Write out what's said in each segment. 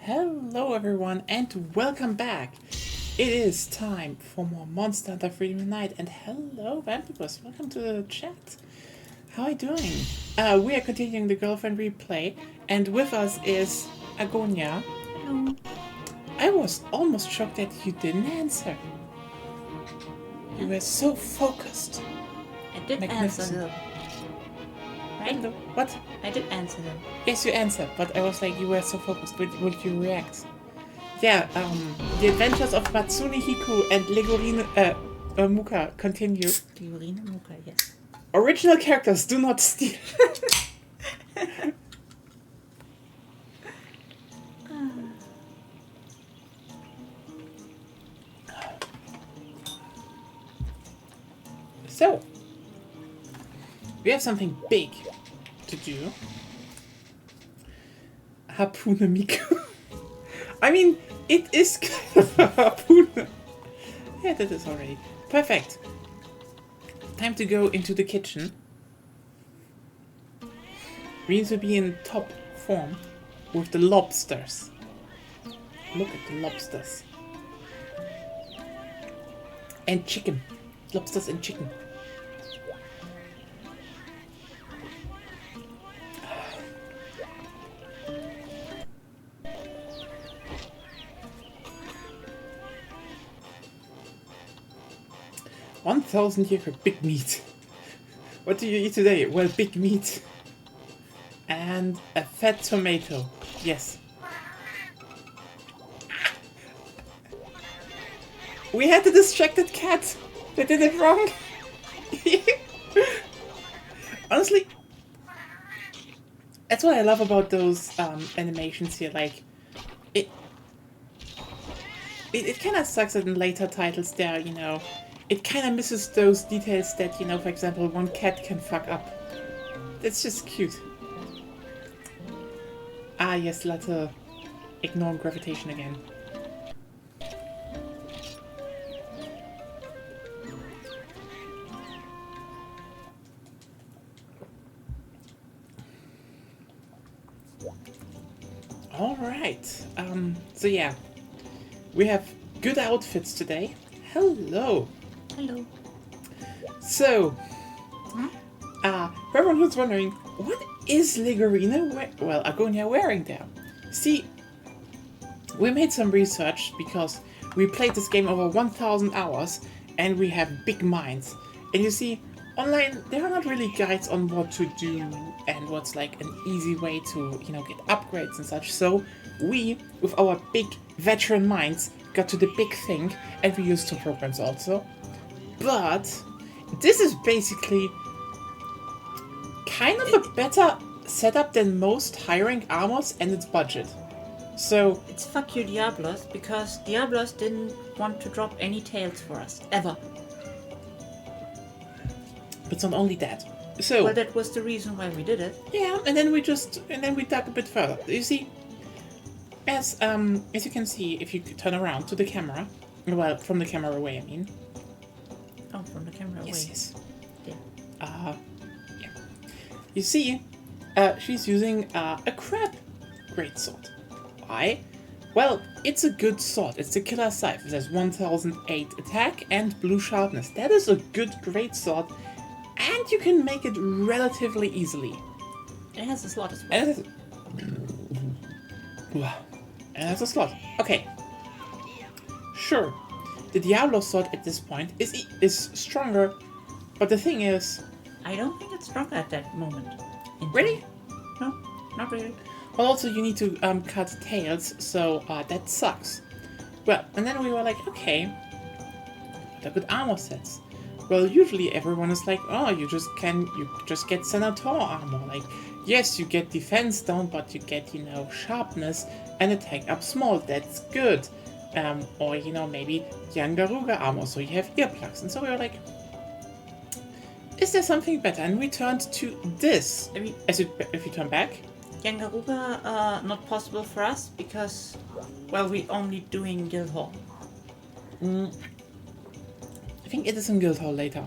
Hello everyone and welcome back. It is time for more Monster Hunter Freedom Unite, and hello Vampibus, welcome to the chat. How are you doing? We are continuing the girlfriend replay, and with us is Agonia. Hello. I was almost shocked that you didn't answer. You were so focused. I did answer Magnificent. them. Right? Hello. What? I did answer them. Yes, you answered, but I was like, you were so focused. Would you react? Yeah, the adventures of Matsune Hiku and Legorine Muka continue. Legorine Muka, yes. Original characters do not steal. So, we have something big to do. Hapuna Miku. I mean, it is kind of a Hapuna. Yeah, that is already. Perfect. Time to go into the kitchen. We need to be in top form with the lobsters. Look at the lobsters. And chicken. Lobsters and chicken. $1,000 here for big meat. What do you eat today? Well, big meat. And a fat tomato. Yes. We had the distracted cat that did it wrong. Honestly, that's what I love about those animations here. Like, it kind of sucks that in later titles there, you know, it kind of misses those details that, you know, for example, one cat can fuck up. That's just cute. Ah, yes, let's ignore gravitation again. Alright, so yeah, we have good outfits today. Hello! Hello. So, for everyone who's wondering, what is Legorina, Agonia wearing there? See, we made some research because we played this game over 1,000 hours and we have big minds. And you see, online there are not really guides on what to do and what's like an easy way to, you know, get upgrades and such. So we, with our big veteran minds, got to the big thing, and we used 2 programs also. But this is basically kind of a better setup than most high-rank armors and its budget. So It's fuck you, Diablos, because Diablos didn't want to drop any tails for us, ever. it's not only that. So Well, that was the reason why we did it. yeah, and then we dug a bit further. You see, as you can see, if you turn around to the camera, well, from the camera away, I mean. Oh, from the camera away. Yes. Yeah. Yeah. You see, she's using a crab greatsword. Why? Well, it's a good sword. It's the Killer Scythe. It has 1008 attack and blue sharpness. That is a good greatsword, and you can make it relatively easily. It has a slot as well. And it has, and it has a slot. Okay. Sure. The Diablo sword at this point is stronger, but the thing is, I don't think it's stronger at that moment. really? No, not really. Well, also you need to cut tails, so that sucks. Well, and then we were like, okay, what are good armor sets? Well, usually everyone is like, oh, you just get Senator armor. Like, yes, you get defense down, but you get, sharpness and attack up small. That's good. Or, maybe Yangaruga armor, so you have earplugs. And so we were like, is there something better? And we turned to this. If you turn back. Yangaruga, not possible for us because, well, we're only doing Guildhall. I think it is in Guildhall later.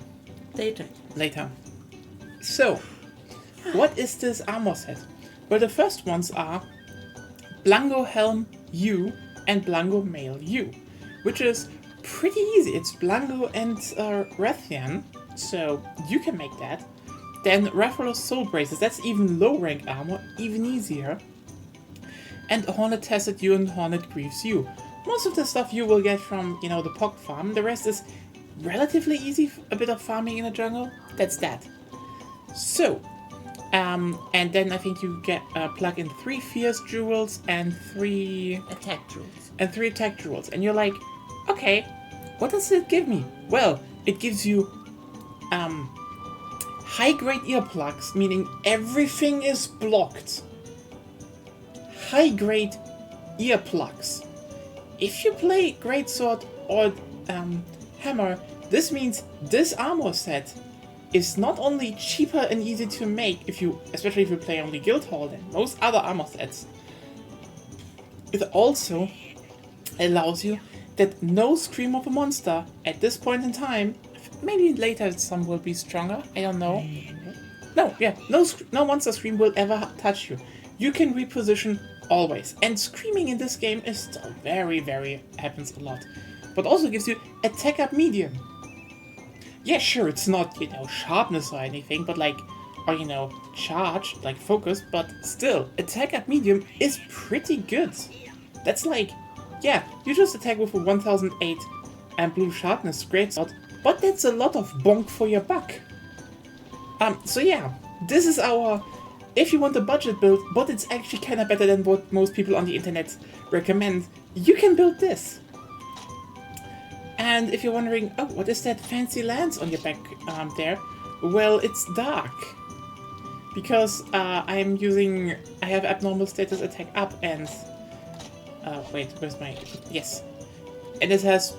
Later. So, what is this armor set? Well, the first ones are Blango Helm U and Blango Mail U, which is pretty easy. It's Blango and Rathian, so you can make that. Then Rathalos Soul Braces, that's even low rank armor, even easier. And Hornet Tacet U and Hornet Greaves U. Most of the stuff you will get from, the Pog farm. The rest is relatively easy, a bit of farming in the jungle. That's that. So, and then I think you get plug in 3 Fierce Jewels and 3 Attack Jewels. attack jewels. And you're like, okay, what does it give me? Well, it gives you high-grade earplugs, meaning everything is blocked. High-grade earplugs. If you play Greatsword or Hammer, this means this armor set is not only cheaper and easy to make, especially if you play only Guildhall than most other armor sets. It also allows you that no Scream of a Monster at this point in time, maybe later some will be stronger, I don't know. No Monster Scream will ever touch you. You can reposition always. And screaming in this game is still very, very happens a lot. But also gives you attack up medium. Yeah, sure, it's not, sharpness or anything, but or charge, like focus, but still, attack up medium is pretty good. That's you just attack with a 1008 and blue sharpness greatsword, but that's a lot of bonk for your buck. So yeah, this is our, if you want a budget build, but it's actually kinda better than what most people on the internet recommend, you can build this. And if you're wondering, oh, what is that fancy lance on your back there? Well, it's dark. Because I have abnormal status attack up and, wait, where's my, yes. And it has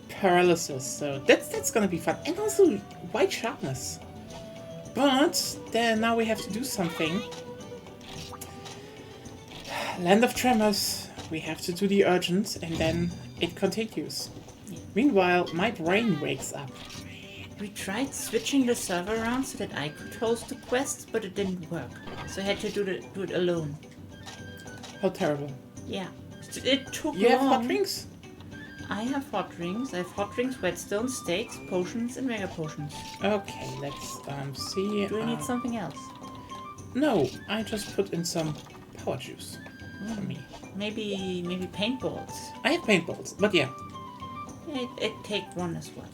paralysis, so that's gonna be fun. And also white sharpness. But then now we have to do something. Land of Tremors. We have to do the urgent, and then it continues. Meanwhile, my brain wakes up. We tried switching the server around so that I could host the quests, but it didn't work. So I had to do it alone. How terrible. Yeah. It took You have long. hot drinks? I have hot drinks. I have hot drinks, whetstone, steaks, potions, and mega potions. Okay, let's see. Do we need something else? No, I just put in some power juice for me. Maybe paintballs. I have paintballs, but yeah. It take one as well.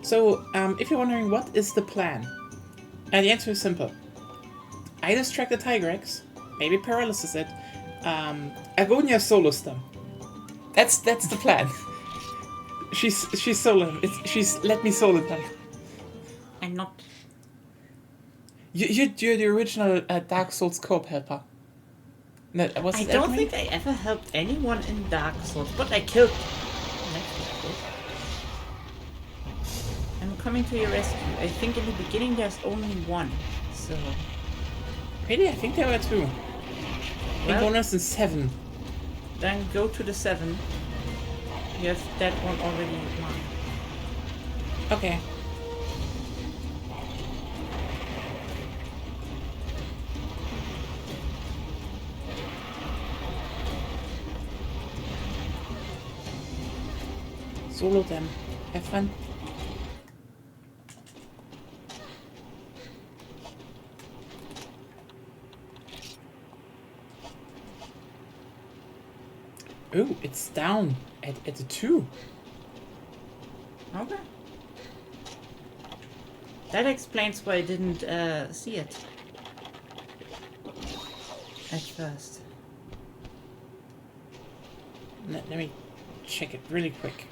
So, if you're wondering what is the plan, and the answer is simple. I distract the Tigrex, maybe paralysis it. Agonia solos them. That's the plan. She's solo. She's let me solo them. I'm not. You're the original Dark Souls co-op helper. No, was I it don't Edwin? think I ever helped anyone in Dark Souls, but I killed. I'm coming to your rescue. I think in the beginning there's only one, so. Really? I think there were two. I think one was in 7. Then go to the 7. You have that one already marked. Okay. Solo them. Have fun. Oh, it's down at a 2. Okay. That explains why I didn't see it at first. Let me check it really quick.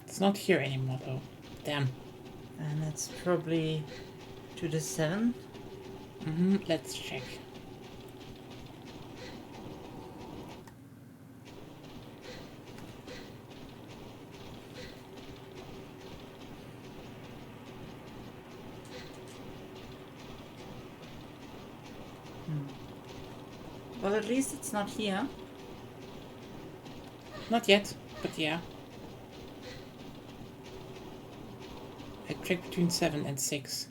It's not here anymore though. Damn. And that's probably to the 7. Let's check. Well, at least it's not here. Not yet, but yeah. I checked between 7 and 6.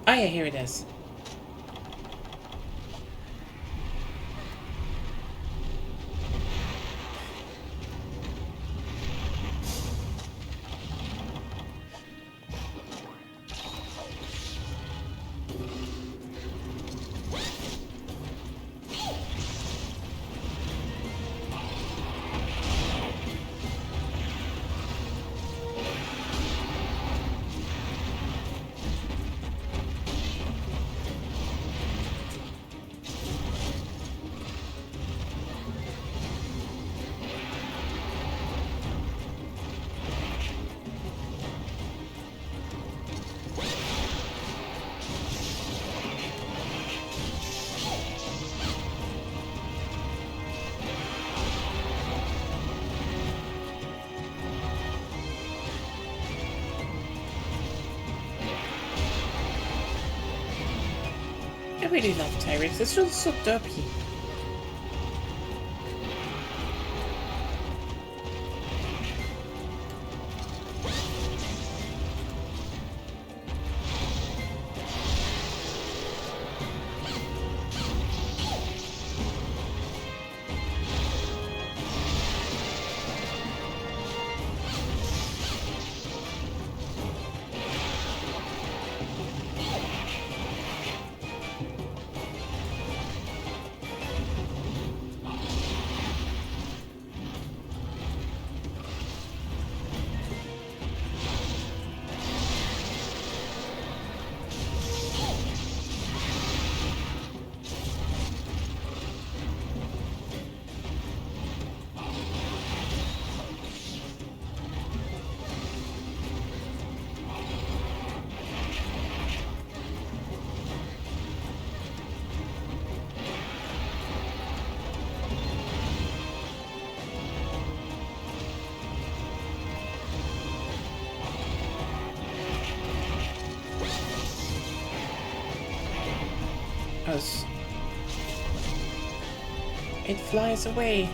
Ah, yeah, here it is. I really love Tyrex. It's just so derpy. Us. It flies away.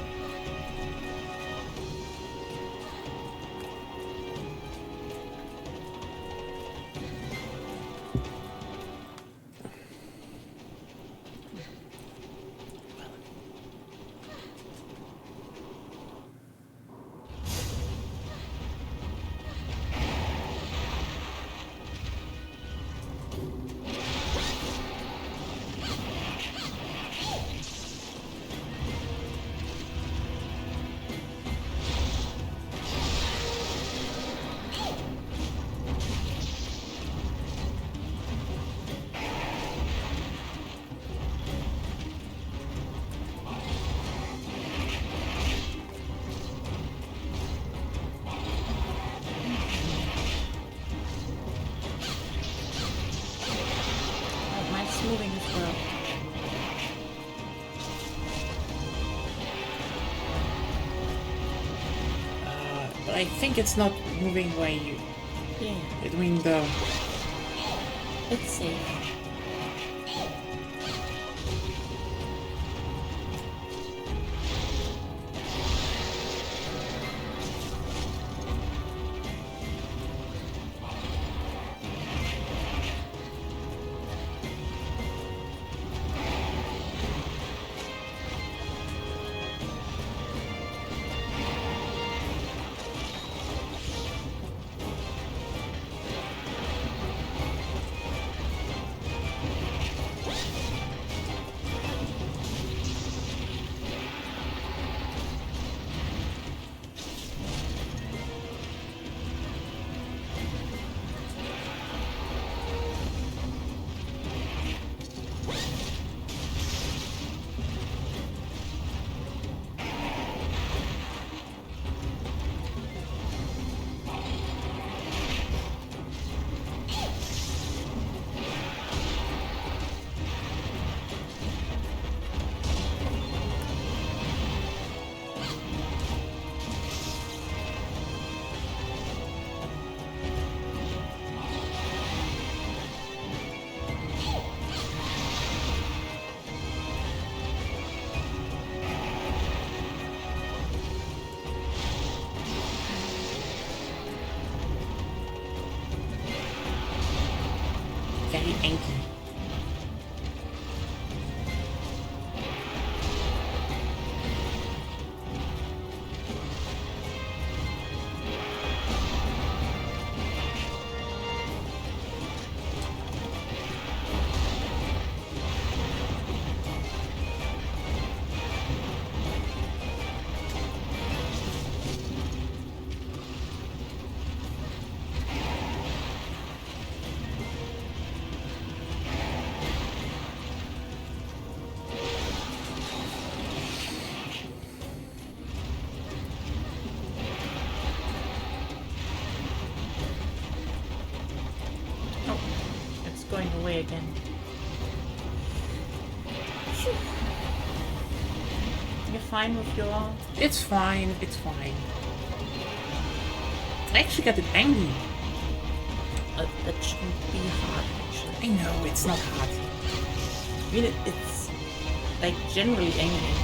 I think it's not moving away Yeah, between the... it's safe. Very angry. It's going away again. You're fine with your... It's fine, it's fine. I actually got it angry. that shouldn't be hard, actually. I know, it's not hard. I mean, it's like generally angry.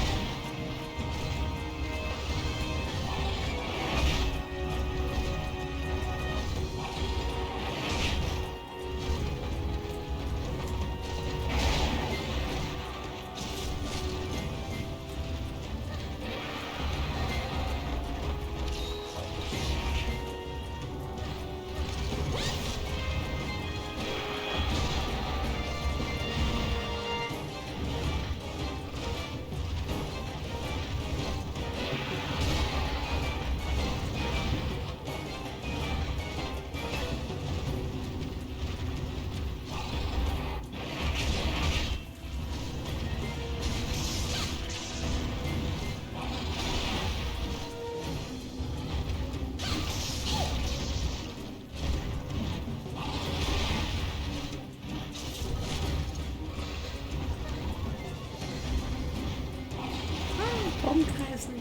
Umkreisen.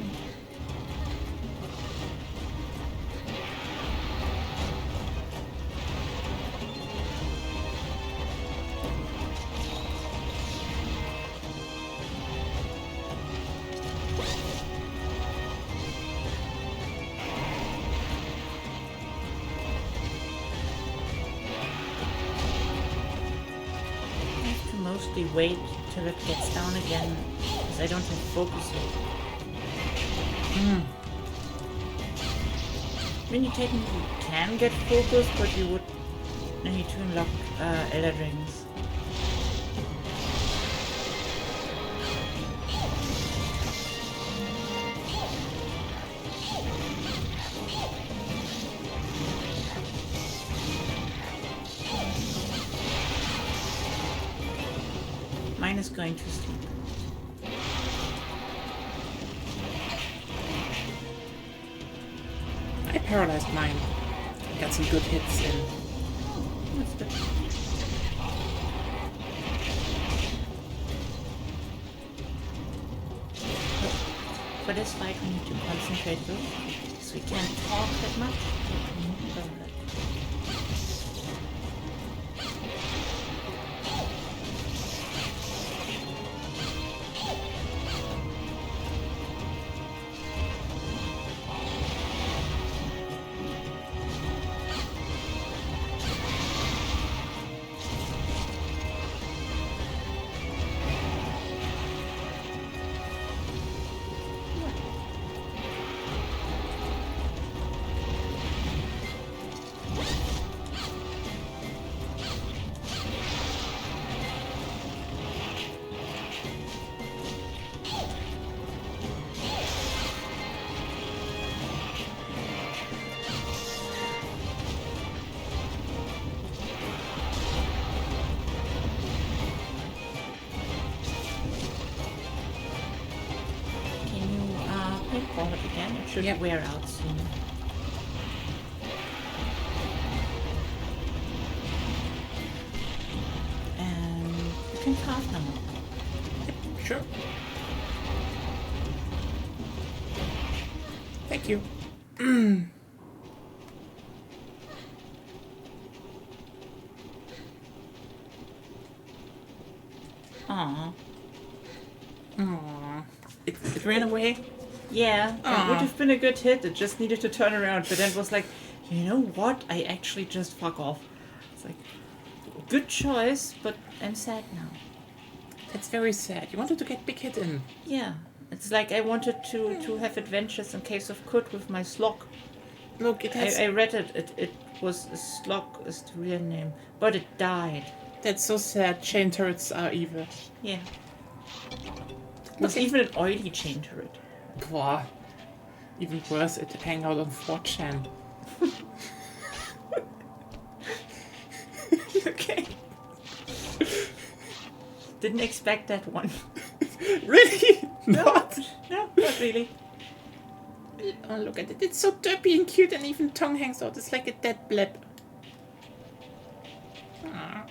I have to mostly wait till it gets down again, because I don't have focus yet. I mean, you technically can get focus, but you would need to unlock Elder Dragons. Mine is going to sleep. I paralyzed mine. Got some good hits in. That's good. For this fight, we need to concentrate though. So we can't talk that much. Paintball it again. It should wear out soon. And you can carve them. Sure. Thank you. Aww. Aww. It ran away? Yeah, it would have been a good hit. It just needed to turn around, but then it was like, you know what? I actually just fuck off. It's like, good choice, but I'm sad now. That's very sad. You wanted to get Big Hit in. Yeah, it's like I wanted to have adventures in Case of Kut with my Slog. Look, it has... I read it. It was Slog is the real name, but it died. That's so sad. Chain turrets are evil. Yeah. It was even an oily chain turret. Blah. Even worse, it hang out on 4chan. Okay. Didn't expect that one. Really? Not? No, not really. Oh, look at it. It's so derpy and cute, and even tongue hangs out. It's like a dead bleb. Aww.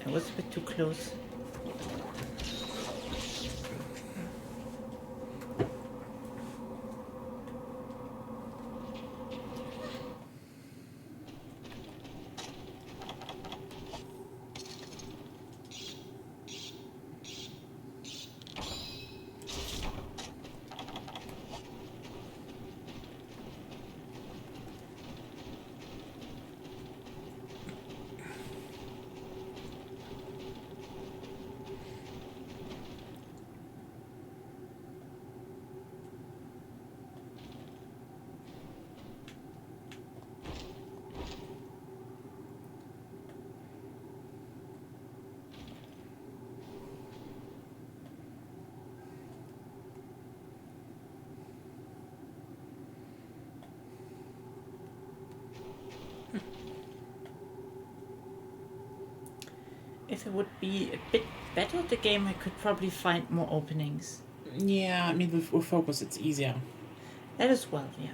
I was a bit too close. If it would be a bit better at the game, I could probably find more openings. Yeah, I mean, with focus, it's easier. That as well, yeah.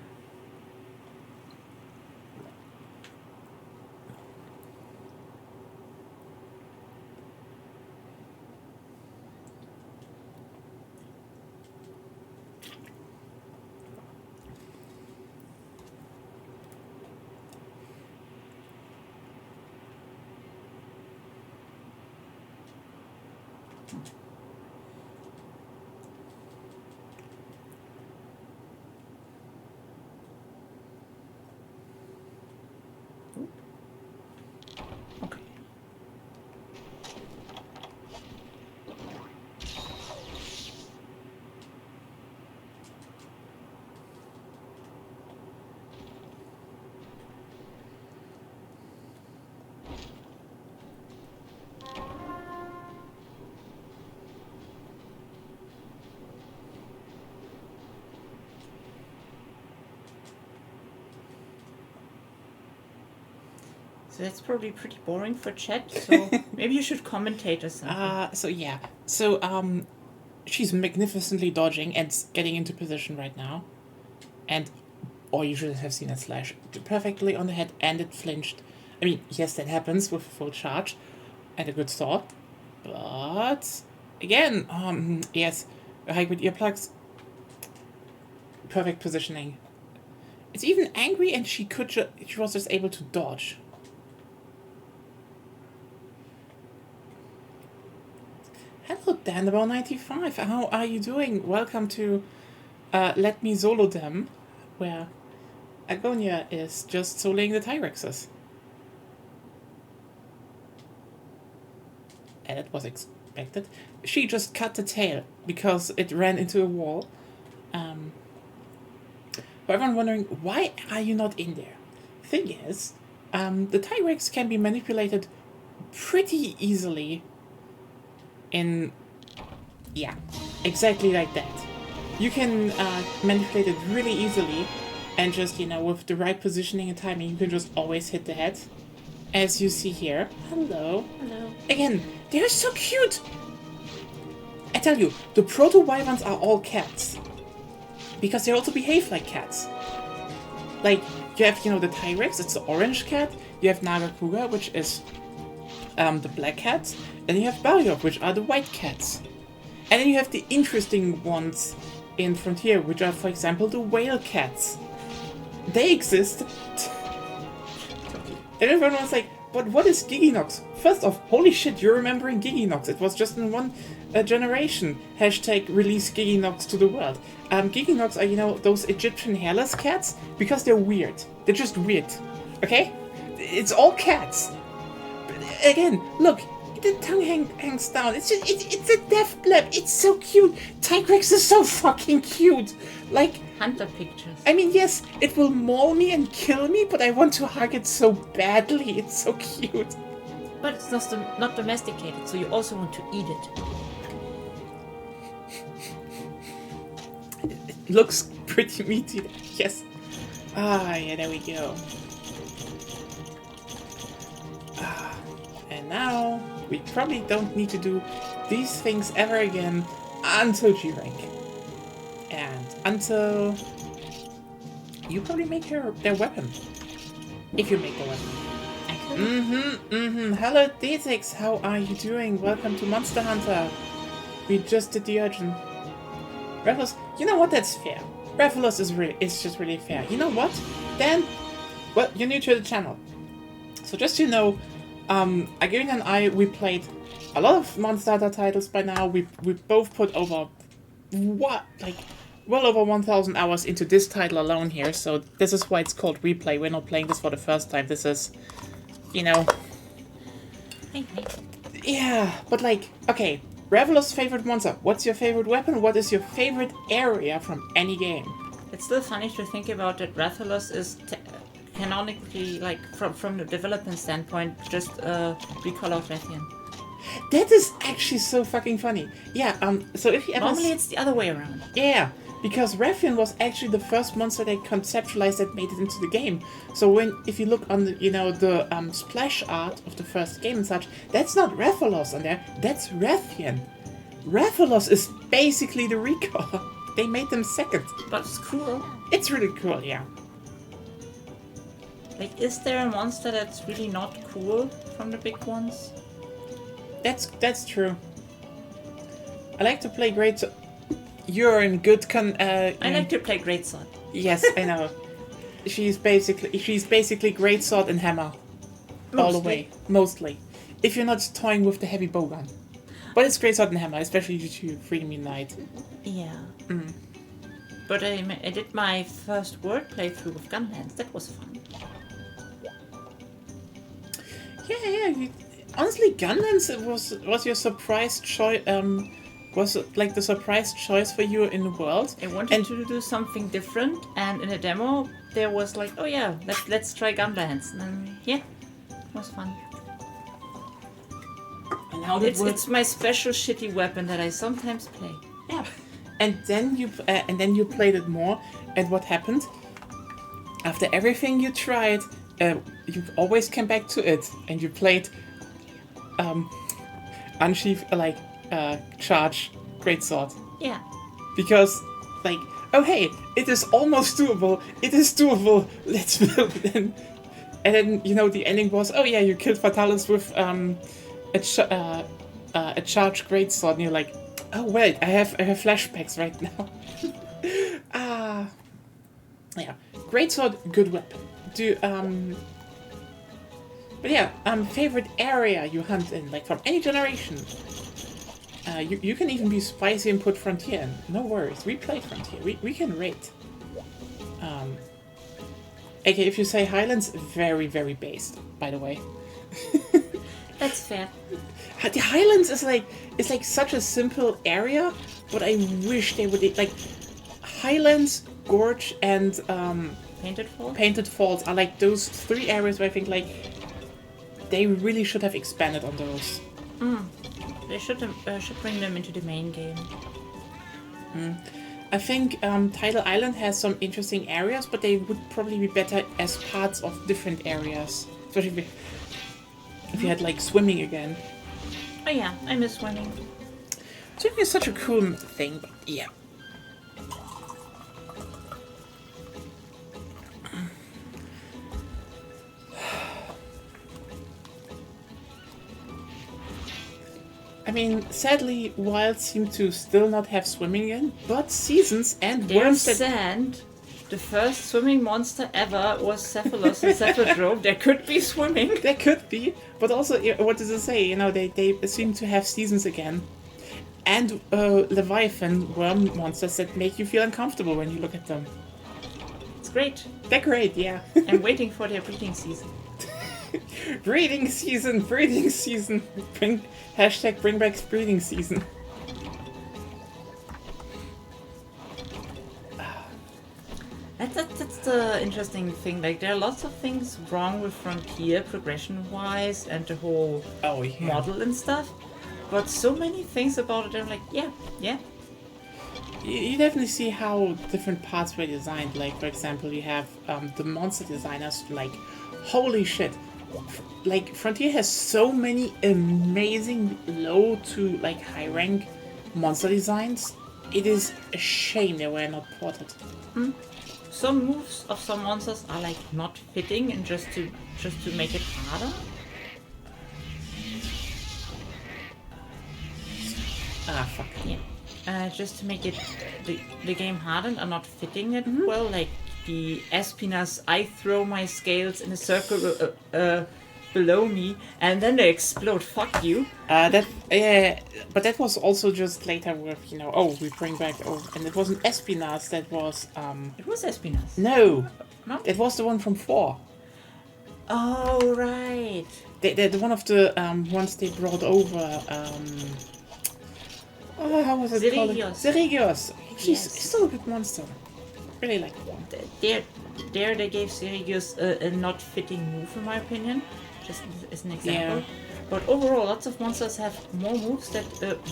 Okay. So that's probably pretty boring for chat, so maybe you should commentate or something. So yeah. So, she's magnificently dodging and getting into position right now. And, you should have seen that slash perfectly on the head, and it flinched. I mean, yes, that happens with a full charge and a good sword. But, again, yes, hybrid earplugs. Perfect positioning. It's even angry, and she was just able to dodge. Hello, Danable95. How are you doing? Welcome to Let Me Solo Them, where Agonia is just soloing the Tyrexes. And it was expected. She just cut the tail because it ran into a wall. For everyone wondering, why are you not in there? Thing is, the Tyrex can be manipulated pretty easily exactly like that. You can manipulate it really easily, and just, with the right positioning and timing, you can just always hit the head. As you see here. Hello. Hello. Again, they're so cute! I tell you, the proto-wyverns are all cats. Because they also behave like cats. Like, you have, the Tyrex, it's the orange cat. You have Nagakuga, which is the black cats. And you have Baryok, which are the white cats. And then you have the interesting ones in Frontier, which are, for example, the whale cats. They exist. And everyone was like, but what is Giginox? First off, holy shit, you're remembering Giginox. It was just in one generation. #release Giginox to the world. Giginox are, those Egyptian hairless cats, because they're weird. They're just weird. Okay? It's all cats. But again, look, the tongue hangs down. It's a death blab. It's so cute. Tigrex is so fucking cute. Like, hunter pictures. I mean, yes, it will maul me and kill me, but I want to hug it so badly. It's so cute. But it's not domesticated, so you also want to eat it. It looks pretty meaty. Yes. Yeah, there we go. And now, we probably don't need to do these things ever again until G-Rank. And until you probably make their weapon. If you make the weapon. Hello, D6. How are you doing? Welcome to Monster Hunter. We just did the urgent. Rathalos, you know what? That's fair. Rathalos is just really fair. You know what? Dan, well, you're new to the channel. So just so you know, Agonia and I, we played a lot of Monster Hunter titles by now. We both put over well over 1,000 hours into this title alone here, so this is why it's called replay. We're not playing this for the first time. This is, yeah, but okay, Rathalos' favorite monster. What's your favorite weapon? What is your favorite area from any game? It's still funny to think about that Rathalos is canonically, from the development standpoint, just a recall of Rathian. That is actually so fucking funny. Yeah, so if you ever... Normally it's the other way around. Yeah, because Rathian was actually the first monster they conceptualized that made it into the game. So if you look on the, the splash art of the first game and such, that's not Rathalos on there, that's Rathian. Rathalos is basically the recall. They made them second. But it's cool. It's really cool, yeah. Is there a monster that's really not cool from the big ones? That's true. I like to play great. You're in good I like to play Greatsword. Yes, I know. She's basically Greatsword and Hammer. Mostly. All the way. Mostly. If you're not toying with the heavy bowgun. But it's Greatsword and Hammer, especially due to Freedom Unite. Yeah. But I did my first World playthrough with Gunlands. That was fun. Yeah. Honestly, Gunlands was your surprise choice. Was the surprise choice for you in the world? I wanted to do something different, and in a demo there was oh yeah, let's try Gunlands, and then, yeah, it was fun. And how did it's my special shitty weapon that I sometimes play. Yeah, and then you played it more, and what happened? After everything you tried, you always came back to it, and you played unsheath charge greatsword. Yeah. Because, like, oh hey, it is almost doable. It is doable. Let's build it. And then, you know, the ending was, oh yeah, you killed Fatalis with a charged greatsword, and you're like, oh wait, I have flashbacks right now. Yeah, greatsword, good weapon. But yeah, favorite area you hunt in, like from any generation. You can even be spicy and put Frontier in. No worries, we played Frontier. We can rate. Okay, if you say Highlands, very, very based, by the way. That's fair. The Highlands is like such a simple area, but I wish they would like Highlands, Gorge, and Painted Falls? Painted Falls are like those three areas where I think like they really should have expanded on those. They should bring them into the main game. I think Tidal Island has some interesting areas, but they would probably be better as parts of different areas. Especially if you had like swimming again. Oh yeah, I miss swimming. Swimming is such a cool thing, but yeah. I mean, sadly, Wilds seem to still not have swimming in, but Seasons and There's Worms sand. The first swimming monster ever was Cephalos and Cephadrome. There could be swimming. There could be, but also, what does it say? You know, they seem to have Seasons again. And Leviathan worm monsters that make you feel uncomfortable when you look at them. It's great. They're great, yeah. I'm waiting for their breeding season. Breeding season! Bring back breeding season. That's the interesting thing. Like, there are lots of things wrong with Frontier progression-wise and the whole model and stuff. But so many things about it, I'm like, yeah. You definitely see how different parts were designed. Like, for example, you have the monster designers, like, holy shit. Like, Frontier has so many amazing low to, like, high rank monster designs. It is a shame they were not ported. Some moves of some monsters are, like, not fitting and just to make it harder. Ah, fuck. Yeah. Just to make it the game hardened are not fitting it well. Like the Espinas, I throw my scales in a circle below me, and then they explode. Fuck you. But that was also just later with we bring back and it wasn't Espinas. That was It was Espinas. No, No. it was the one from 4. Oh right. The one of the ones they brought over. How was it called? Zerigios. She's still a good monster. Really like that. There they gave Sirius a not fitting move in my opinion, just as an example. Yeah. But overall, lots of monsters have more moves that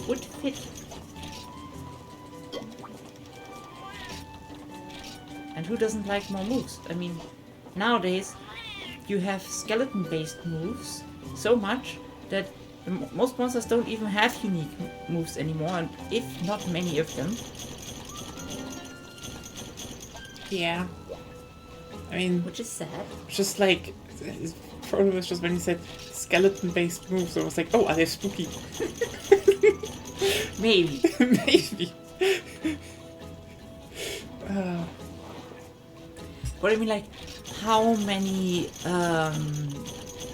would fit. And who doesn't like more moves? I mean, nowadays you have skeleton-based moves so much that most monsters don't even have unique moves anymore, and if not many of them. Yeah. I mean, Which is sad. just like, the problem was just when you said skeleton-based moves, I was like, oh, are they spooky? Maybe. Maybe. But I mean, like, how many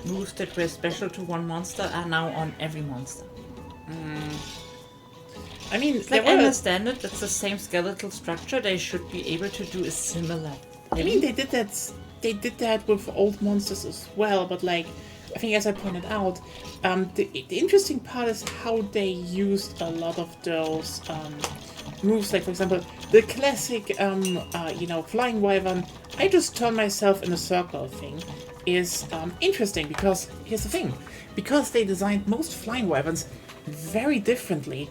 moves that were special to one monster are now on every monster? I mean, Like, I understand it, that's the same skeletal structure, they should be able to do a similar I mean, they did that with old monsters as well, but like, I think as I pointed out, the interesting part is how they used a lot of those moves. Like, for example, the classic, flying wyvern, I just turn myself in a circle thing, is interesting because, here's the thing, because they designed most flying wyverns very differently,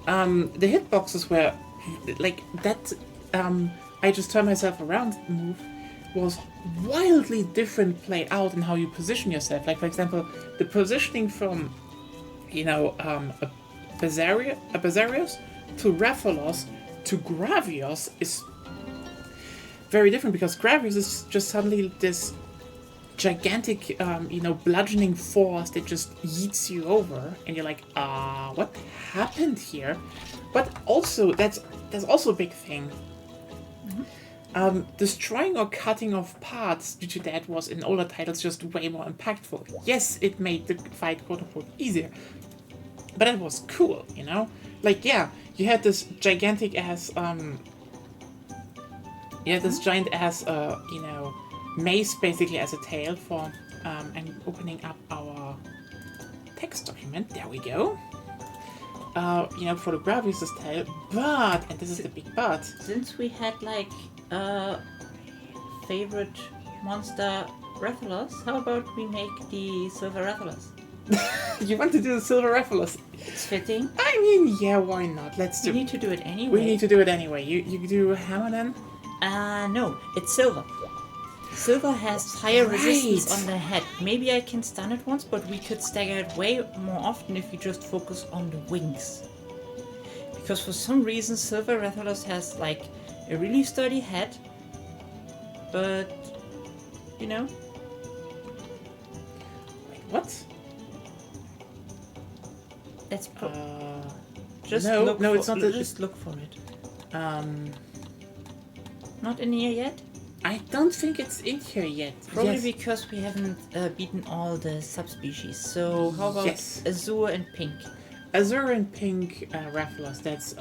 the hitboxes were, like, that, I just turn myself around move was wildly different played out in how you position yourself. Like, for example, the positioning from, a Bazarius to Rathalos to Gravios is very different, because Gravios is just suddenly this gigantic, bludgeoning force that just yeets you over, and you're like, what happened here? But also, that's also a big thing. Destroying or cutting off parts due to that was in older titles just way more impactful. Yes, it made the fight quote unquote easier, but it was cool, you know? Like, yeah, you had this gigantic ass, giant ass, mace basically as a tail for, and opening up our text document. There we go. For the Gravios' tail, but, and this is the big but. Since we had like favorite monster Rathalos, how about we make the Silver Rathalos? You want to do the Silver Rathalos? It's fitting. I mean, yeah, why not? Let's do. We need to do it anyway. We need to do it anyway. You do hammer then? No, it's silver. Silver has higher resistance on the head. Maybe I can stun it once, but we could stagger it way more often if we just focus on the wings. Because for some reason, Silver Rathalos has like a really sturdy head, but Wait, what? That's Just look for it. Not in here yet? I don't think it's in here yet. Probably because we haven't beaten all the subspecies. So how about Azure and Pink? Azure and Pink Rathalos. That's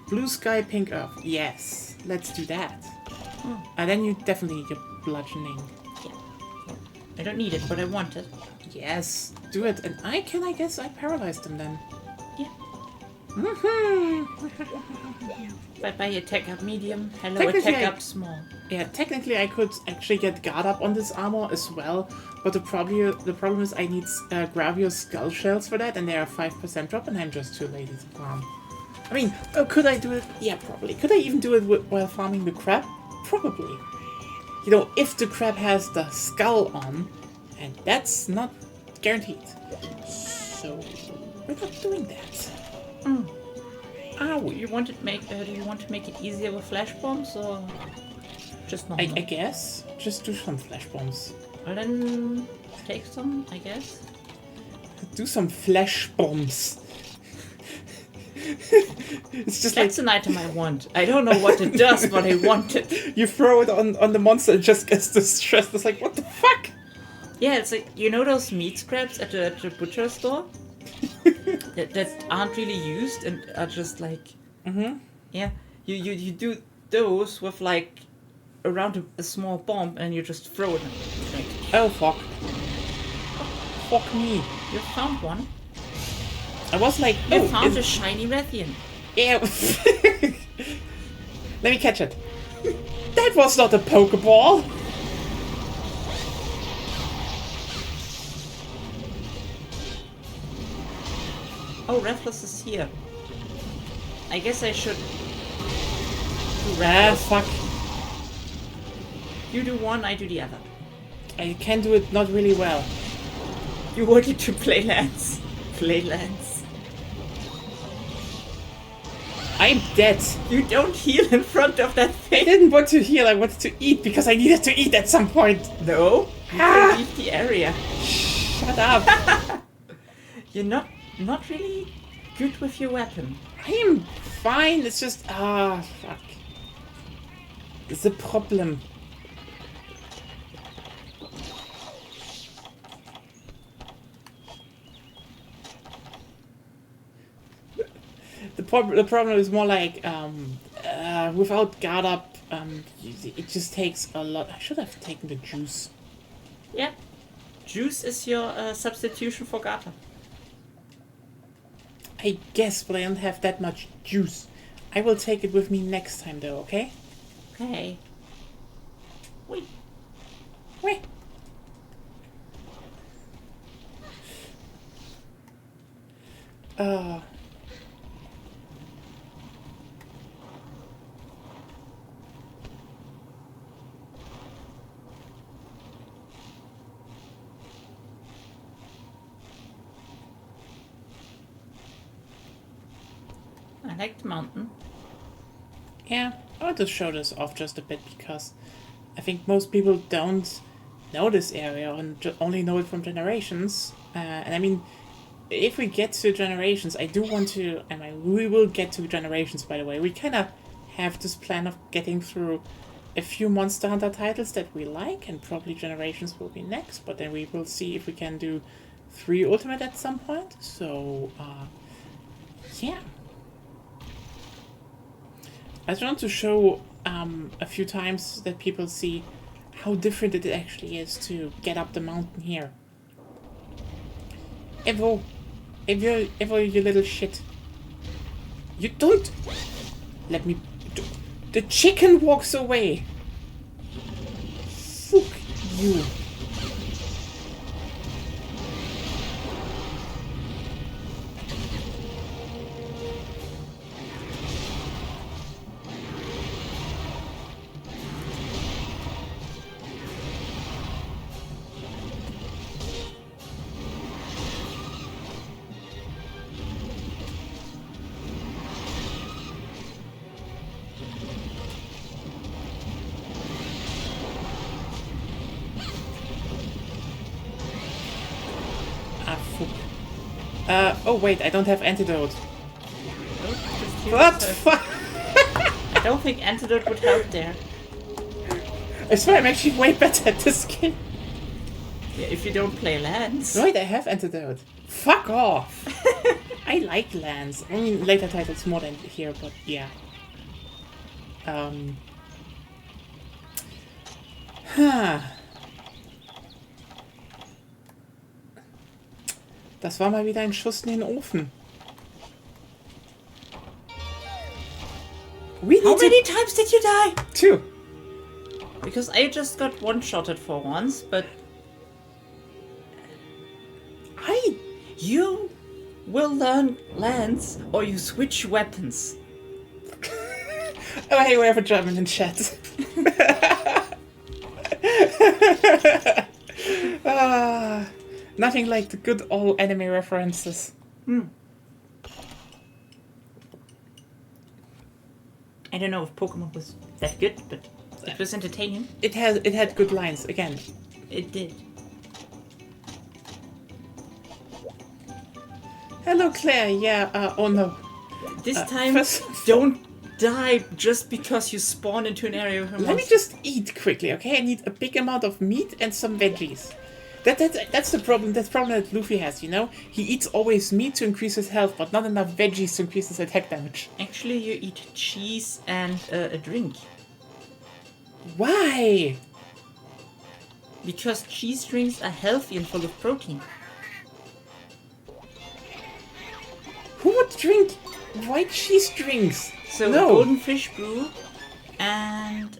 Blue Sky, Pink Earth. Yes, let's do that. And then you definitely need your bludgeoning. Yeah. I don't need it, but I want it. Yes, do it. And I guess I paralyzed them then. Yeah. Bye-bye, attack up medium. Hello, attack up small. Yeah, technically I could actually get guard up on this armor as well, but the problem is I need Gravios skull shells for that, and they are 5% drop, and I'm just too lazy to farm. I mean, could I do it? Yeah, probably. Could I even do it while farming the crab? Probably. If the crab has the skull on, and that's not guaranteed. So, we're not doing that. Are we? Do you want to make it easier with flash bombs, or just normal? I guess. Just do some flash bombs. Well, then take some, I guess. Do some flash bombs. It's just That's an item I want. I don't know what it does, but I want it. You throw it on the monster, it just gets distressed. It's like, what the fuck? Yeah, it's like, those meat scraps at the butcher store? that aren't really used and are just like... Yeah, you do those with like around a small bomb and you just throw it. Like, oh fuck. Fuck me. You found one. I was like, you found a shiny Rathian. Yeah. Let me catch it. That was not a Pokeball. Oh, Rathalos is here. I guess I should do Rathalos. Fuck. You do one, I do the other. I can do it not really well. You wanted to play Lance. Play Lance. I'm dead. You don't heal in front of that thing. I didn't want to heal, I wanted to eat because I needed to eat at some point. No. You can leave the area. Shut up. You're not really good with your weapon. I am fine, it's just... fuck. It's a problem. The problem is more like, without guard up, it just takes a lot. I should have taken the juice. Yeah. Juice is your substitution for guard up. I guess, but I don't have that much juice. I will take it with me next time, though, okay? Okay. Wait. Wait. I like the mountain. Yeah, I want to show this off just a bit because I think most people don't know this area and only know it from Generations. And I mean, if we get to Generations, I do want to, we will get to Generations, by the way. We kind of have this plan of getting through a few Monster Hunter titles that we like, and probably Generations will be next, but then we will see if we can do 3 Ultimate at some point. So, yeah. I just want to show a few times that people see how different it actually is to get up the mountain here. Evo, you little shit. You don't... Let me... The chicken walks away. Fuck you. Oh wait, I don't have antidote. What? I don't think antidote would help there. I swear I'm actually way better at this game. Yeah, if you don't play Lance. Right, I have antidote. Fuck off! I like Lance. I mean, later titles more than here, but yeah. Das war mal wieder ein Schuss in den Ofen. How many times did you die? 2. Because I just got one-shotted for once, but... You will learn Lance, or you switch weapons. Oh, hey, we have a German in chat. Nothing like the good old anime references. I don't know if Pokemon was that good, but it was entertaining. It had good lines, again. It did. Hello, Claire. Yeah, oh no. This time, don't die just because you spawn into an area of a monster. Let me just eat quickly, okay? I need a big amount of meat and some veggies. That's the problem. That's the problem that Luffy has, you know? He eats always meat to increase his health, but not enough veggies to increase his attack damage. Actually, you eat cheese and a drink. Why? Because cheese drinks are healthy and full of protein. Who would drink white cheese drinks? So no. Golden Fish Brew and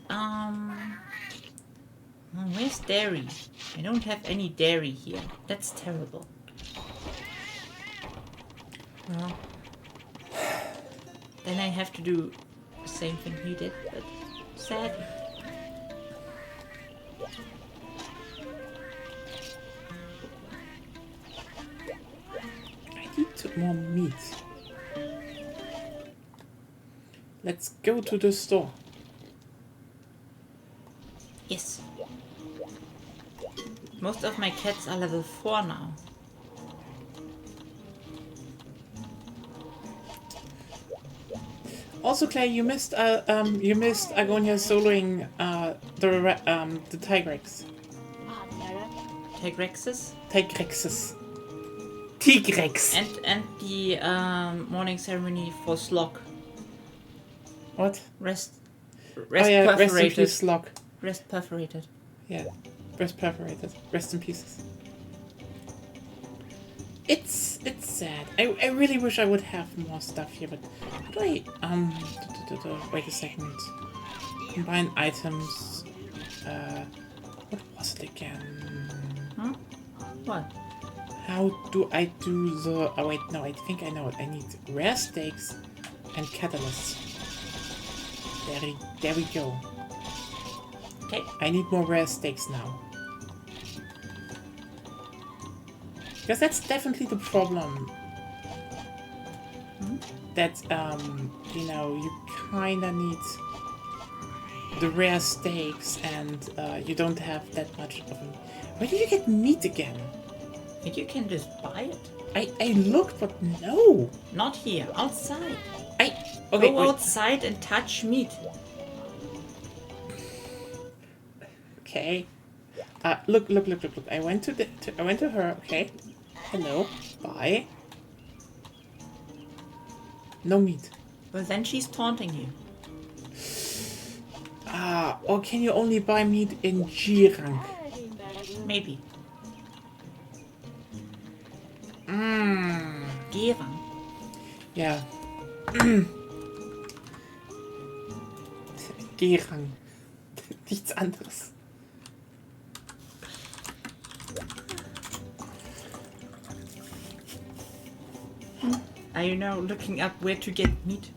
where's dairy? I don't have any dairy here. That's terrible. Well, then I have to do the same thing he did, but sad. I need more meat. Let's go to the store. Yes. Most of my cats are level 4 now. Also, Claire, you missed Agonia soloing the Tigrex. Tigrexes? Tigrexes. Tigrex. And the morning ceremony for Slog. What? Rest Rest in perforated. peace, Slog. Rest perforated. Yeah, rest perforated. Rest in pieces. It's sad. I really wish I would have more stuff here, but how do I wait a second. Combine items. What was it again? Huh? What? How do I do the... Oh wait, no, I think I know it. I need rare steaks and catalysts. There we go. Okay. I need more rare steaks now. Because that's definitely the problem. that you kinda need the rare steaks, and you don't have that much of them. Where did you get meat again? And you can just buy it. I looked, but no. Not here, outside. Okay, Go wait. outside and touch meat. Okay. Look. I went to her. Okay. Hello. Bye. No meat. Well, then she's taunting you. Or can you only buy meat in G rank? Maybe. Gerang. Ja. G-Rang. Nichts anderes. Are you now looking up where to get meat?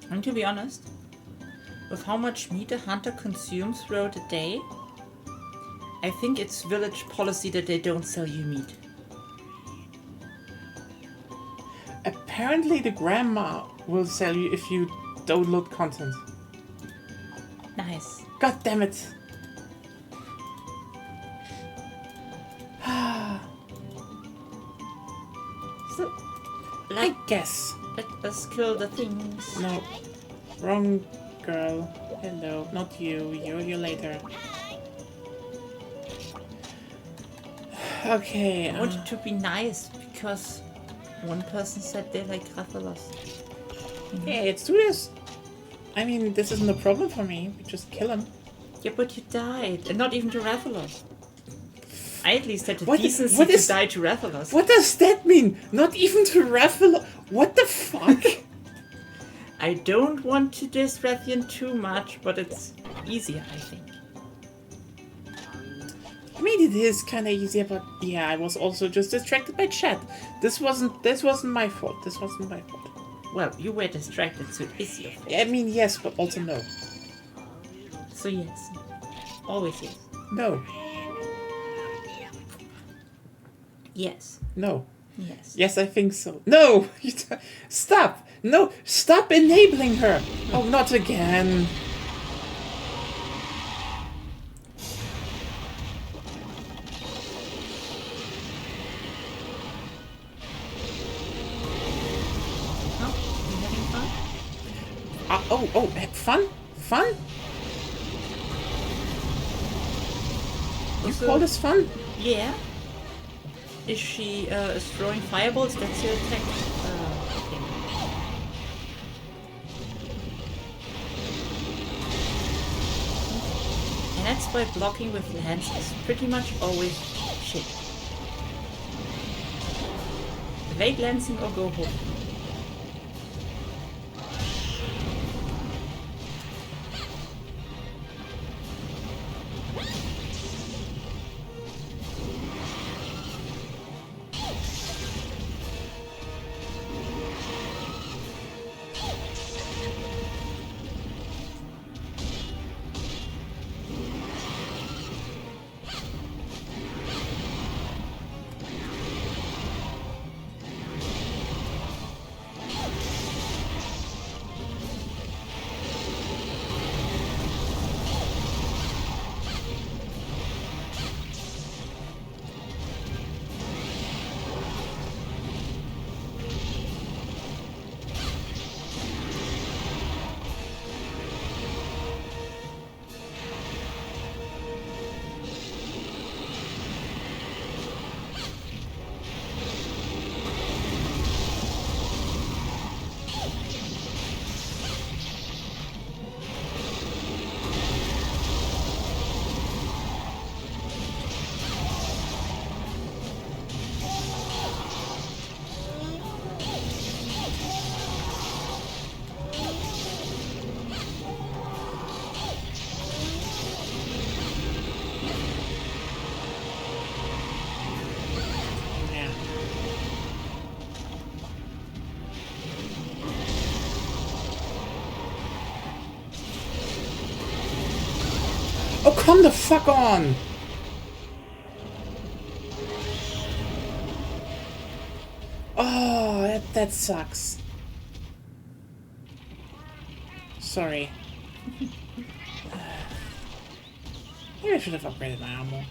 And to be honest, with how much meat a hunter consumes throughout the day, I think it's village policy that they don't sell you meat. Apparently the grandma will sell you if you download content. Nice. God damn it. So, I guess. let us kill the things. No. Wrong girl. Hello. Not you. You later. Okay. I wanted to be nice because one person said they like Rathalos. Hey, let's do this. I mean, this isn't a problem for me. We just kill him. Yeah, but you died, and not even to Rathalos. I at least had the What- decency what to is- die to Rathalos. What does that mean? Not even to Raphael. What the fuck? I don't want to diss Rathian too much, but it's easier, I think. I mean, it is kind of easier, but yeah, I was also just distracted by chat. This wasn't my fault. This wasn't my fault. Well, you were distracted, so it is your fault. I mean, yes, but also no. So yes. Always yes. No. Yes. No. Yes. Yes, I think so. No! Stop! No! Stop enabling her! Oh, not again. Huh? You having fun? Fun? Fun? You Also- call this fun? Yeah. Is she is throwing fireballs? That's your attack thing. And that's why blocking with lance is pretty much always shit. Evade lancing or go home. Yeah. Oh, come the fuck on! Oh, that sucks. Sorry. Maybe I should have upgraded my armor.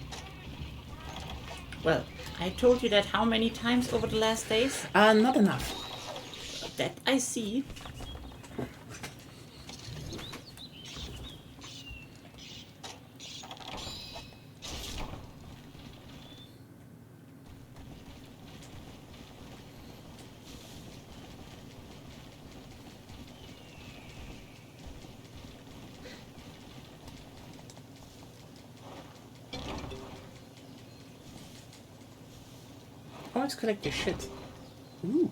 Well, I told you that how many times over the last days? Not enough. That I see. Always collect your shit. Ooh.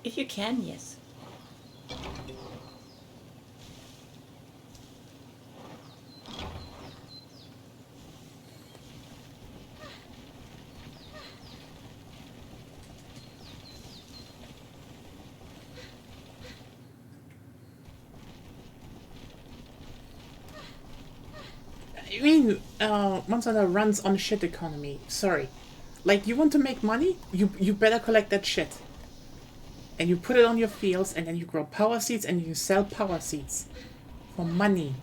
If you can, yes. I mean, Monster Hunter runs on shit economy. Sorry. Like, you want to make money? You better collect that shit. And you put it on your fields, and then you grow power seeds, and you sell power seeds. For money.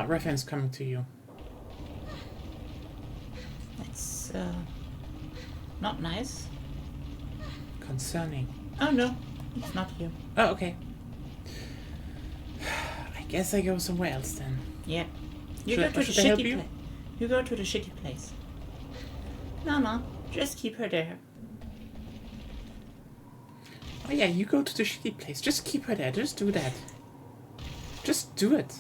Reference coming to you. That's not nice. Concerning. Oh no, it's not you. Oh, okay. I guess I go somewhere else then. Yeah. You Should go I- to the should I help shitty you? place. You go to the shitty place. No, just keep her there. Oh yeah, you go to the shitty place. Just keep her there. Just do that. Just do it.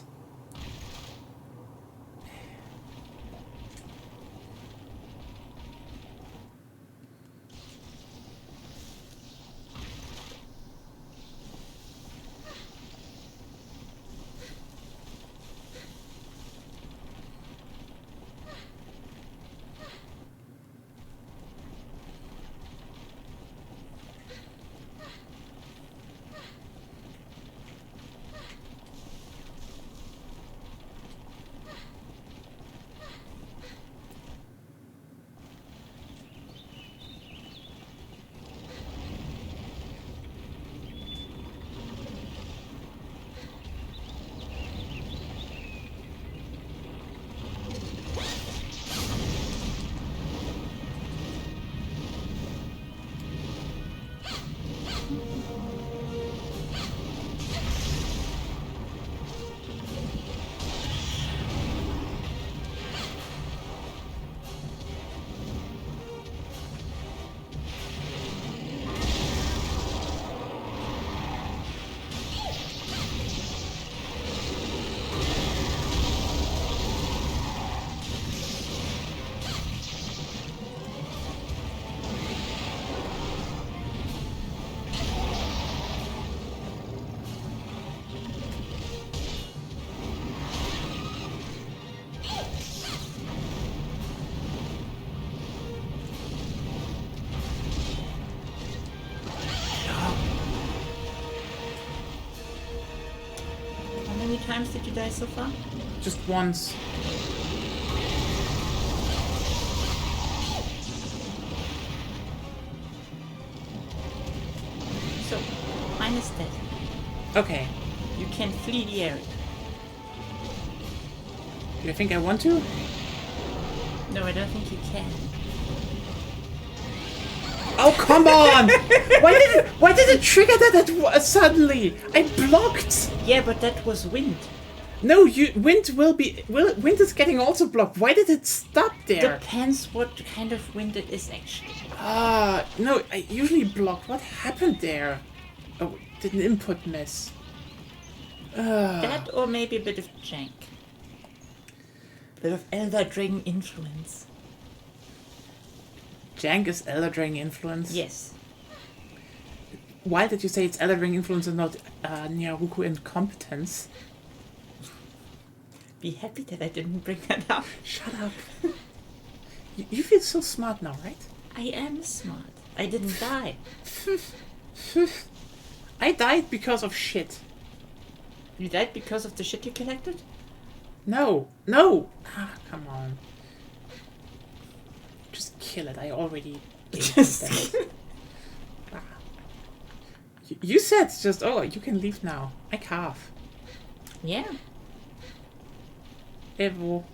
How many times did you die so far? Just once. So, mine is dead. Okay. You can flee the area. Do you think I want to? No, I don't think you can. Oh, come on! Why did it trigger that suddenly? I blocked! Yeah, but that was wind. No, wind is getting also blocked. Why did it stop there? Depends what kind of wind it is, actually. No, I usually block. What happened there? Oh, did an input miss? That or maybe a bit of jank. A bit of Elder Dragon influence. Jank is Elder Dragon influence? Yes. Why did you say it's Elder Dragon influence and not Nyaruku incompetence? Be happy that I didn't bring that up. Shut up. You feel so smart now, right? I am smart. I didn't die. I died because of shit. You died because of the shit you collected? No. Come on. Just kill it. I already gave it that. You said just, you can leave now. I carve. Yeah. Evo.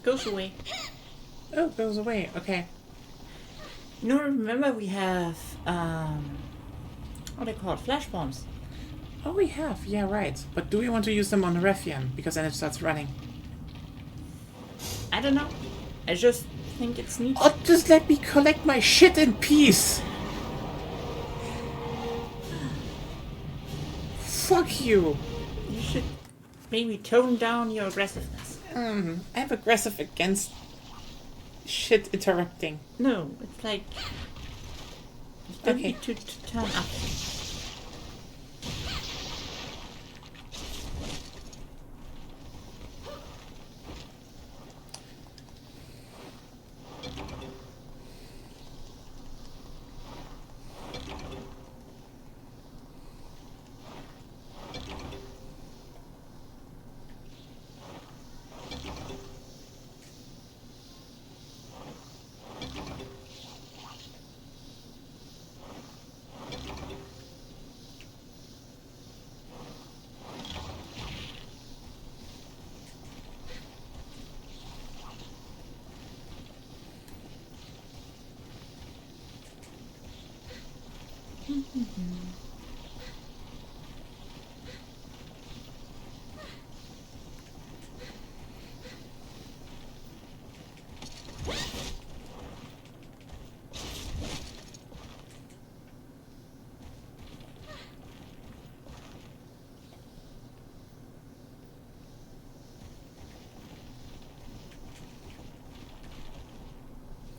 Goes away. Oh, it goes away. Okay. No, remember we have, what do they call it? Flash bombs. Oh, we have. Yeah, right. But do we want to use them on the Refian? Because then it starts running. I don't know. I just think it's neat. Oh, just let me collect my shit in peace. Fuck you. You should maybe tone down your aggressiveness. I'm aggressive against shit interrupting. No, it's like... You don't Okay. need to turn up.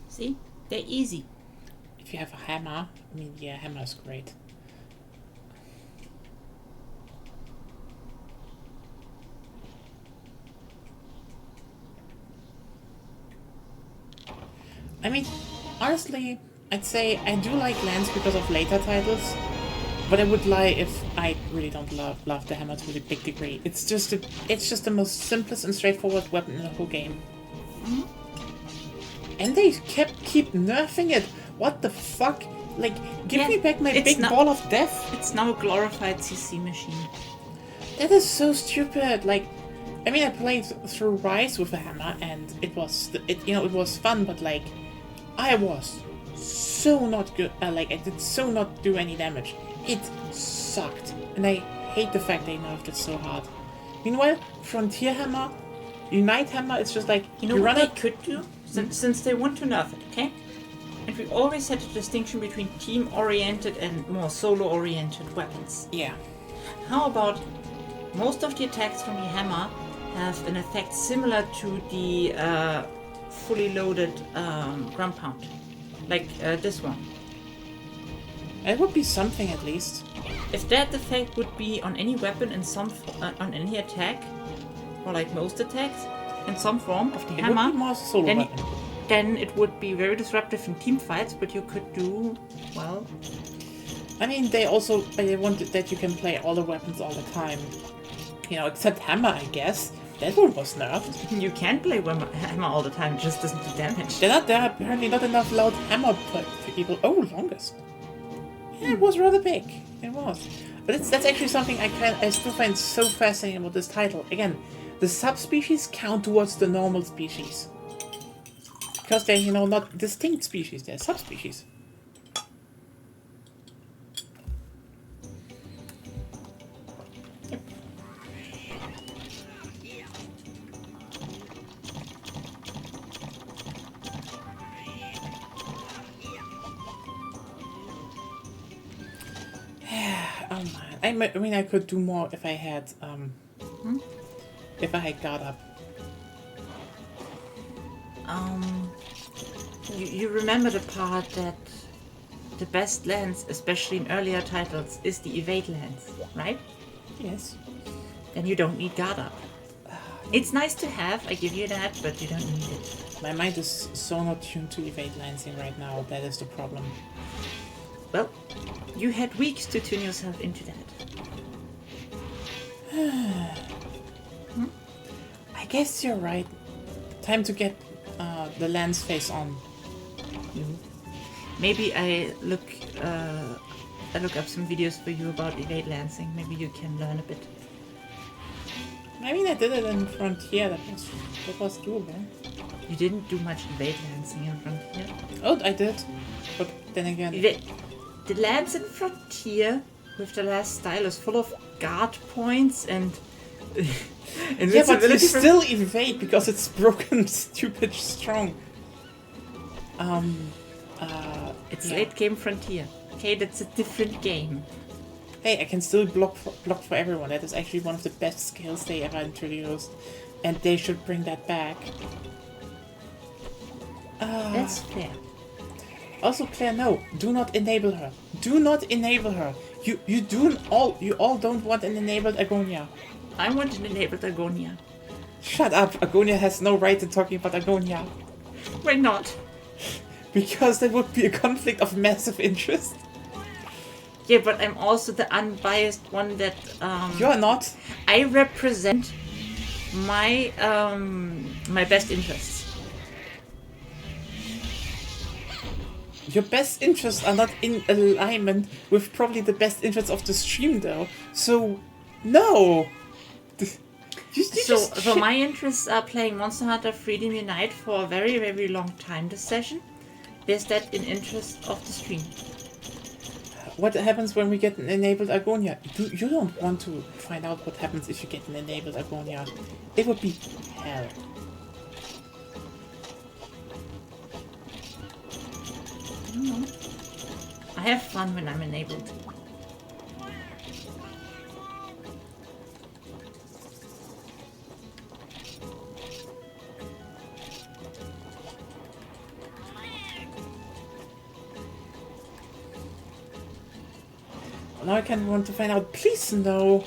See? They're easy. If you have a hammer, I mean, yeah, hammer is great. I mean, honestly, I'd say I do like Lance because of later titles, but I would lie if I really don't love the hammer to a big degree. It's just the most simplest and straightforward weapon in the whole game. Mm-hmm. And they keep nerfing it. What the fuck? Like, give me back my big ball of death. It's now a glorified CC machine. That is so stupid. Like, I mean, I played through Rise with a hammer, and it was fun, but like, I was so not good. Like, I did so not do any damage. It sucked, and I hate the fact they nerfed it so hard. Meanwhile, Frontier Hammer, Unite Hammer, it's just like you know what they could do, since they want to nerf it, okay? And we always had a distinction between team-oriented and more solo-oriented weapons. Yeah. How about most of the attacks from the hammer have an effect similar to the fully loaded ground pound, like this one. It would be something at least. If that effect would be on any weapon in on any attack, or like most attacks, in some form of the It hammer, would be more solo then weapon. then it would be very disruptive in team fights, but you could do, well... I mean, they wanted that you can play all the weapons all the time. You know, except hammer, I guess. That one was nerfed. You can play hammer all the time, it just doesn't do damage. There are apparently not enough loud hammer people. Oh, longest. Yeah, it was rather big. It was. But that's actually something I still find so fascinating about this title. Again, the subspecies count towards the normal species. Because they're, you know, not distinct species, they're subspecies. Oh man, I mean, I could do more if I had, if I had got up. You remember the part that the best lance, especially in earlier titles, is the evade lance, right? Yes. Then you don't need guard up. It's nice to have, I give you that, but you don't need it. My mind is so not tuned to evade lancing right now, that is the problem. Well, you had weeks to tune yourself into that. I guess you're right. Time to get the lance face on. Maybe I look up some videos for you about evade lancing. Maybe you can learn a bit. I mean, I did it in Frontier. That was doable. You didn't do much evade lancing in Frontier. Oh, I did. But then again, The lance in Frontier with the last style is full of guard points and. yeah, but you still evade because it's broken, stupid, strong. It's yeah. late game Frontier. Okay, that's a different game. Hey, I can still block for everyone. That is actually one of the best skills they ever introduced, and they should bring that back. That's fair. Also, Claire, no, do not enable her. Do not enable her. You all don't want an enabled Agonia. I want an enabled Agonia. Shut up. Agonia has no right in talking about Agonia. Why not? Because there would be a conflict of massive interest. Yeah, but I'm also the unbiased one that You're not. I represent my my best interests. Your best interests are not in alignment with probably the best interests of the stream, though. So, no. So my interests are playing Monster Hunter Freedom Unite for a very, very long time this session. Is that in interest of the stream? What happens when we get an enabled Agonia? You don't want to find out what happens if you get an enabled Agonia. It would be hell. I don't know. I have fun when I'm enabled. Now I kind of want to find out. Please no.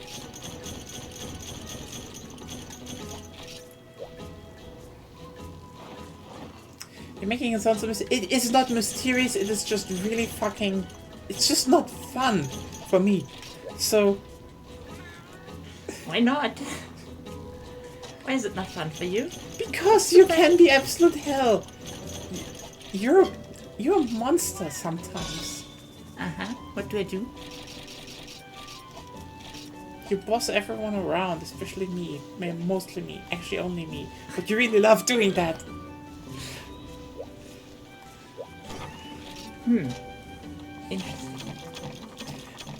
You're making it sound so mysterious. It is not mysterious. It is just really fucking. It's just not fun for me. So. Why not? Why is it not fun for you? Because you can be absolute hell. You're a monster sometimes. What do I do? You boss everyone around, especially me. Mostly me. Actually, only me. But you really love doing that. Interesting.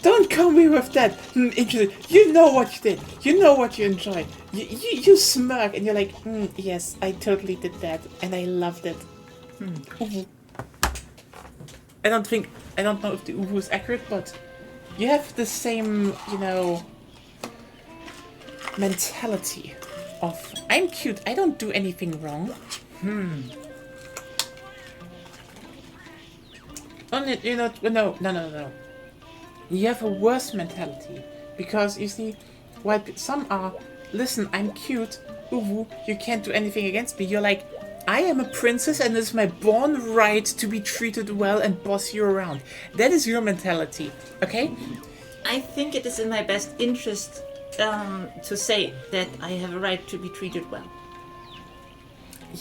Don't come me with that. Interesting. You know what you did. You know what you enjoy. You smirk and you're like, yes, I totally did that. And I loved it. Uwu. I don't know if the Uwu is accurate, but you have the same, mentality. off. I'm cute. I don't do anything wrong. Only, no. You have a worse mentality. Because, you see, while some are, listen, I'm cute, uwu, you can't do anything against me. You're like, I am a princess and it's my born right to be treated well and boss you around. That is your mentality, okay? I think it is in my best interest to say that I have a right to be treated well.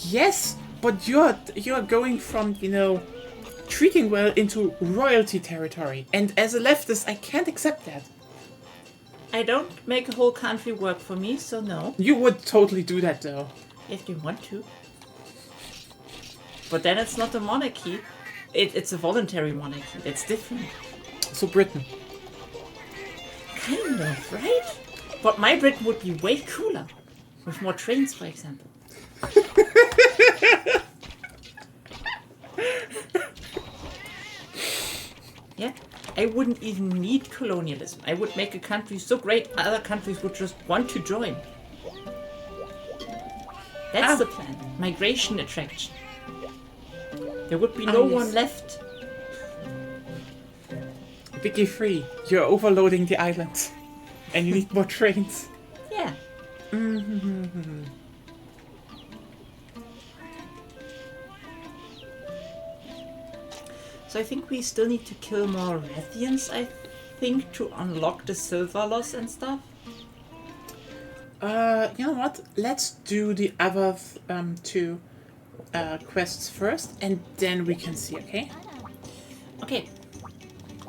Yes, but you're going from, treating well into royalty territory. And as a leftist, I can't accept that. I don't make a whole country work for me, so no. You would totally do that, though. If you want to. But then it's not a monarchy. It's a voluntary monarchy. That's different. So Britain. Kind of, right? But my Britain would be way cooler. With more trains, for example. Yeah, I wouldn't even need colonialism. I would make a country so great other countries would just want to join. That's the plan. Migration attraction. There would be no one left. Vicky free. You're overloading the island. And you need more trains. Yeah. So I think we still need to kill more Rathians, I think, to unlock the silver loss and stuff. You know what? Let's do the other two quests first, and then we can see, okay? Okay.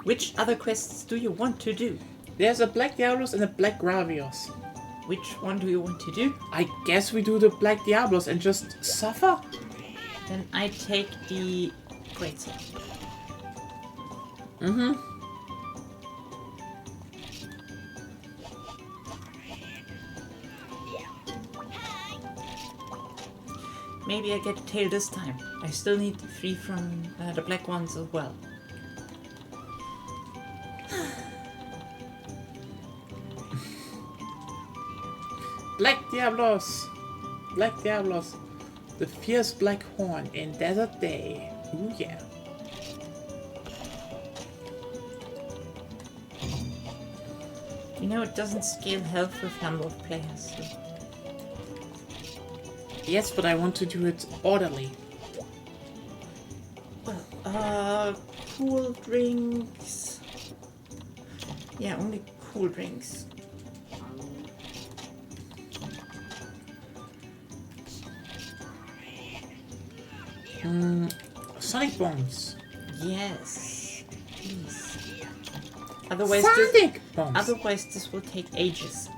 Which other quests do you want to do? There's a Black Diablos and a Black Gravios. Which one do you want to do? I guess we do the Black Diablos and just suffer? Then I take the Greatsword. Maybe I get a tail this time. I still need 3 from the black ones as well. Black Diablos! Black Diablos. The fierce black horn in Desert Day. Ooh yeah. You know, it doesn't scale health with number of players. So. Yes, but I want to do it orderly. Well, cool drinks. Yeah, only cool drinks. Sonic bombs. Yes, please. Otherwise, Sonic bombs. Otherwise, this will take ages.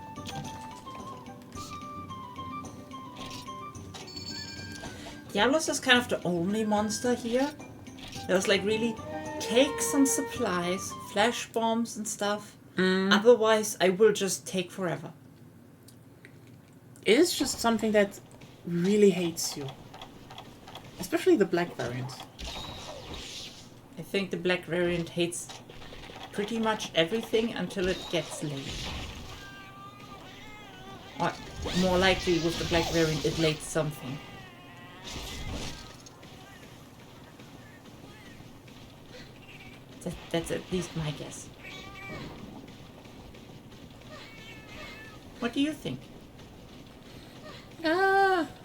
Diablos is kind of the only monster here. There's like really take some supplies, flash bombs and stuff. Otherwise, I will just take forever. It is just something that really hates you. Especially the black variant. I think the black variant hates pretty much everything until it gets laid. Or more likely with the black variant it laid something. That's at least my guess. What do you think?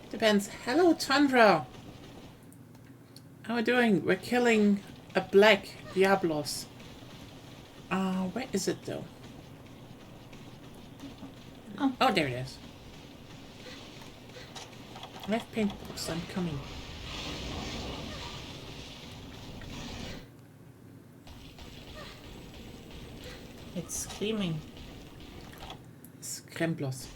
Depends. Hello, Tundra. How are we doing? We're killing a black Diablos. Where is it though? Oh, there it is. I have paint books. I'm coming. It's screaming. Skremplos.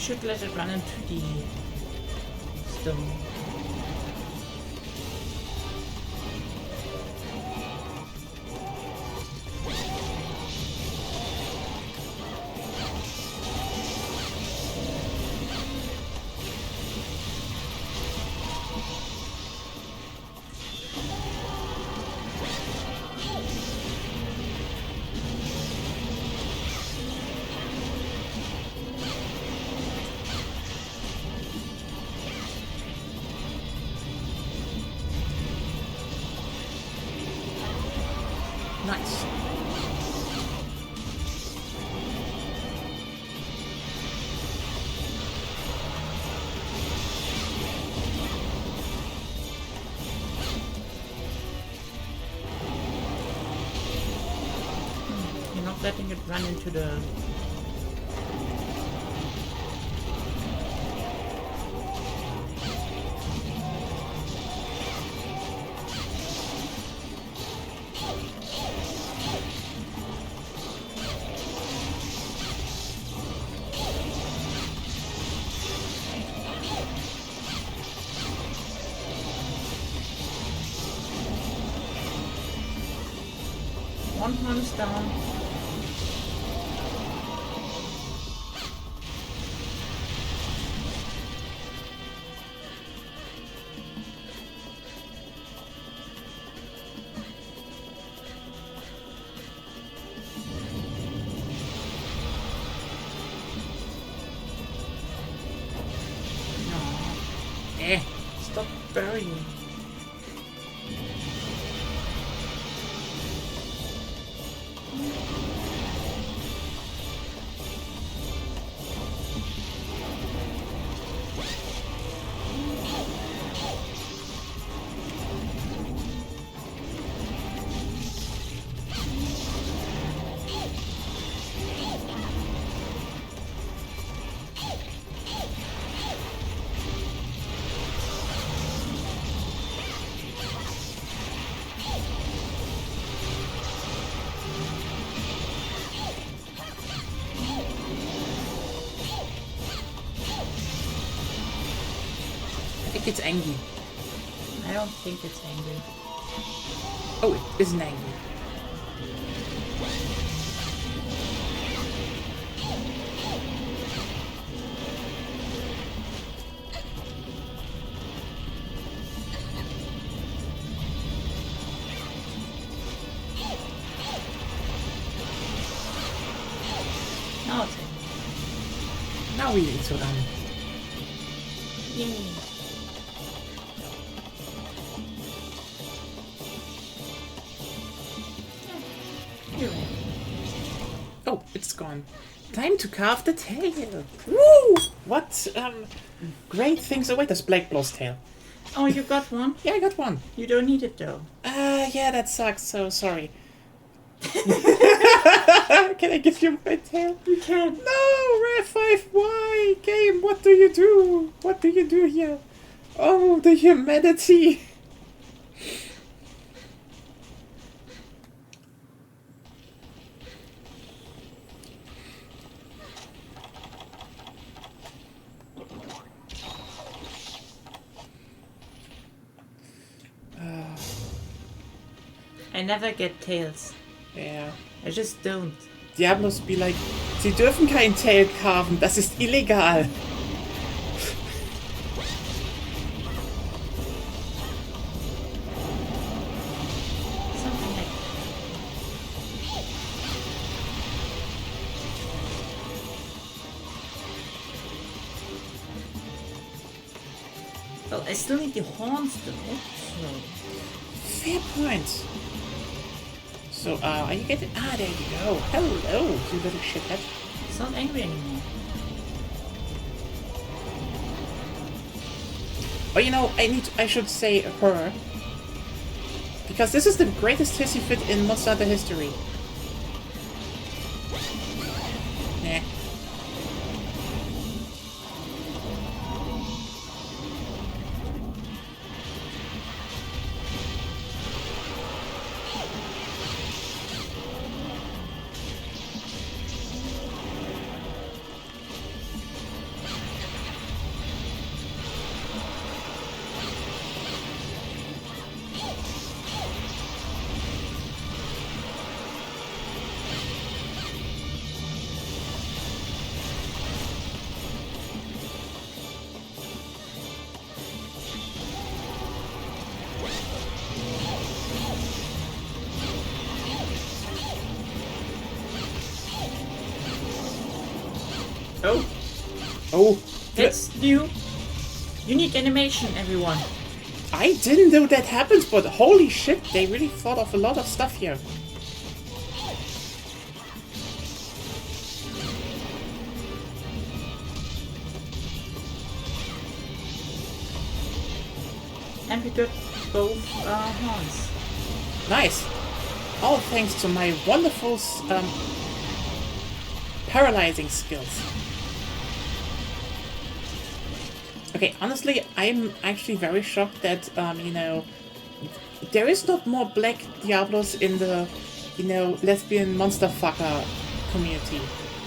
should let it run into the stone. Nice. You're not letting it run into the... One one's down. Eh. Stop burying. I think it's angry. I don't think it's angry. Oh, it isn't angry. Now it's angry. Now we need to run. Yay. You're right. Oh, it's gone. Time to carve the tail. Woo! What great things await us, Black Blow's tail. Oh, you got one? Yeah, I got one. You don't need it though. Yeah, that sucks. So sorry. Can I give you my tail? You can. No, Rare 5, why? Game, what do you do? What do you do here? Oh, the humanity. I never get tails. Ja. I just don't. Diablos be like, Sie dürfen kein Tail carven, das ist illegal. Something like well, I still need the horns though. So. Fair point. So, are you getting... Ah, there you go. Hello, you little shithead. It's not angry anymore. Oh, you know, I should say her. Because this is the greatest hissy fit in Monster Hunter history. Nah. Oh, Oh, that's new. Unique animation, everyone. I didn't know that happens, but holy shit, they really thought of a lot of stuff here. And we got both horns. Nice. All thanks to my wonderful paralyzing skills. Okay, honestly, I'm actually very shocked that, there is not more black Diablos in the, lesbian monster fucker community.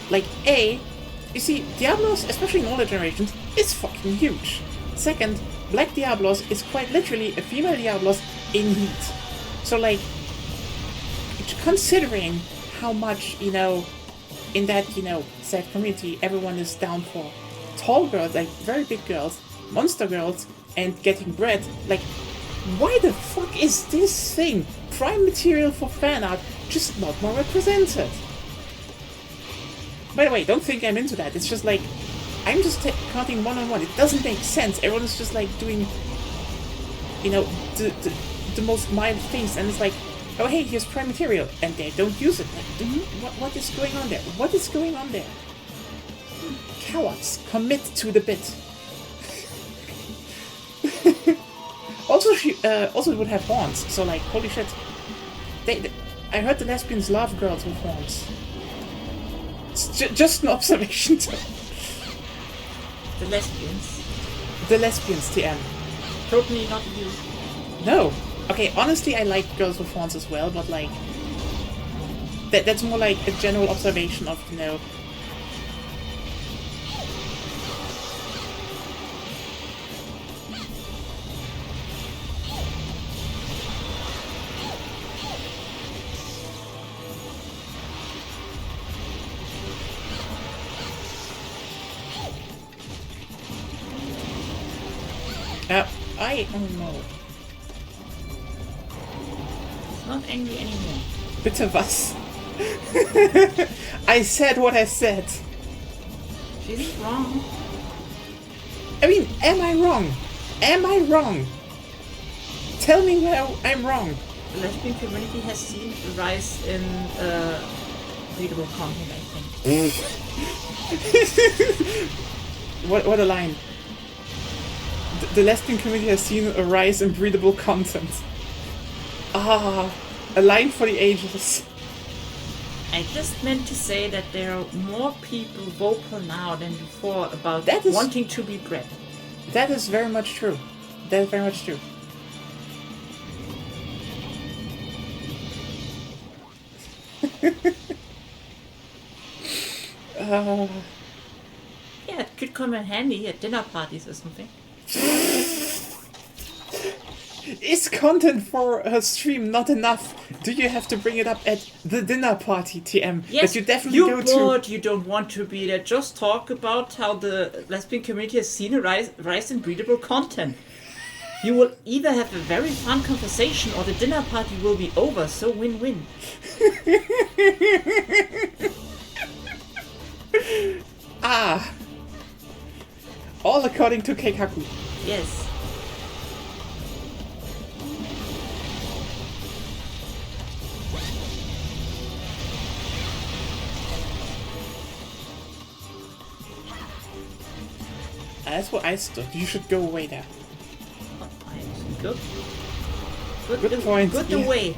Like, you see, Diablos, especially in older generations, is fucking huge. Second, black Diablos is quite literally a female Diablos in heat. So, like, considering how much, in that, said community, everyone is down for tall girls, like very big girls, monster girls, and getting bred, like, why the fuck is this thing, prime material for fan art, just not more represented? By the way, don't think I'm into that, it's just like, I'm just counting one-on-one, it doesn't make sense, everyone's just like doing, the most mild things, and it's like, oh hey, here's prime material, and they don't use it. Like, what is going on there? What is going on there? Cowards, commit to the bit. Also, she also would have horns, so like, holy shit. I heard the lesbians love girls with horns. It's just an observation. The lesbians. The lesbians, TM. Totally not you. No. Okay, honestly, I like girls with horns as well, but like, that's more like a general observation of, I don't know. Not angry anymore. Bitte was? I said what I said. She's wrong. I mean, am I wrong? Am I wrong? Tell me where I'm wrong. The lesbian community has seen a rise in readable content, I think. What a line. The lesbian community has seen a rise in breedable content. Ah, a line for the ages. I just meant to say that there are more people vocal now than before about That is- wanting to be bred. That is very much true. That is very much true. Yeah, it could come in handy at dinner parties or something. Is content for a stream not enough? Do you have to bring it up at the dinner party, TM? Yes, that you definitely you're go bored, to. you don't want to be there. Just talk about how the lesbian community has seen a rise in breedable content. You will either have a very fun conversation or the dinner party will be over, so win-win. Ah. All according to Keikaku. Yes. That's what I stood. You should go away there. Good. Good point, Good yeah. away.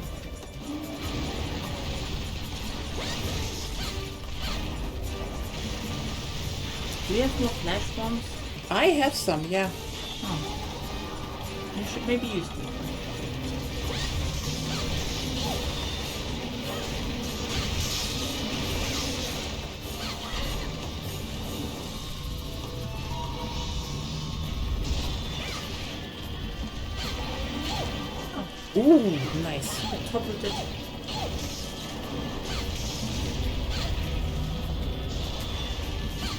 Do you have more flash bombs? I have some, yeah. You should maybe use them. Ooh, nice. Toppled it.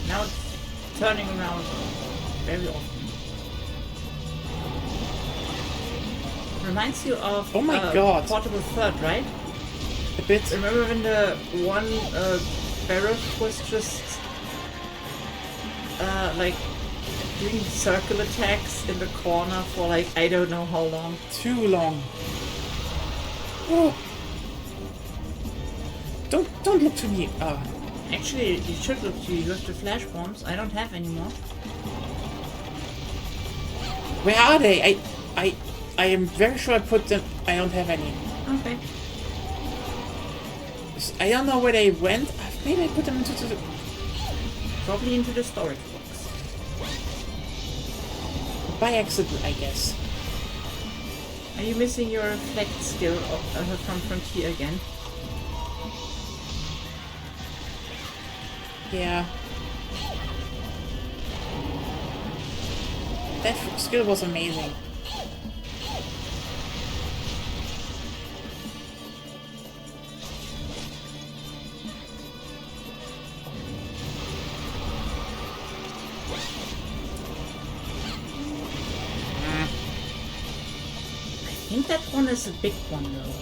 Now it's turning around very often. Reminds you of Oh my God. Portable Third, right? A bit. Remember when the one Barret was just like doing circle attacks in the corner for like I don't know how long. Too long. Oh. Don't look to me. Actually, you should look to you. You have the flash bombs. I don't have anymore. Where are they? I am very sure I put them. I don't have any. Okay. I don't know where they went. Maybe I put them into the... Probably into the storage box. By accident, I guess. Are you missing your reflect skill from Frontier again? Yeah. That skill was amazing. I think that one is a big one though.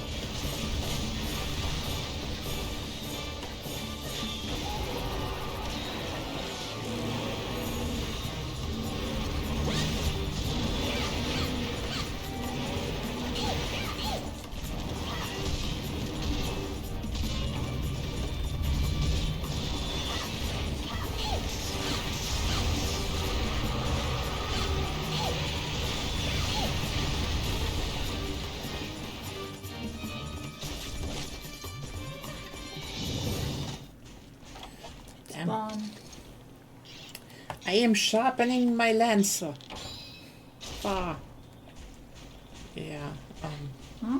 Damn. Spawn. I am sharpening my lancer. Yeah. Huh?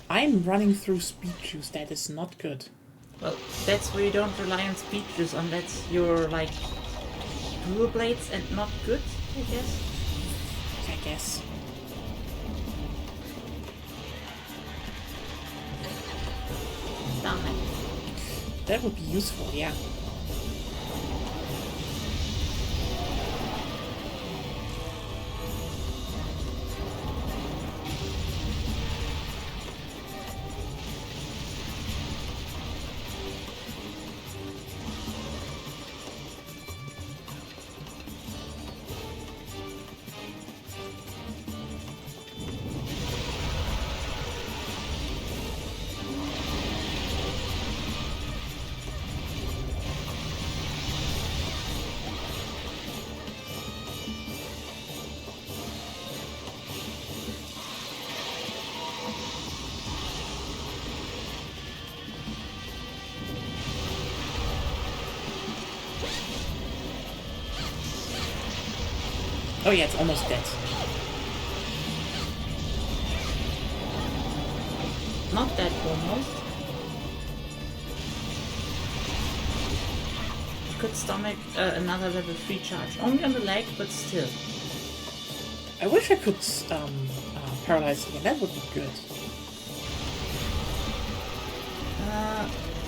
I'm running through speed juice. That is not good. Well, that's where you don't rely on speed juice unless you're like dual blades and not good, I guess. I guess. Damn it. That would be useful, yeah. Oh yeah, it's almost dead. Not that almost. You could stomach another level 3 charge. Only on the leg, but still. I wish I could paralyze again. That would be good.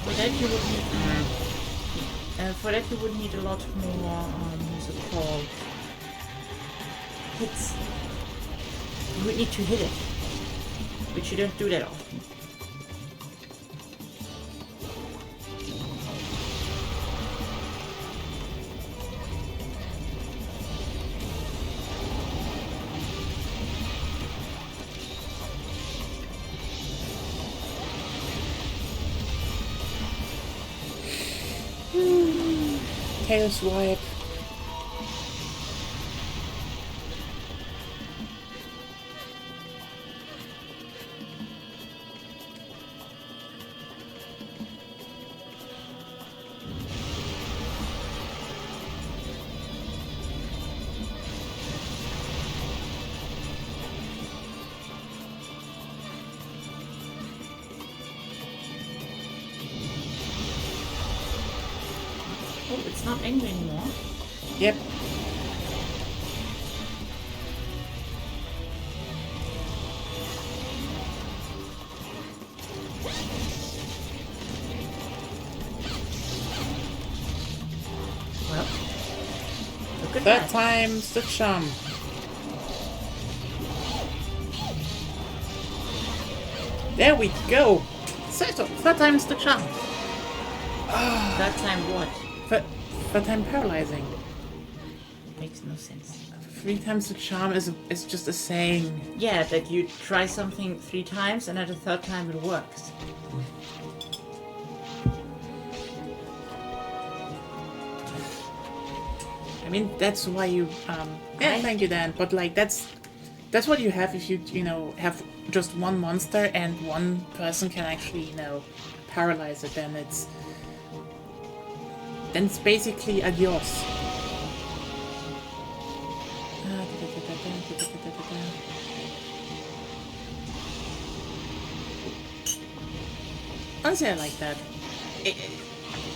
For that you would need for that you would need a lot more what's it called? Hits. You would need to hit it. Which you don't do that often. Tail swipe. Oh, it's not angry anymore. Yep. Well, look at Third that. time's the charm. There we go. Third time's the charm. That time what? Third time paralyzing. makes no sense. 3 times the charm is just a saying. Yeah, that you try something 3 times and at the 3rd time it works. I mean, that's why you, yeah, thank you, Dan. But like, that's what you have if you know, have just one monster and one person can actually, you know, paralyze it. Then it's basically adios. Honestly, I like that.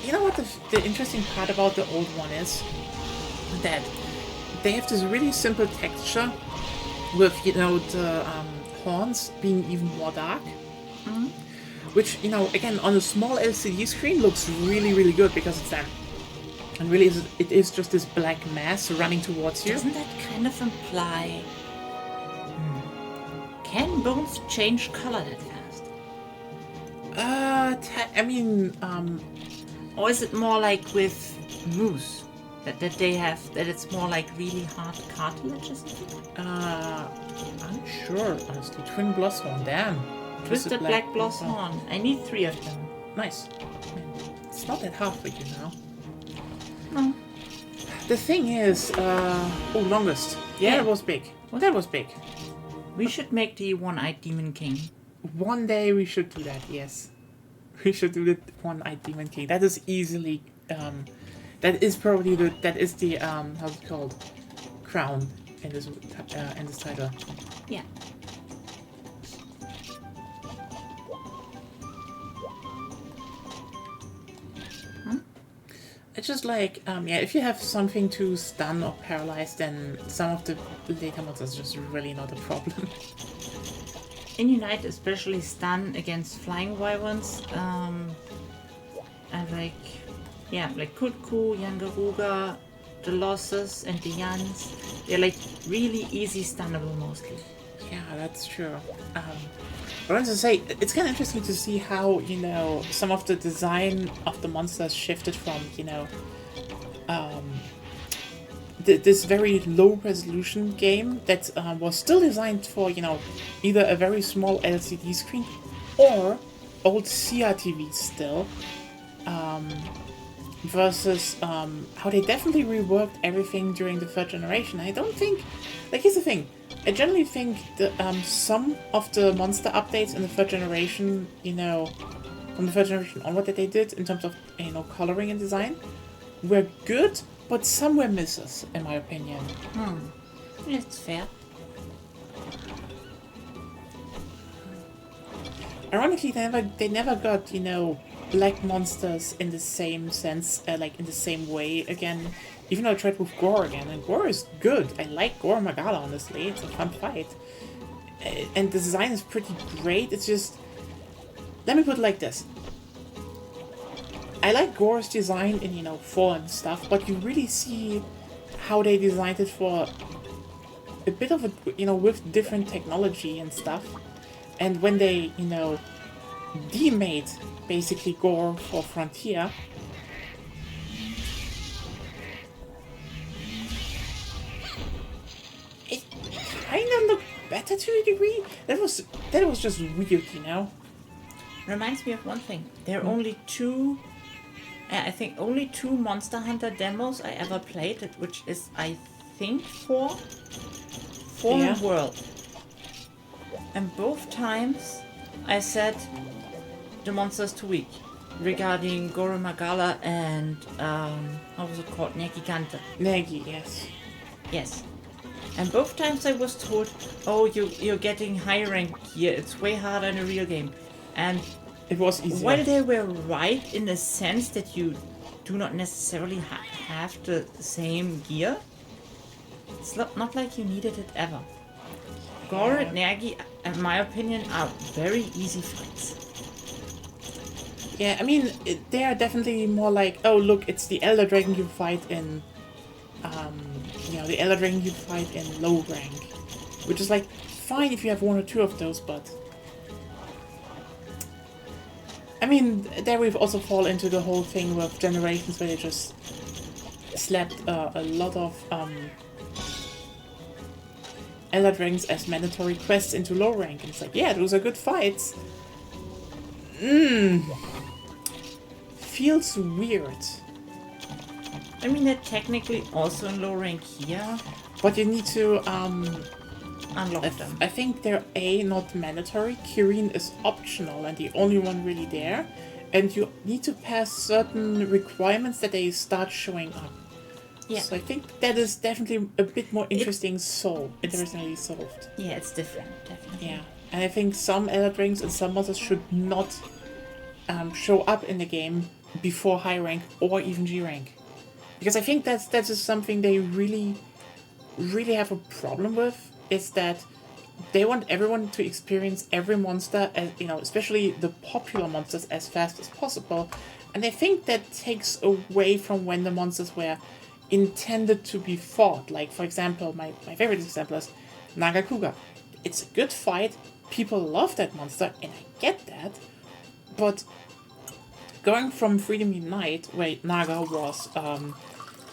You know what the interesting part about the old one is? That they have this really simple texture with, you know, the horns being even more dark. Mm-hmm. Which, you know, again, on a small LCD screen looks really, really good because it's that. And really, it is just this black mass running towards you. Doesn't that kind of imply... Can bones change color that fast? I mean, Or is it more like with moose? That they have, that it's more like really hard cartilage or something? I'm sure, honestly. Twin Blossom, damn. Twisted Black Blossom. I need 3 of them. Nice. It's not that hard for you now. No. The thing is, longest. Yeah, that was big. What? That was big. We should make the One-Eyed Demon King. One day we should do that, yes. We should do the One-Eyed Demon King. That is easily, that is probably the, how's it called? Crown in this title. Yeah. It's just like, if you have something to stun or paralyze, then some of the later monsters just really not a problem. In Unite, especially stun against flying wyverns, and like Kutku, Yangaruga, the Losses, and the Yans, they're like really easy stunnable mostly. Yeah, that's true. I wanted to say, it's kind of interesting to see how, you know, some of the design of the monsters shifted from, you know, this very low resolution game that was still designed for, you know, either a very small LCD screen or old CRTVs still, versus how they definitely reworked everything during the 3rd generation. I don't think, like, here's the thing. I generally think that some of the monster updates in the 3rd generation, you know, from the 3rd generation onward that they did in terms of, you know, coloring and design, were good, but some were misses, in my opinion. That's fair. Ironically, they never got, you know, black monsters in the same sense, like in the same way again. Even though I tried with Gore again, and Gore is good. I like Gore Magala, honestly. It's a fun fight. And the design is pretty great. It's just... Let me put it like this. I like Gore's design in, you know, 4 and stuff, but you really see how they designed it for a bit of a, you know, with different technology and stuff. And when they, you know, demade basically Gore for Frontier, it kind of looked better to a degree. That was just weird, you know. Reminds me of one thing. There are only 2, I think only 2 Monster Hunter demos I ever played, which is, I think, 4 Yeah. World. And both times I said the monster's too weak. Regarding Goro Magala and, what was it called? Negigante. Negi, yes. Yes. And both times I was told, oh, you're getting high rank here, it's way harder in a real game. And It was easier. while they were right in the sense that you do not necessarily have the same gear, it's not like you needed it ever. Gore and Nagi, in my opinion, are very easy fights. Yeah, I mean, they are definitely more like, oh, look, it's the Elder Dragon you fight in, you know, the Elder Dragon you fight in low rank. Which is like, fine if you have 1 or 2 of those, but... I mean, there we've also fall into the whole thing with generations where they just slapped a lot of Elder Rings as mandatory quests into low rank. And it's like, yeah, those are good fights. Feels weird. I mean, they're technically also in low rank here. But you need to Unlock them. I think they're not mandatory. Kirin is optional and the only one really there. And you need to pass certain requirements that they start showing up. Yeah. So I think that is definitely a bit more interestingly solved. Yeah, it's different, definitely. Yeah. And I think some Elder Rings and some monsters should not show up in the game before high rank or even G rank. Because I think that is something they really have a problem with, is that they want everyone to experience every monster, as, especially the popular monsters, as fast as possible. And I think that takes away from when the monsters were intended to be fought. Like, for example, my favorite example is Nagakuga. It's a good fight, people love that monster, and I get that, but going from Freedom Unite, where Naga was,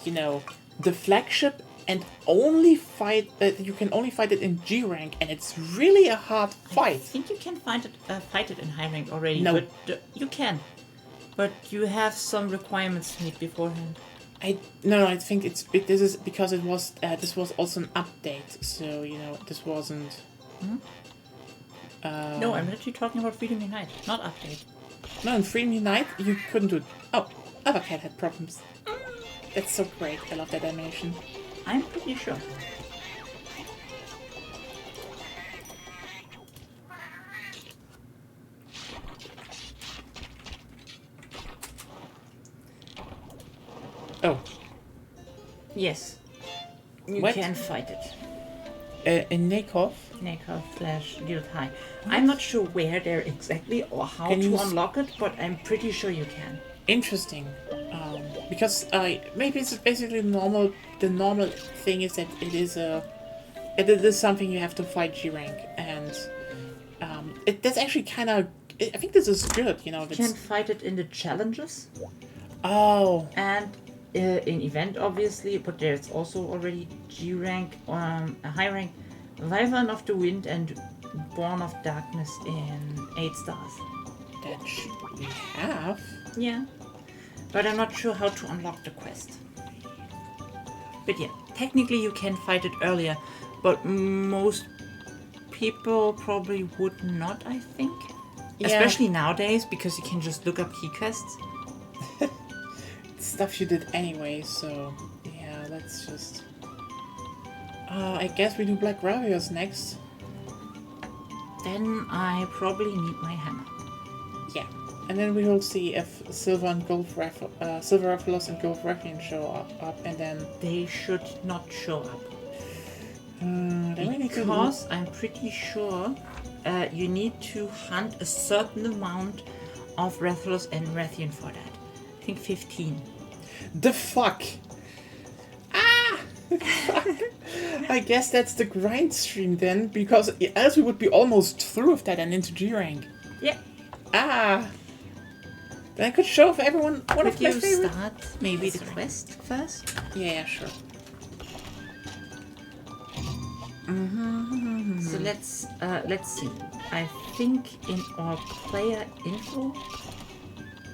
the flagship, and you can only fight it in G rank, and it's really a hard I fight. think you can fight it in high rank already. No. But you can. But you have some requirements to meet beforehand. I think this is because this was also an update, so this wasn't. No, I'm literally talking about Freedom Unite, not update. No, in Freedom Unite you couldn't do it. Oh, Othercat had problems. That's so great. I love that animation. I'm pretty sure. Oh, Yes. You What? can fight it. in Nakov. Nakov/Guild High. I'm not sure where they're exactly or how Can to you unlock it, but I'm pretty sure you can. Interesting, because maybe it's basically normal. The normal thing is that it is something you have to fight G rank, and that's actually kind of. I think this is good. You can fight it in the challenges Oh, and in event, obviously, but there's also already G rank, a high rank, Wyvern of the Wind and Born of Darkness in 8 stars. that we have. Yeah. But I'm not sure how to unlock the quest. But yeah, technically you can fight it earlier, but most people probably would not, I think. Yeah. Especially nowadays, because you can just look up key quests. Stuff you did anyway, so yeah, let's just. I guess we do Black Ravios next. Then I probably need my hammer. Yeah, and then we will see if Silver Raphalos and Gold Ruffian show up, and then They should not show up. then we need to Because I'm pretty sure you need to hunt a certain amount of Rathalos and Rathian for that. I think 15. The fuck? Ah! Fuck. I guess that's the grind stream then, because else we would be almost through with that and into G rank. Yeah. Ah! Then I could show off everyone one of Could my you favorite. start maybe the Sorry. quest first? Yeah, sure. So let's see. I think in our player info,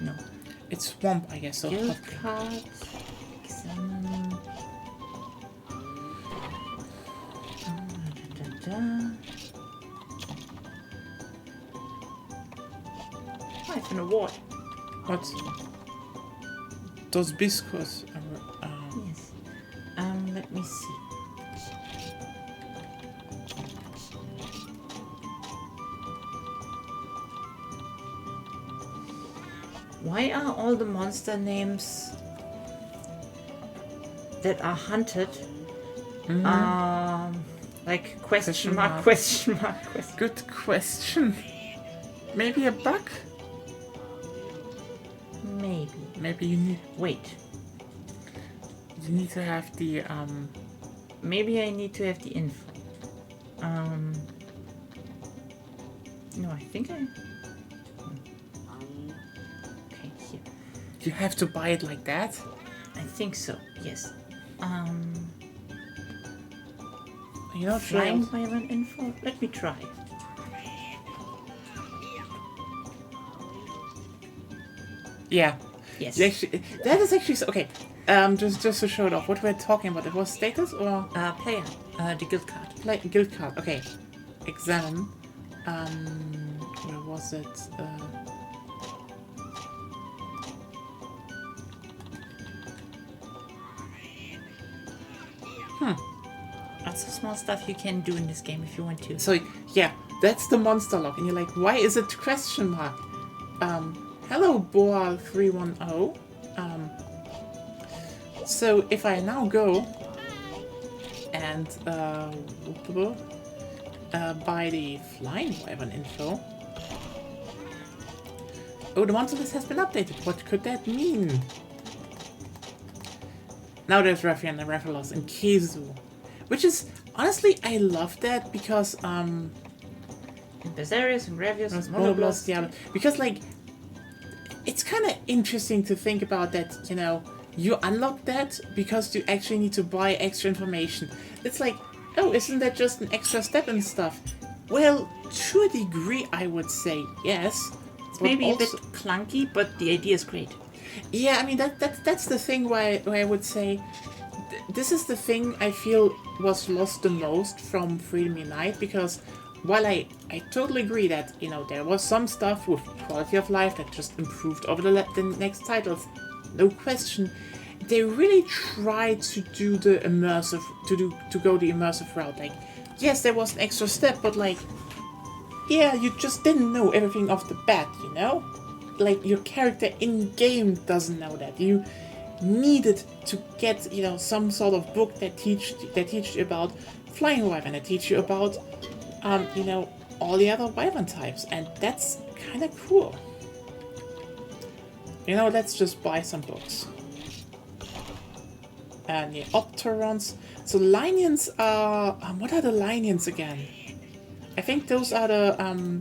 no, It's Swamp, I guess. So guild card, examine. Oh, it's an award. what? Those biscuits. Yes. Let me see. Why are all the monster names that are hunted like question mark, question mark, question? Good question. Maybe a bug? Maybe. Maybe you Wait. need to have the Maybe I need to have the info. No, I think I. Okay, here. you have to buy it like that. I think so. Yes. You know, Flying trails. Wyvern info? Let me try. Yeah. Yes. That is actually so, okay. Just to show it off, what we're talking about, it was status or Player. The guild card. guild card? Okay. Examine. Where was it? Lots of small stuff you can do in this game if you want to. So yeah, that's the monster log, and you're like, why is it question mark? Hello, Boa 310. So if I now go and buy the Flying Wyvern info. Oh, the monster list has been updated. What could that mean? Now there's Raffian and Rathalos and Kizu. Which is, honestly, I love that because, Berzerius and Gravius and Monoblast, Monoblast. yeah, because, like, it's kind of interesting to think about that, you know, you unlock that because you actually need to buy extra information. It's like, oh, isn't that just an extra step and stuff? Well, to a degree, I would say yes. It's maybe a bit clunky, but the idea is great. Yeah, I mean, that's the thing where I would say this is the thing I feel was lost the most from Freedom Unite, because while I totally agree that, you know, there was some stuff with quality of life that just improved over the next titles, no question, they really tried to do the immersive, to go the immersive route. Like, yes, there was an extra step, but like, yeah, you just didn't know everything off the bat, you know? Like, your character in-game doesn't know that. You needed to get, you know, some sort of book that teach you about Flying Wyvern, that teach you about, you know, all the other Wyvern types, and that's kind of cool. You know, let's just buy some books. And yeah, Opterons. So Linians are... what are the Linians again? I think those are the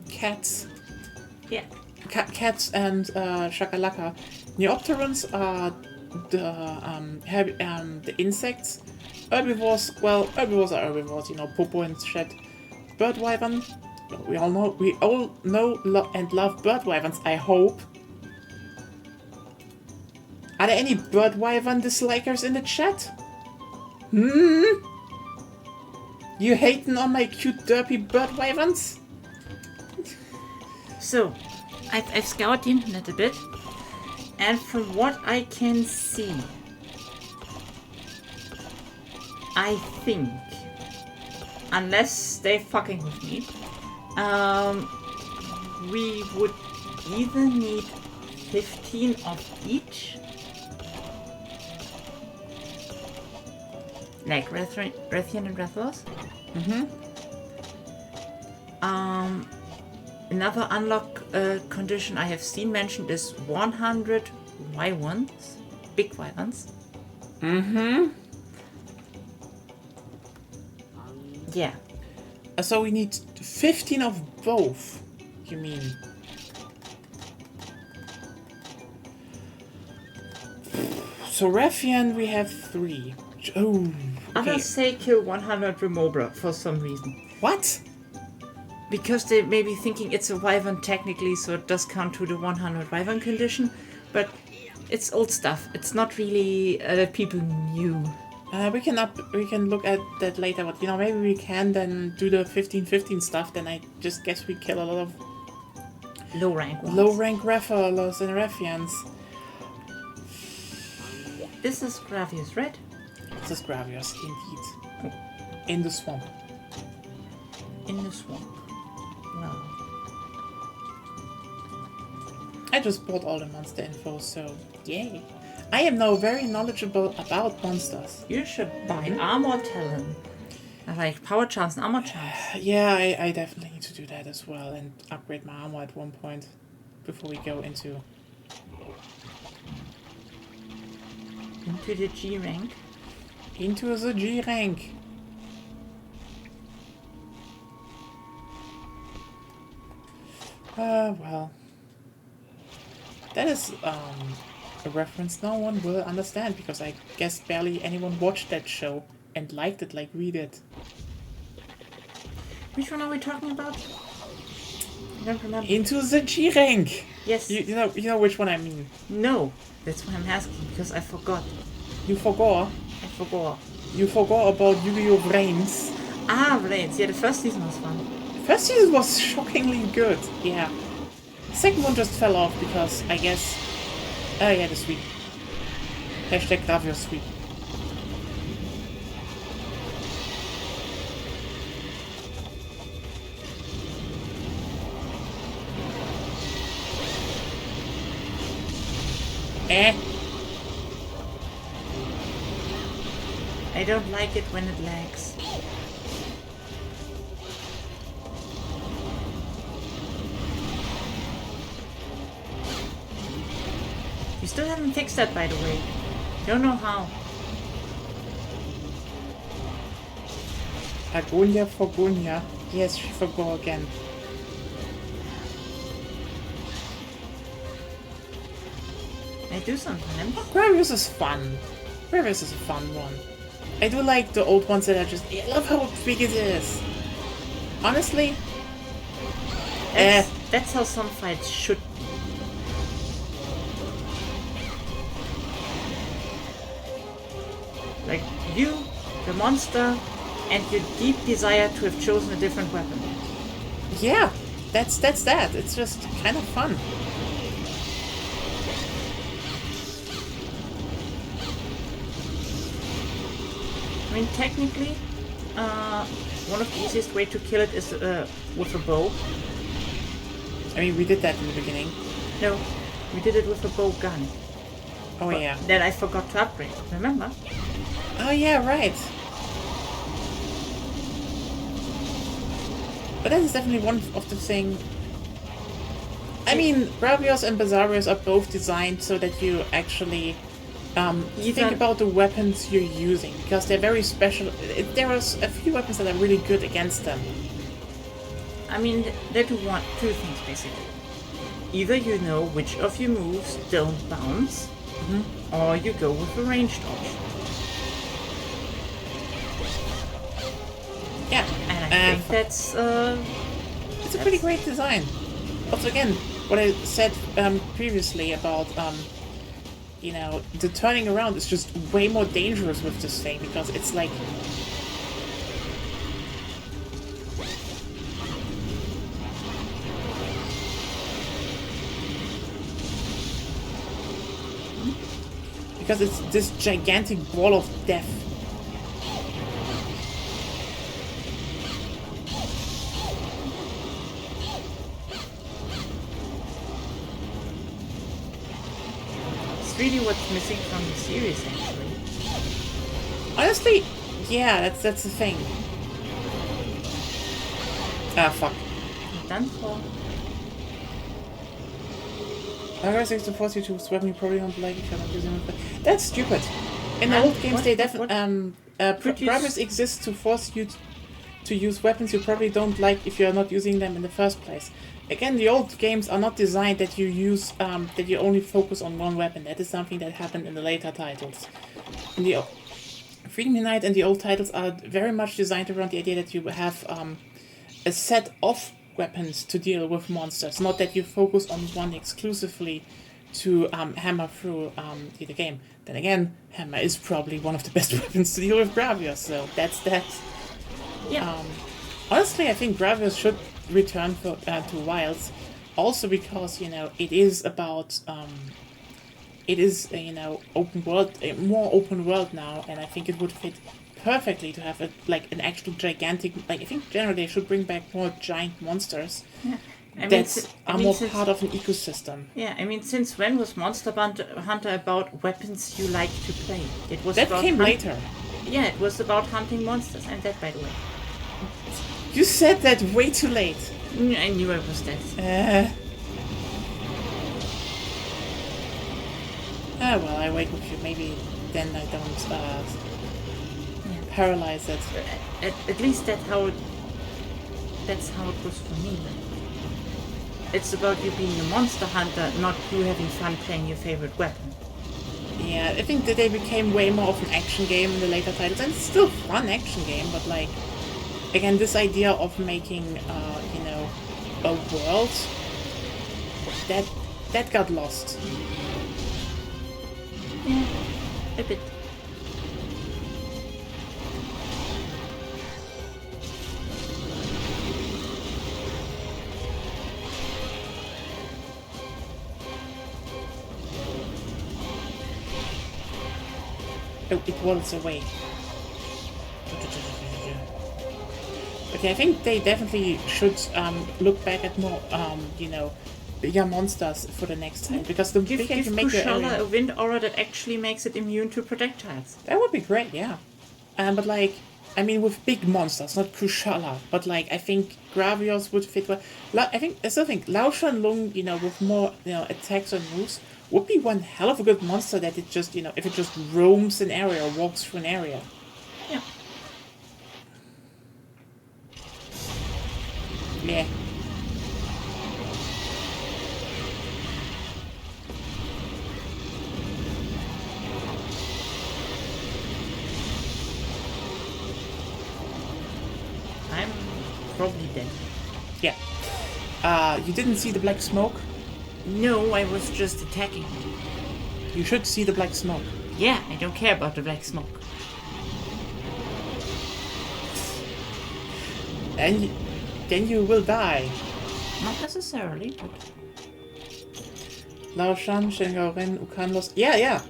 cats. Yeah. Cats and Shakalaka. Neopterans are the insects. Herbivores, well, herbivores are herbivores, you know, Popo and Shed. Bird Wyvern, we all know and love Bird Wyverns, I hope. Are there any Bird Wyvern dislikers in the chat? You hating on my cute derpy Bird Wyverns? So, I've scoured the internet a bit, and from what I can see, I think, unless they fucking with me, we would either need 15 of each, like Rathian and Rathalos. Another unlock condition I have seen mentioned is 100 Wyverns, big Wyverns. Yeah. So we need 15 of both, you mean? So Raffian we have 3. Oh, okay. Others say kill 100 Remobra for some reason. What? Because they may be thinking it's a Wyvern technically, so it does count to the 100 Wyvern condition, but it's old stuff. It's not really people new. We can look at that later, but you know, maybe we can then do the 15-15 stuff, then I just guess we kill a lot of Low rank ones. low rank Rathalos and Raffians. This is Gravius, right? This is Gravius, indeed. In the swamp. In the swamp. Well. I just bought all the monster info, so yay. I am now very knowledgeable about monsters. You should buy Armor Talon. Like Power Chance and Armor Chance. Yeah, I definitely need to do that as well and upgrade my armor at one point before we go into The G rank. Into the G rank. Well. That is a reference no one will understand because I guess barely anyone watched that show and liked it like we did. Which one are we talking about? I don't remember. Into the G rank. Yes. You know which one I mean. No. That's why I'm asking, because I forgot. You forgot. I forgot. You forgot about Yu-Gi-Oh! Brains. Ah, Blades. Yeah, the first season was fun. First season was shockingly good. Yeah. Second one just fell off because I guess. Oh yeah, the sweep. Hashtag Gravio sweep. I don't like it when it lags. You still haven't fixed that, by the way. Don't know how. Agonia Forgonia. Yes, she forgot again. I do sometimes. Gravius is fun. Gravius is a fun one. I do like the old ones that are just. I love how big it is. Honestly, That's how some fights should be. Like you, the monster, and your deep desire to have chosen a different weapon. yeah, that's that. It's just kind of fun. I mean, technically, one of the easiest way to kill it is with a bow. I mean, we did that in the beginning. No, we did it with a bow gun. Oh yeah. That I forgot to upgrade. Remember? Oh yeah, right. But that is definitely one of the thing. I mean, Bravios and Bazarios are both designed so that you actually think about the weapons you're using, because they're very special. There are a few weapons that are really good against them. I mean, they do two things basically. Either you know which of your moves don't bounce, or you go with a range dodge. Yeah, And I think that's it's a pretty great design. Also, again, what I said previously about the turning around is just way more dangerous with this thing because it's like. Because it's this gigantic wall of death. It's really what's missing from the series, actually. Honestly, yeah, that's the thing. Ah, fuck. Done for. Paragraph to force you to swap me probably don't like if you're not using it. That's stupid. In the Huh? old games, What? they What? definitely Gravius exists to force you to use weapons you probably don't like if you're not using them in the first place. Again, the old games are not designed that you use that you only focus on one weapon. That is something that happened in the later titles. In the Freedom Unite and the old titles are very much designed around the idea that you have a set of weapons to deal with monsters, not that you focus on one exclusively to hammer through the game. Then again, hammer is probably one of the best weapons to deal with Gravios, so that's that. Yeah. Honestly, I think Gravios should return to Wilds, also because it is about it is open world, more open world now, and I think it would fit perfectly to have an actual gigantic. I think generally they should bring back more giant monsters that are more part of an ecosystem. Yeah, I mean, since when was Monster Hunter about weapons you like to play? It was That about came later. Yeah, it was about hunting monsters, and that, by the way. You said that way too late. I knew I was that. Well, I wait with you. Maybe then I don't paralyze it. At least that's how it was for me. It's about you being a monster hunter, not you having fun playing your favorite weapon. Yeah, I think that they became way more of an action game in the later titles, and it's still a fun action game, but like, again, this idea of making, a world, that got lost. Yeah, a bit. Oh, it walls away. Okay, I think they definitely should look back at more, bigger monsters for the next time, because the Give bigger you make your Kushala area, a wind aura that actually makes it immune to projectiles. that would be great, yeah. But like, I mean, with big monsters, not Kushala, but like, I think Gravios would fit well. I still think Lao Shan Lung, with more, attacks and moves, would be one hell of a good monster that it just, if it just roams an area or walks through an area. Yeah. Yeah. I'm probably dead. Yeah. You didn't see the black smoke? No, I was just attacking. You should see the black smoke. Yeah, I don't care about the black smoke. And then you will die. Not necessarily, but... Lao Shan, Shengao Ren, Ukanlos. Yeah.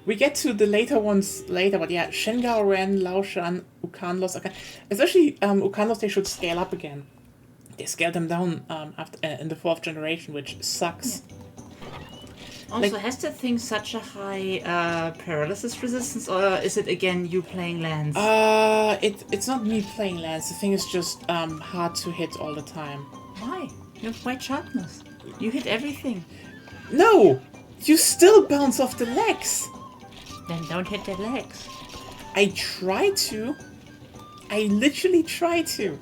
We get to the later ones later, but yeah, Shengao Ren, Lao Shan, Ukanlos. Okay. Especially Ukanlos, they should scale up again. They scaled them down after in the 4th generation, which sucks. Yeah. Also, has that thing such a high paralysis resistance, or is it again you playing lands? It's not me playing lands. The thing is just hard to hit all the time. Why? You have white sharpness. You hit everything. No! You still bounce off the legs! Then don't hit their legs. I try to. I literally try to.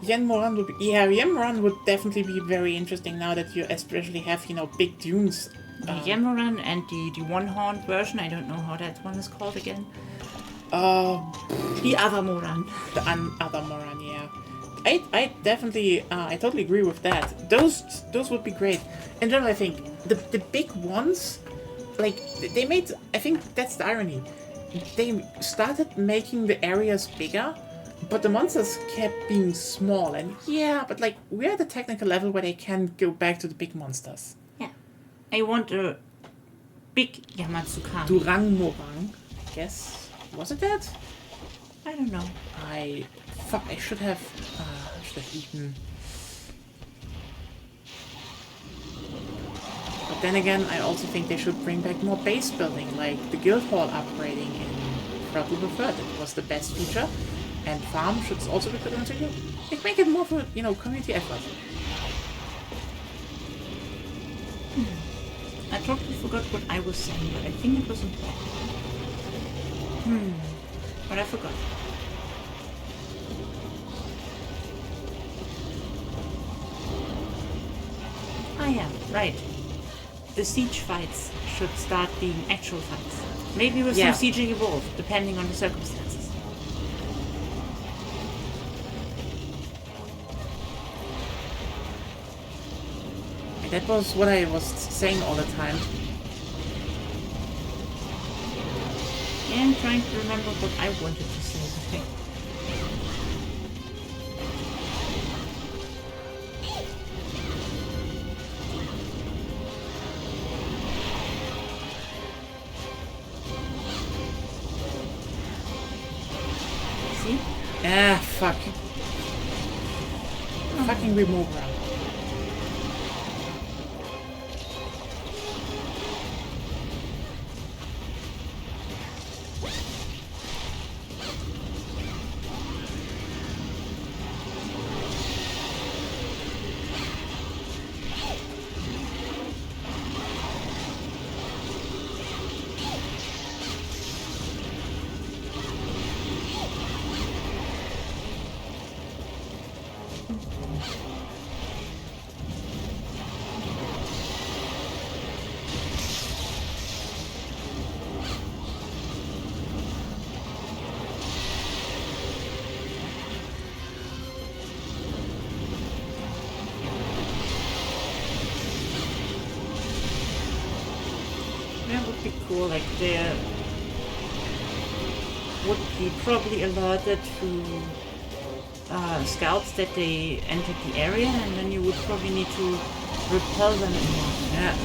Yen Moran would be... Yeah, Yen Moran would definitely be very interesting now that you especially have, big dunes. The Yemoran and the one-horned version, I don't know how that one is called again. The other Moran. The other Moran, yeah. I definitely, I totally agree with that. Those would be great. In general, I think the big ones, like, they made... I think that's the irony. They started making the areas bigger, but the monsters kept being small, and yeah, but like, we're at the technical level where they can go back to the big monsters. Yeah. I want a big Yamatsukami. Durang Morang, I guess. Was it that? I don't know. I should have eaten. But then again, I also think they should bring back more base building, like the guild hall upgrading in Throttle the Third. It was the best feature. And farm should also be put into it. Make it more for, community effort. I totally forgot what I was saying, but I think it was important. But I forgot. Ah yeah, right. The siege fights should start being actual fights. Maybe with some sieging evolved, depending on the circumstances. That was what I was saying all the time. Yeah, I'm trying to remember what I wanted to say. Okay. See? Ah, fuck. Fucking remove her. pretty cool. Like they would be probably alerted to scouts that they entered the area, and then you would probably need to repel them in more. Yeah.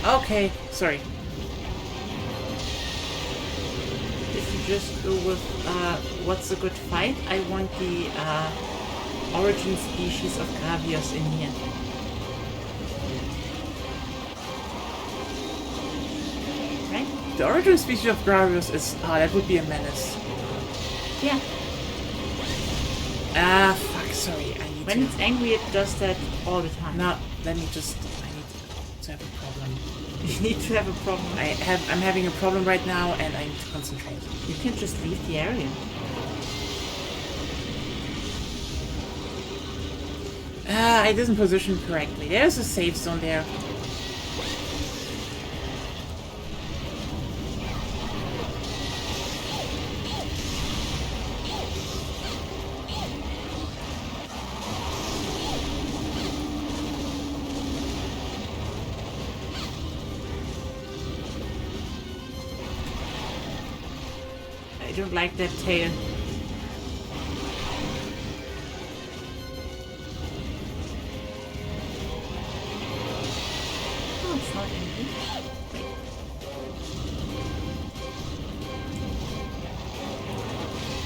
Okay, sorry. If you just go with what's a good fight, I want the origin species of Gravios in here. Right? The origin species of Gravios is... that would be a menace. Yeah. Fuck, sorry, I need When to... it's angry, it does that all the time. No, let me just... I need to have a problem. You need to have a problem. I'm having a problem right now, and I need to concentrate. You can just leave the area. I didn't position correctly. There's a safe zone there. I don't like that tail. Oh, it's not angry.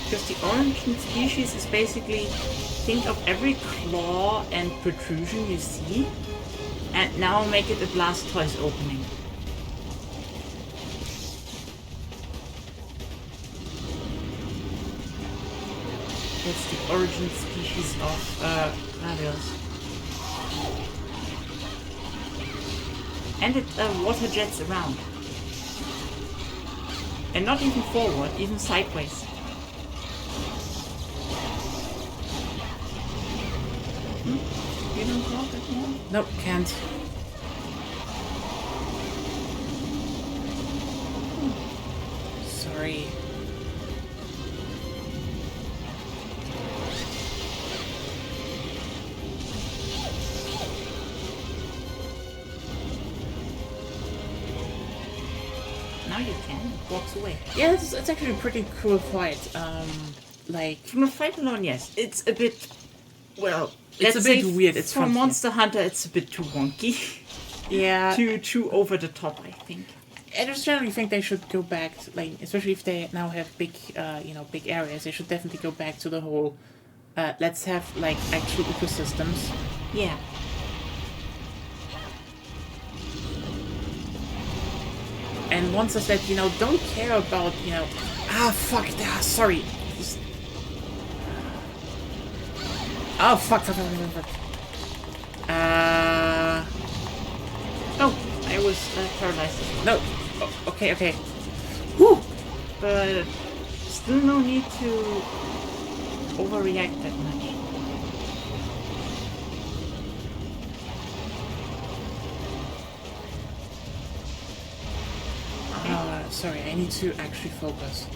Because the origin species is basically, think of every claw and protrusion you see, and now make it a Blastoise opening. That's the origin species of Gravios. And it water jets around. And not even forward, even sideways. You don't talk at all? Nope, can't. Sorry. Now you can. It walks away. Yeah, it's actually a pretty cool fight. Like... From a fight alone, yes. It's a bit... Well... It's a bit weird. It's for fun. Monster Hunter, it's a bit too wonky. Yeah. too over the top, I think. I just generally think they should go back, to, like, especially if they now have big, big areas, they should definitely go back to the whole, let's have, like, actual ecosystems. Yeah. And monsters that, don't care about, fuck, sorry. Oh, fuck. Oh, I was paralyzed. No. Oh, okay. Whew. But still no need to overreact that much. Sorry, I need to actually focus.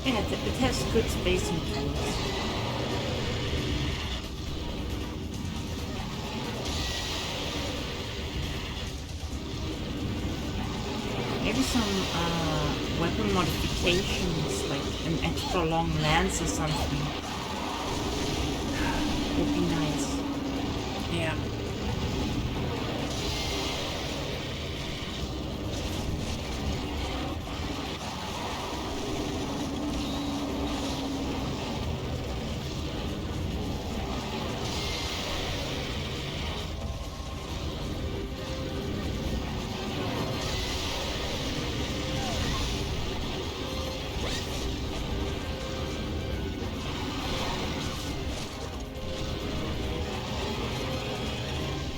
Yeah, it has good spacing tools. Maybe some weapon modifications, like an extra long lance or something, would be nice. Yeah.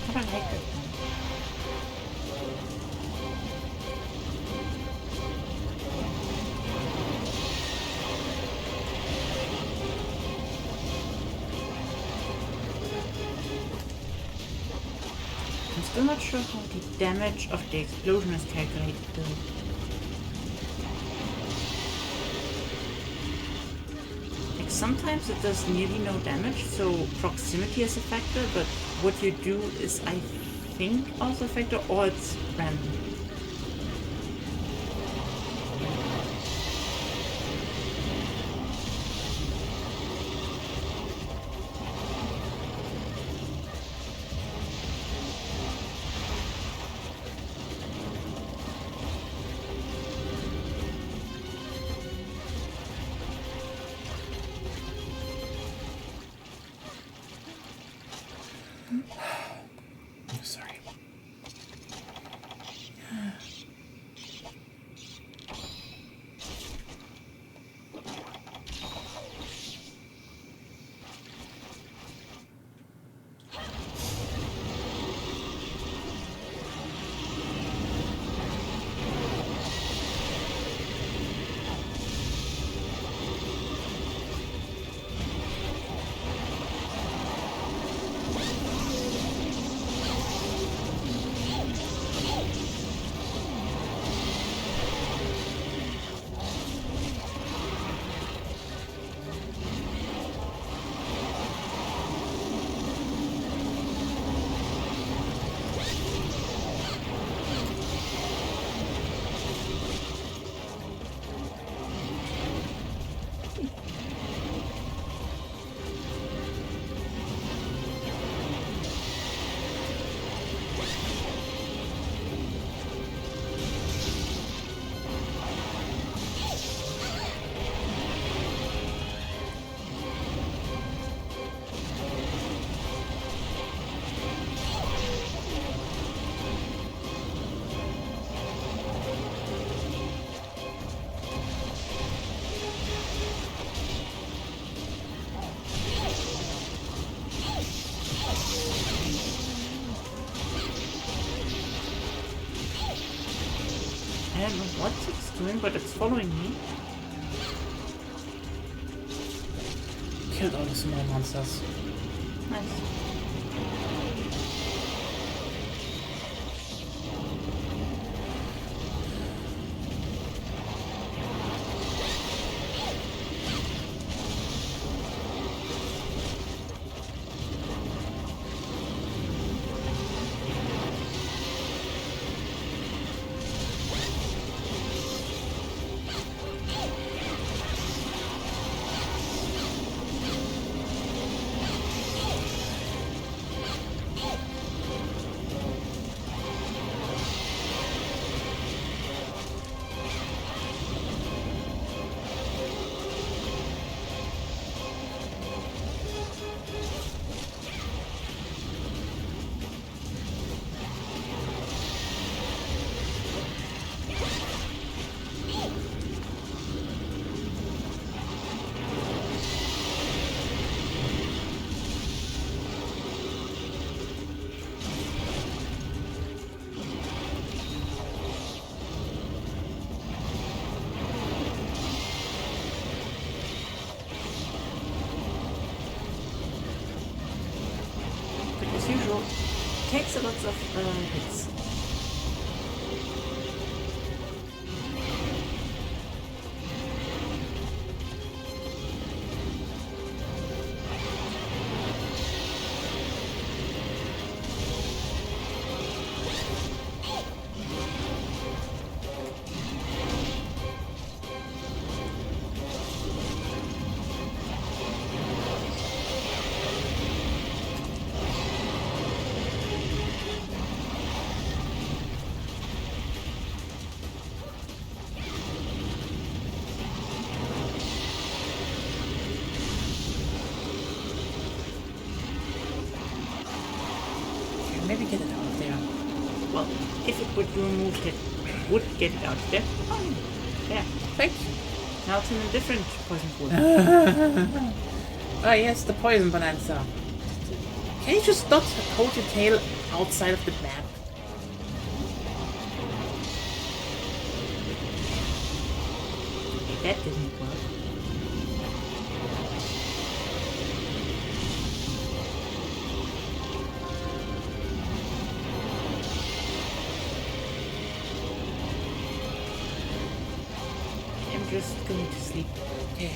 But I like it. I'm still not sure how the damage of the explosion is calculated though. Like sometimes it does nearly no damage, so proximity is a factor, but what you do is, I think, also a factor, or it's random. Sorry. I don't know what it's doing, but it's following me. Killed all the small monsters. Nice. so takes a lot of hits. Maybe get it out of there. Well, if it would remove it, would get it out of there. Oh, yeah. Thank you. Now it's in a different poison pool. Oh yes, the poison bonanza. Can you just not hold your tail outside of the map? That didn't work. I'm just going to sleep. Yeah.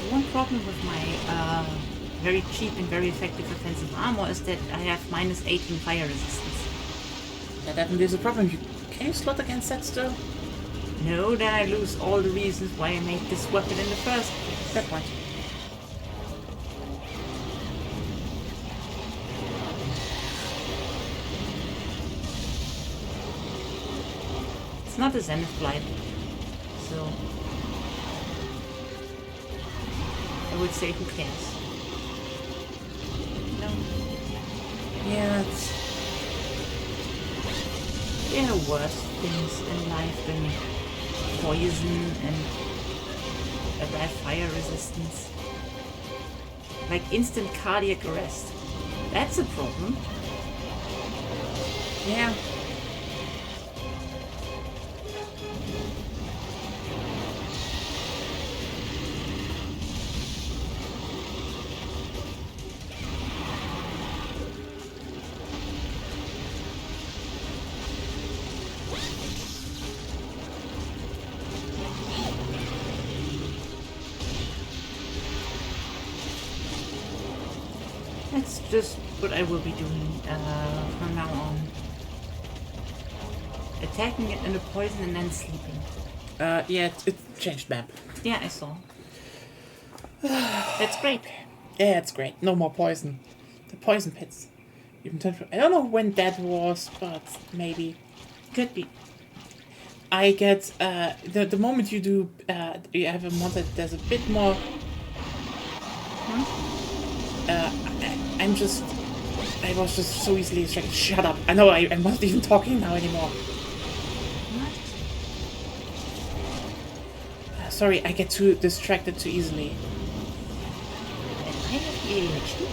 One problem with my very cheap and very effective offensive armor is that I have minus 18 fire resistance. That definitely is a problem. Can you slot against that still? No, then I lose all the reasons why I made this weapon in the first place. Fair point. It's not a Zenith flight, so I would say who cares? No. Yeah, it's... There are worse things in life than poison and a bad fire resistance. Like instant cardiac arrest. That's a problem. Yeah. That's just what I will be doing from now on. Attacking it in the poison and then sleeping. Yeah, it changed map. Yeah, I saw. That's great. Yeah, it's great. No more poison. The poison pits. Even I don't know when that was, but maybe. Could be. I get the moment you do you have a monster that there's a bit more. I was just so easily distracted. Shut up! I know I'm not even talking now anymore. What? Sorry, I get too distracted too easily. And I have the ADHD.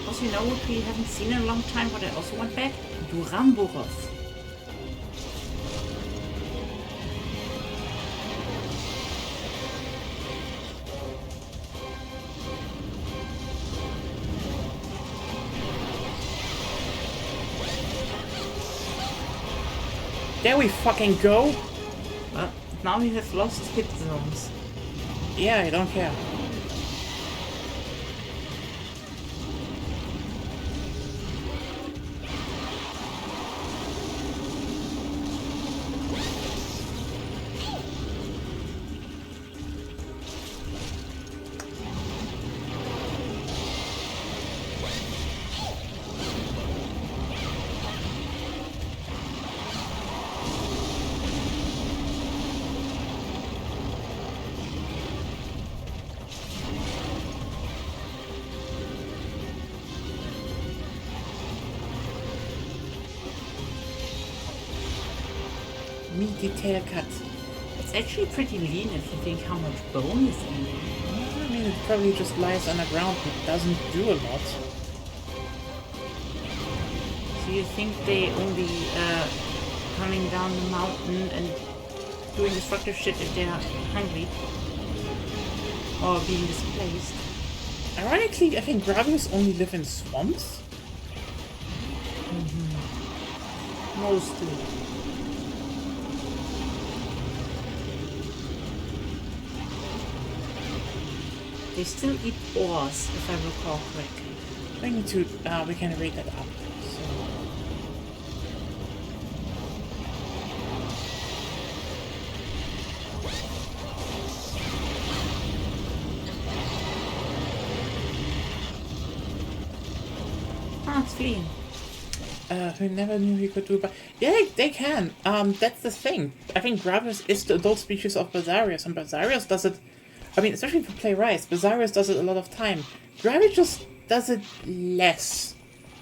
Also, you know what we haven't seen in a long time, what I also want back? Duramborov. There we fucking go. Well, now we have lost hit zones. Yeah, I don't care. meaty tail cut. It's actually pretty lean if you think how much bone is in there. I mean, it probably just lies on the ground and doesn't do a lot. So you think they only coming down the mountain and doing destructive shit if they're hungry or being displaced? Ironically, I think Gravios only live in swamps. Mostly. They still eat ores, if I recall correctly. I need to, we can read that up. So. Ah, it's clean. Who never knew he could do, but yeah, they can. That's the thing. I think Gravios is the adult species of Basarius, and Basarius does it. I mean, especially for play Rise, Basarius does it a lot of time. Gravios just does it less,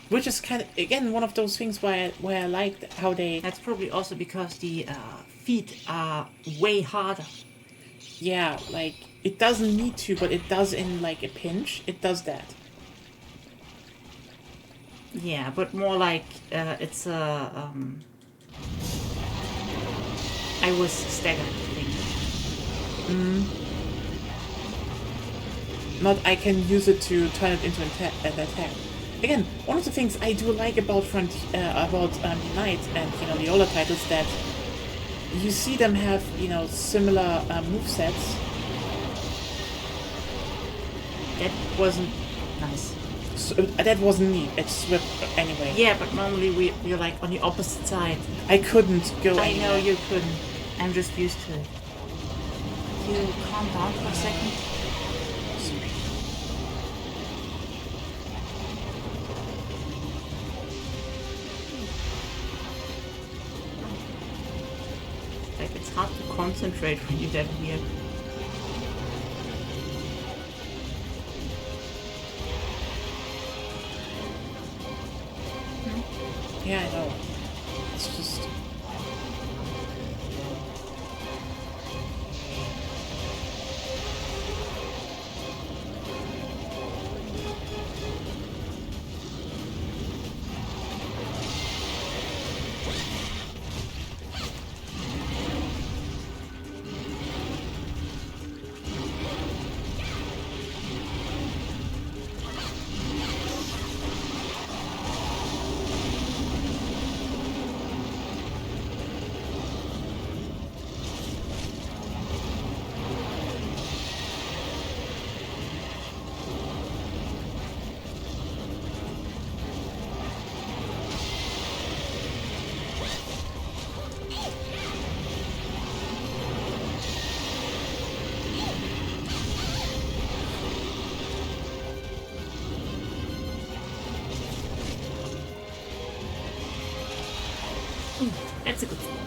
which is kind of again one of those things why I liked how they. That's probably also because the feet are way harder. Yeah, like it doesn't need to, but it does in like a pinch. It does that. Yeah, but more like it's a. I was staggered thing. Not I can use it to turn it into an attack. Again, one of the things I do like about Knight and the older titles that you see them have similar movesets. That wasn't nice. So, that wasn't neat. It's swift anyway. Yeah, but normally we're like on the opposite side. I couldn't go. I anywhere. know you couldn't. I'm just used to it. You calm down for a second. Sorry. Like it's hard to concentrate when you get here. Yeah, I know. It's just. That's a good spot.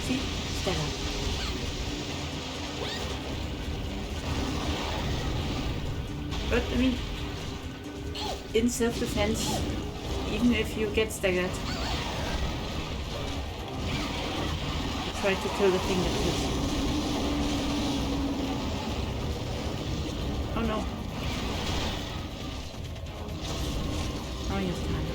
See? Stella. But, I mean, in self-defense, even if you get staggered, you try to kill the thing that hits you. Oh no. Now you have time.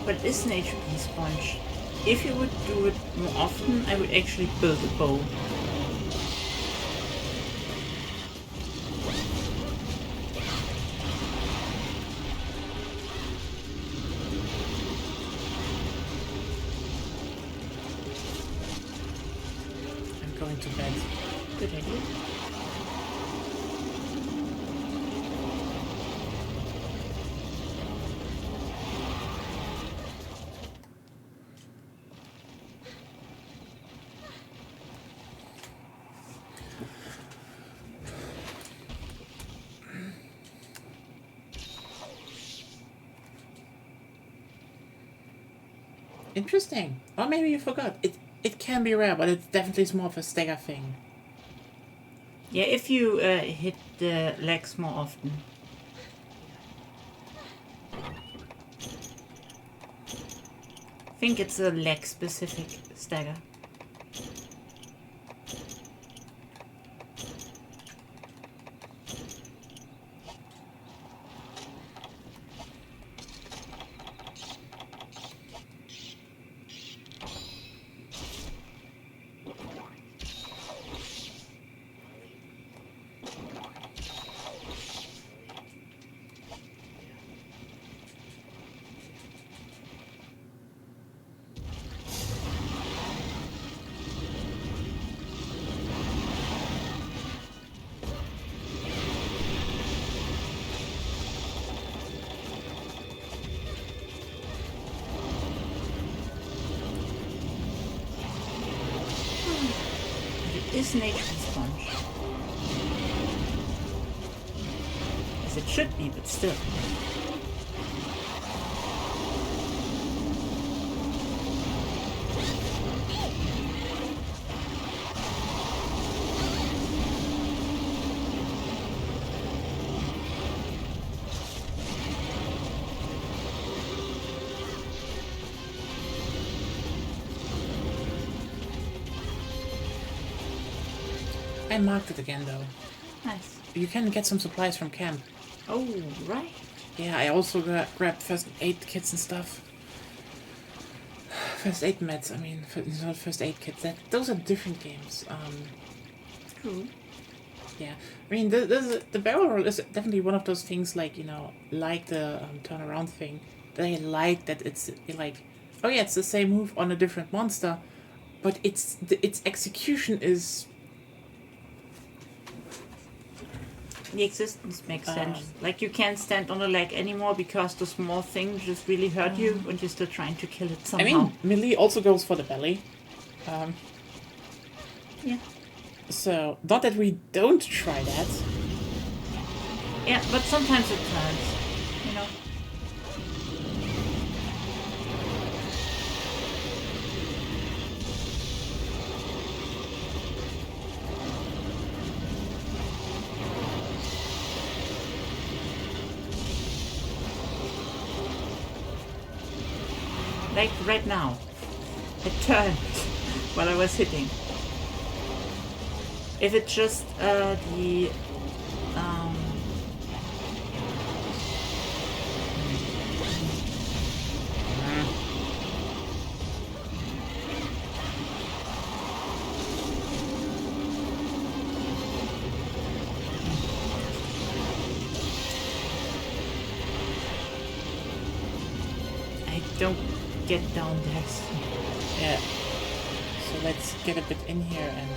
But it is an HP sponge. If you would do it more often, I would actually build a bow. I'm going to bed. Good idea. Interesting. Or maybe you forgot. It can be rare, but it definitely is more of a stagger thing. Yeah, if you hit the legs more often. I think it's a leg specific stagger. It is an HP sponge. As it should be, but still. I marked it again though. Nice. You can get some supplies from camp. Oh, right. Yeah, I also grabbed first aid kits and stuff. First aid meds, I mean, not first aid kits. Those are different games. True. Yeah, I mean, the barrel roll is definitely one of those things, like, you know, like the turnaround thing. That I like that it's like, oh yeah, it's the same move on a different monster, but its execution is The existence makes sense. Like you can't stand on a leg anymore because the small thing just really hurt you when you're still trying to kill it somehow. I mean, melee also goes for the belly. Yeah. So, not that we don't try that. Yeah, but sometimes it turns, you know. Like right now. It turned while I was hitting. If it's just the I don't get down there. Yeah. So let's get a bit in here and...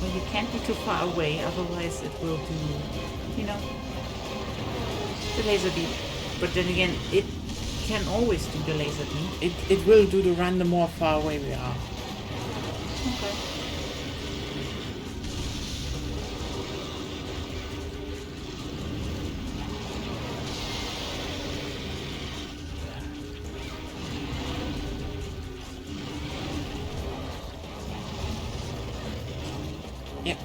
Well, you can't be too far away, otherwise it will do, you know, the laser beam. But then again, it can always do the laser beam. It will do the run the more far away we are. Okay. Yep.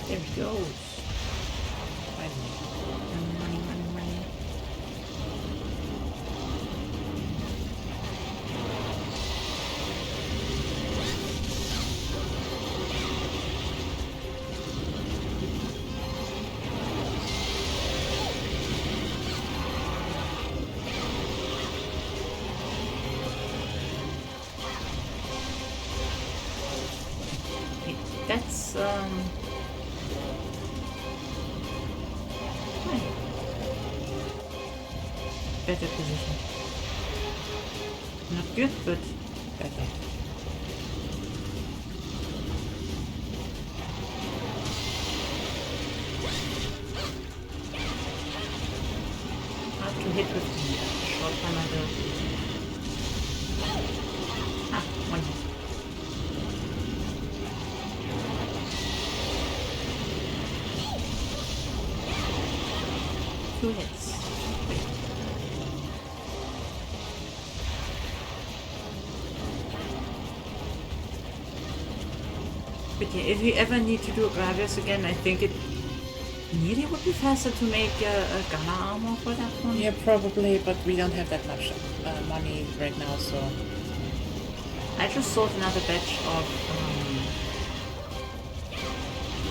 There we go. Finally. Money. better position. Not good, but better. Hard to hit with the short hammer though. Ah, one hit. 2 hits. But yeah, if we ever need to do a Gravius again, I think it really would be faster to make a Gunner armor for that one. Yeah, probably, but we don't have that much money right now, so... I just sold another batch of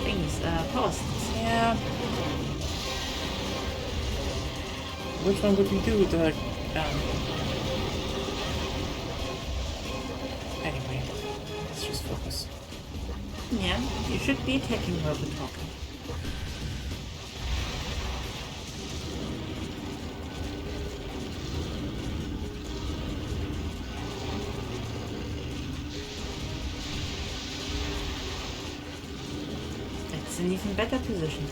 things, power sticks. Yeah. Which one would we do? The, anyway, let's just focus. Yeah, you should be attacking while we're talking. That's an even better position.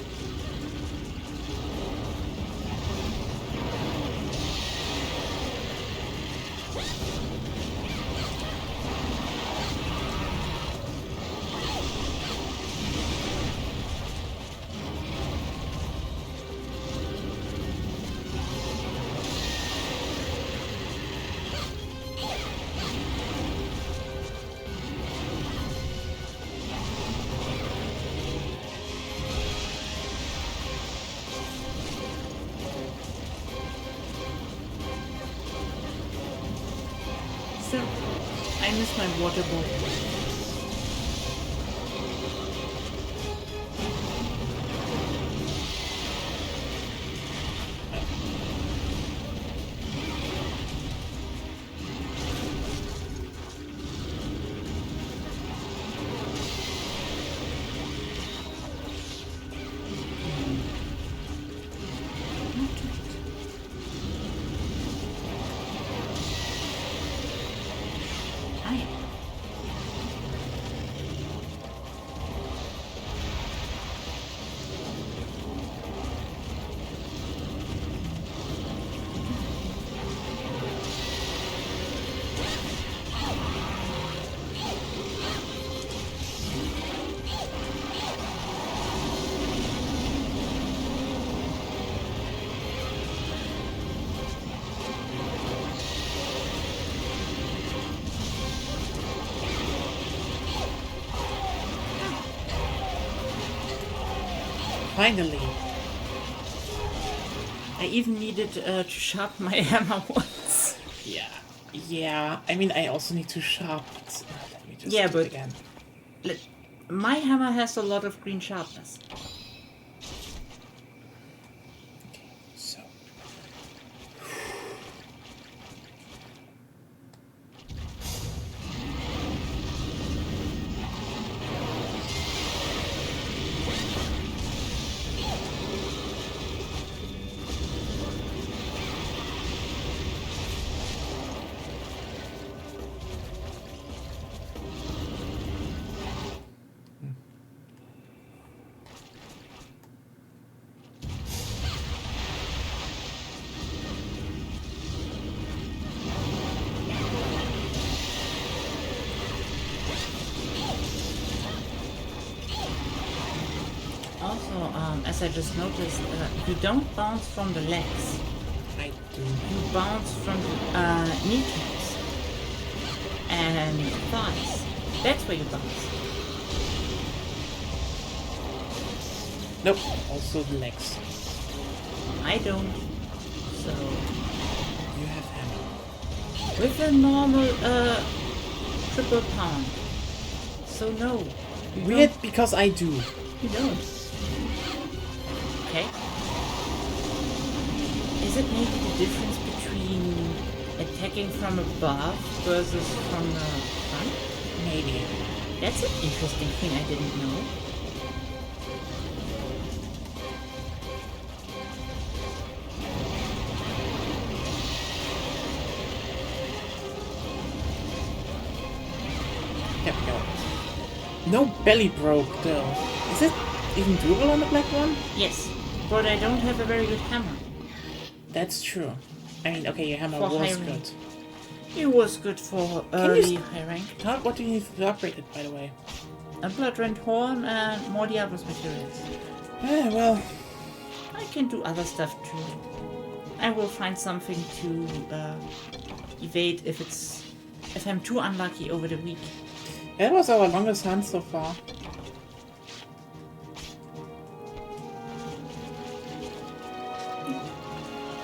So, I miss my water bowl. Finally. I even needed to sharpen my hammer once. Yeah. Yeah. I mean, I also need to sharpen. Let me just Yeah, do but- it again. My hammer has a lot of green sharpness. Okay, so. Also, as I just noticed, you don't bounce from the legs. I do. You bounce from the kneecaps and thighs. That's where you bounce. Nope. Also the legs. I don't. So, You have hammer. with a normal triple pound. So no. You Weird because I do. Don't. You don't. Okay. Is it maybe the difference between attacking from above versus from the front? Maybe. That's an interesting thing I didn't know. No belly broke though. Is it even doable on the black one? Yes, but I don't have a very good hammer. That's true. I mean, okay, your hammer For was high good. rank. It was good for you early high rank. What do you need to upgrade it, by the way? A blood-red horn and more Diablos materials. Well, I can do other stuff too. I will find something to evade if I'm too unlucky over the week. that was our longest hunt so far.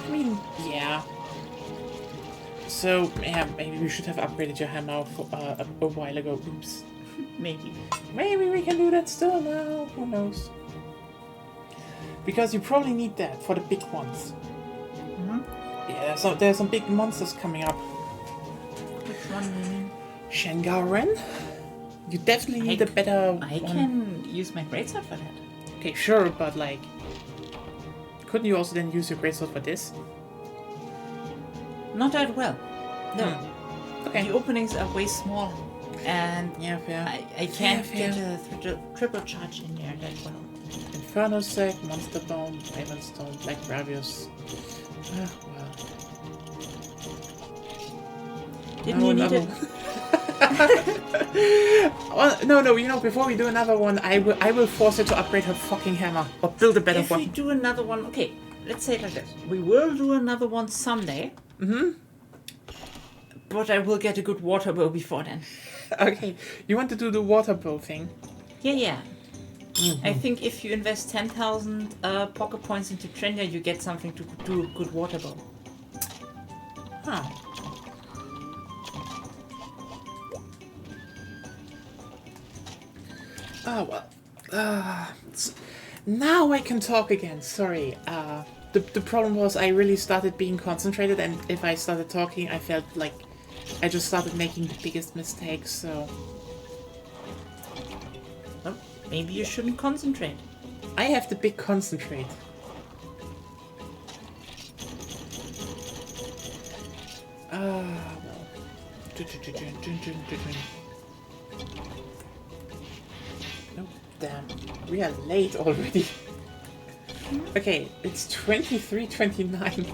I mean, yeah. So, yeah, maybe we should have upgraded your hammer for, a while ago. Oops. Maybe. Maybe we can do that still now. Who knows? Because you probably need that for the big ones. Mm-hmm. Yeah, there's some big monsters coming up. Which one do you mean? Shangaren? You definitely need a better I one. can use my greatsword for that. Okay, sure, but like... Couldn't you also then use your greatsword for this? Not that well. No. Okay. The openings are way small. And Yeah, fair. I can't Fair. get a triple charge in there that well. Inferno Sack, Monster Bone, Raven Stone, Black Ravius. Ah, well. Didn't you need another it? one. No, you know, before we do another one, I will force her to upgrade her fucking hammer. Or build a better If we one. do another one, okay, let's say it like this. We will do another one someday. Mm-hmm. But I will get a good water bow before then. Okay, you want to do the water bow thing? Yeah. Mm-hmm. I think if you invest 10,000 pocket points into Trendia, you get something to do a good water bow. Huh. Oh, well. Now I can talk again. Sorry. The problem was I really started being concentrated, and if I started talking, I felt like I just started making the biggest mistakes, so... Well, maybe you shouldn't concentrate. I have the big concentrate. Well... Oh, damn. We are late already. Okay, it's 23:29.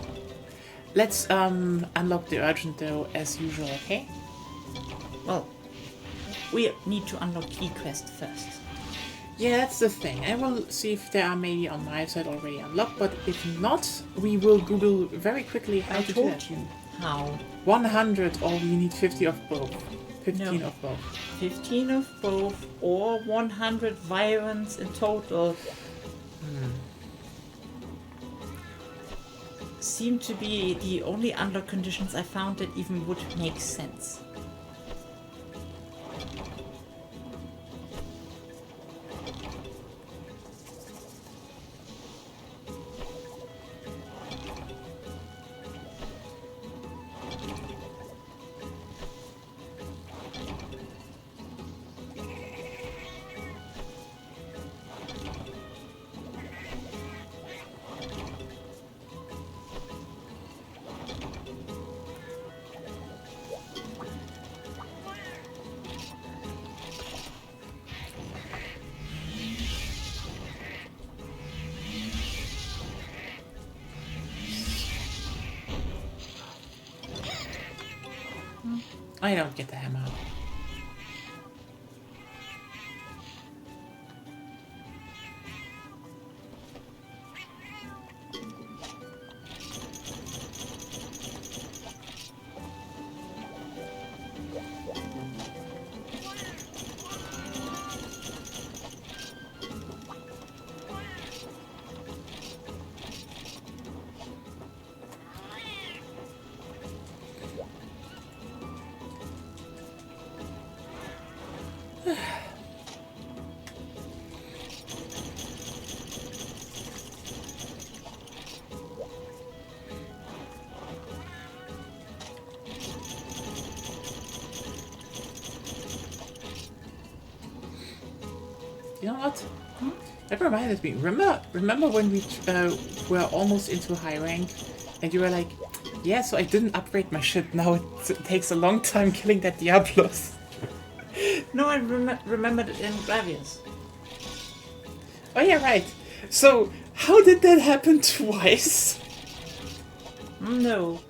Let's unlock the urgent though, as usual, okay? Well, we need to unlock key quest first. Yeah, that's the thing. I will see if there are maybe on my side already unlocked, but if not, we will Google very quickly how I to do told that. you how. 100, or we need 50 of both. 15 No. of both. 15 of both or 100 violence in total seem to be the only unlock conditions I found that even would make sense. I don't get the hammer. You know what? That reminded me. Remember when we were almost into high rank, and you were like, "Yeah, so I didn't upgrade my shit. Now it takes a long time killing that Diablos." No, I remembered it in Gravius. Oh yeah, right. So, how did that happen twice? No,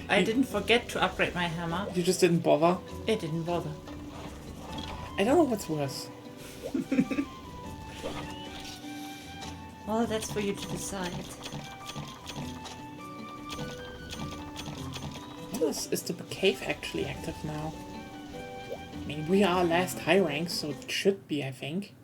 I didn't forget to upgrade my hammer. You just didn't bother? It didn't bother. I don't know what's worse. Well, that's for you to decide. Is the cave actually active now? I mean, we are last high rank, so it should be, I think.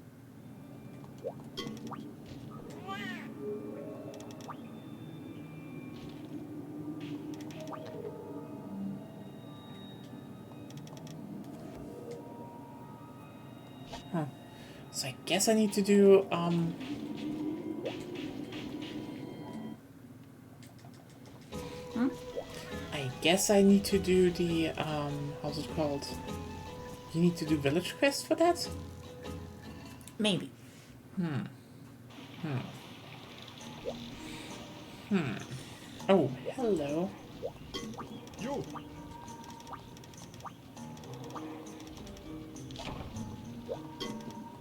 Huh. So I guess I need to do, I guess I need to do the, how's it called? You need to do village quest for that? Maybe. Oh, hello. You.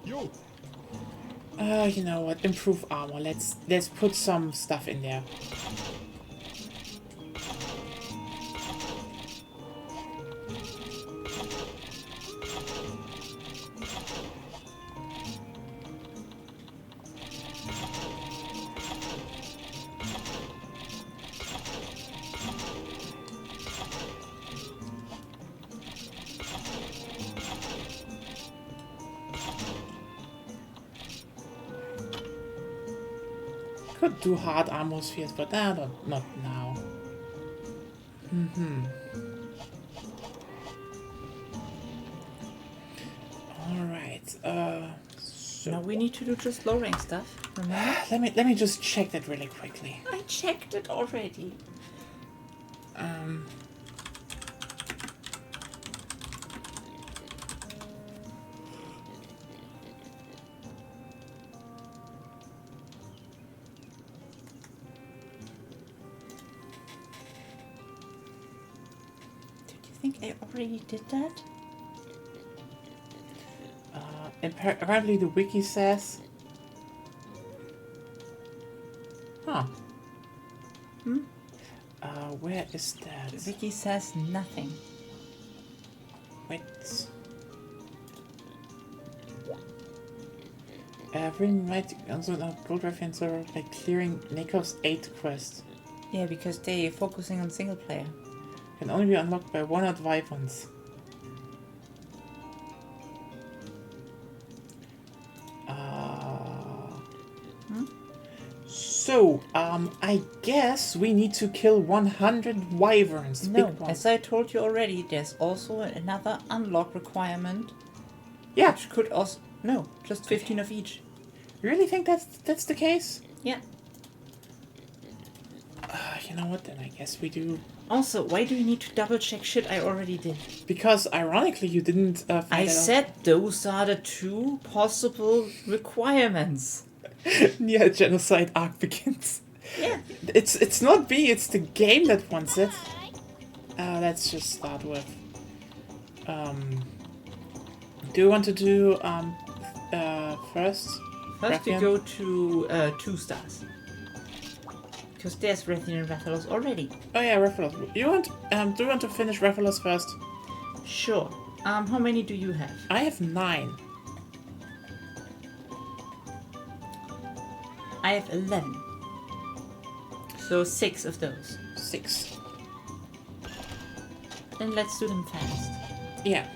You. You know what? Improve armor. Let's put some stuff in there. Could do hard armor spheres, but not now. Alright, so Now we need to do just low rank stuff, remember? let me just check that really quickly. I checked it already. Did you think I already did that? Apparently the wiki says... Huh. Where is that? The wiki says nothing. Wait. Bring might also not gold reference server by clearing Nakov's 8th quest. Yeah, because they're focusing on single player. Can only be unlocked by 1 out wyverns. So, I guess we need to kill 100 wyverns. No, big ones. as I told you already, there's also another unlock requirement. Yeah, Which could also... No, just 15 of each. you really think that's the case? Yeah. You know what, then I guess we do. Also, why do you need to double check shit I already did? Because, ironically, you didn't find I that out. said those are the 2 possible requirements. Yeah, genocide arc begins. Yeah. It's not me, it's the game that wants it. Let's just start with. Do you want to do first? First we Rathian? go to 2 stars. Because there's Rathian and Rathalos already. Oh yeah, Rathalos. Do you want to finish Rathalos first? Sure. How many do you have? I have 9. I have 11. So 6 of those. 6. Then let's do them fast. Yeah.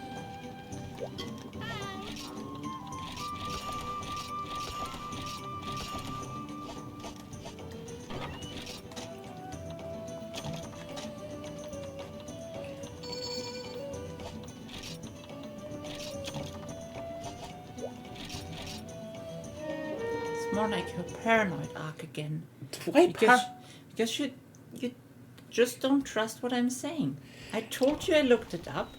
It's more like her paranoid arc again. Why Because you just don't trust what I'm saying. I told you I looked it up.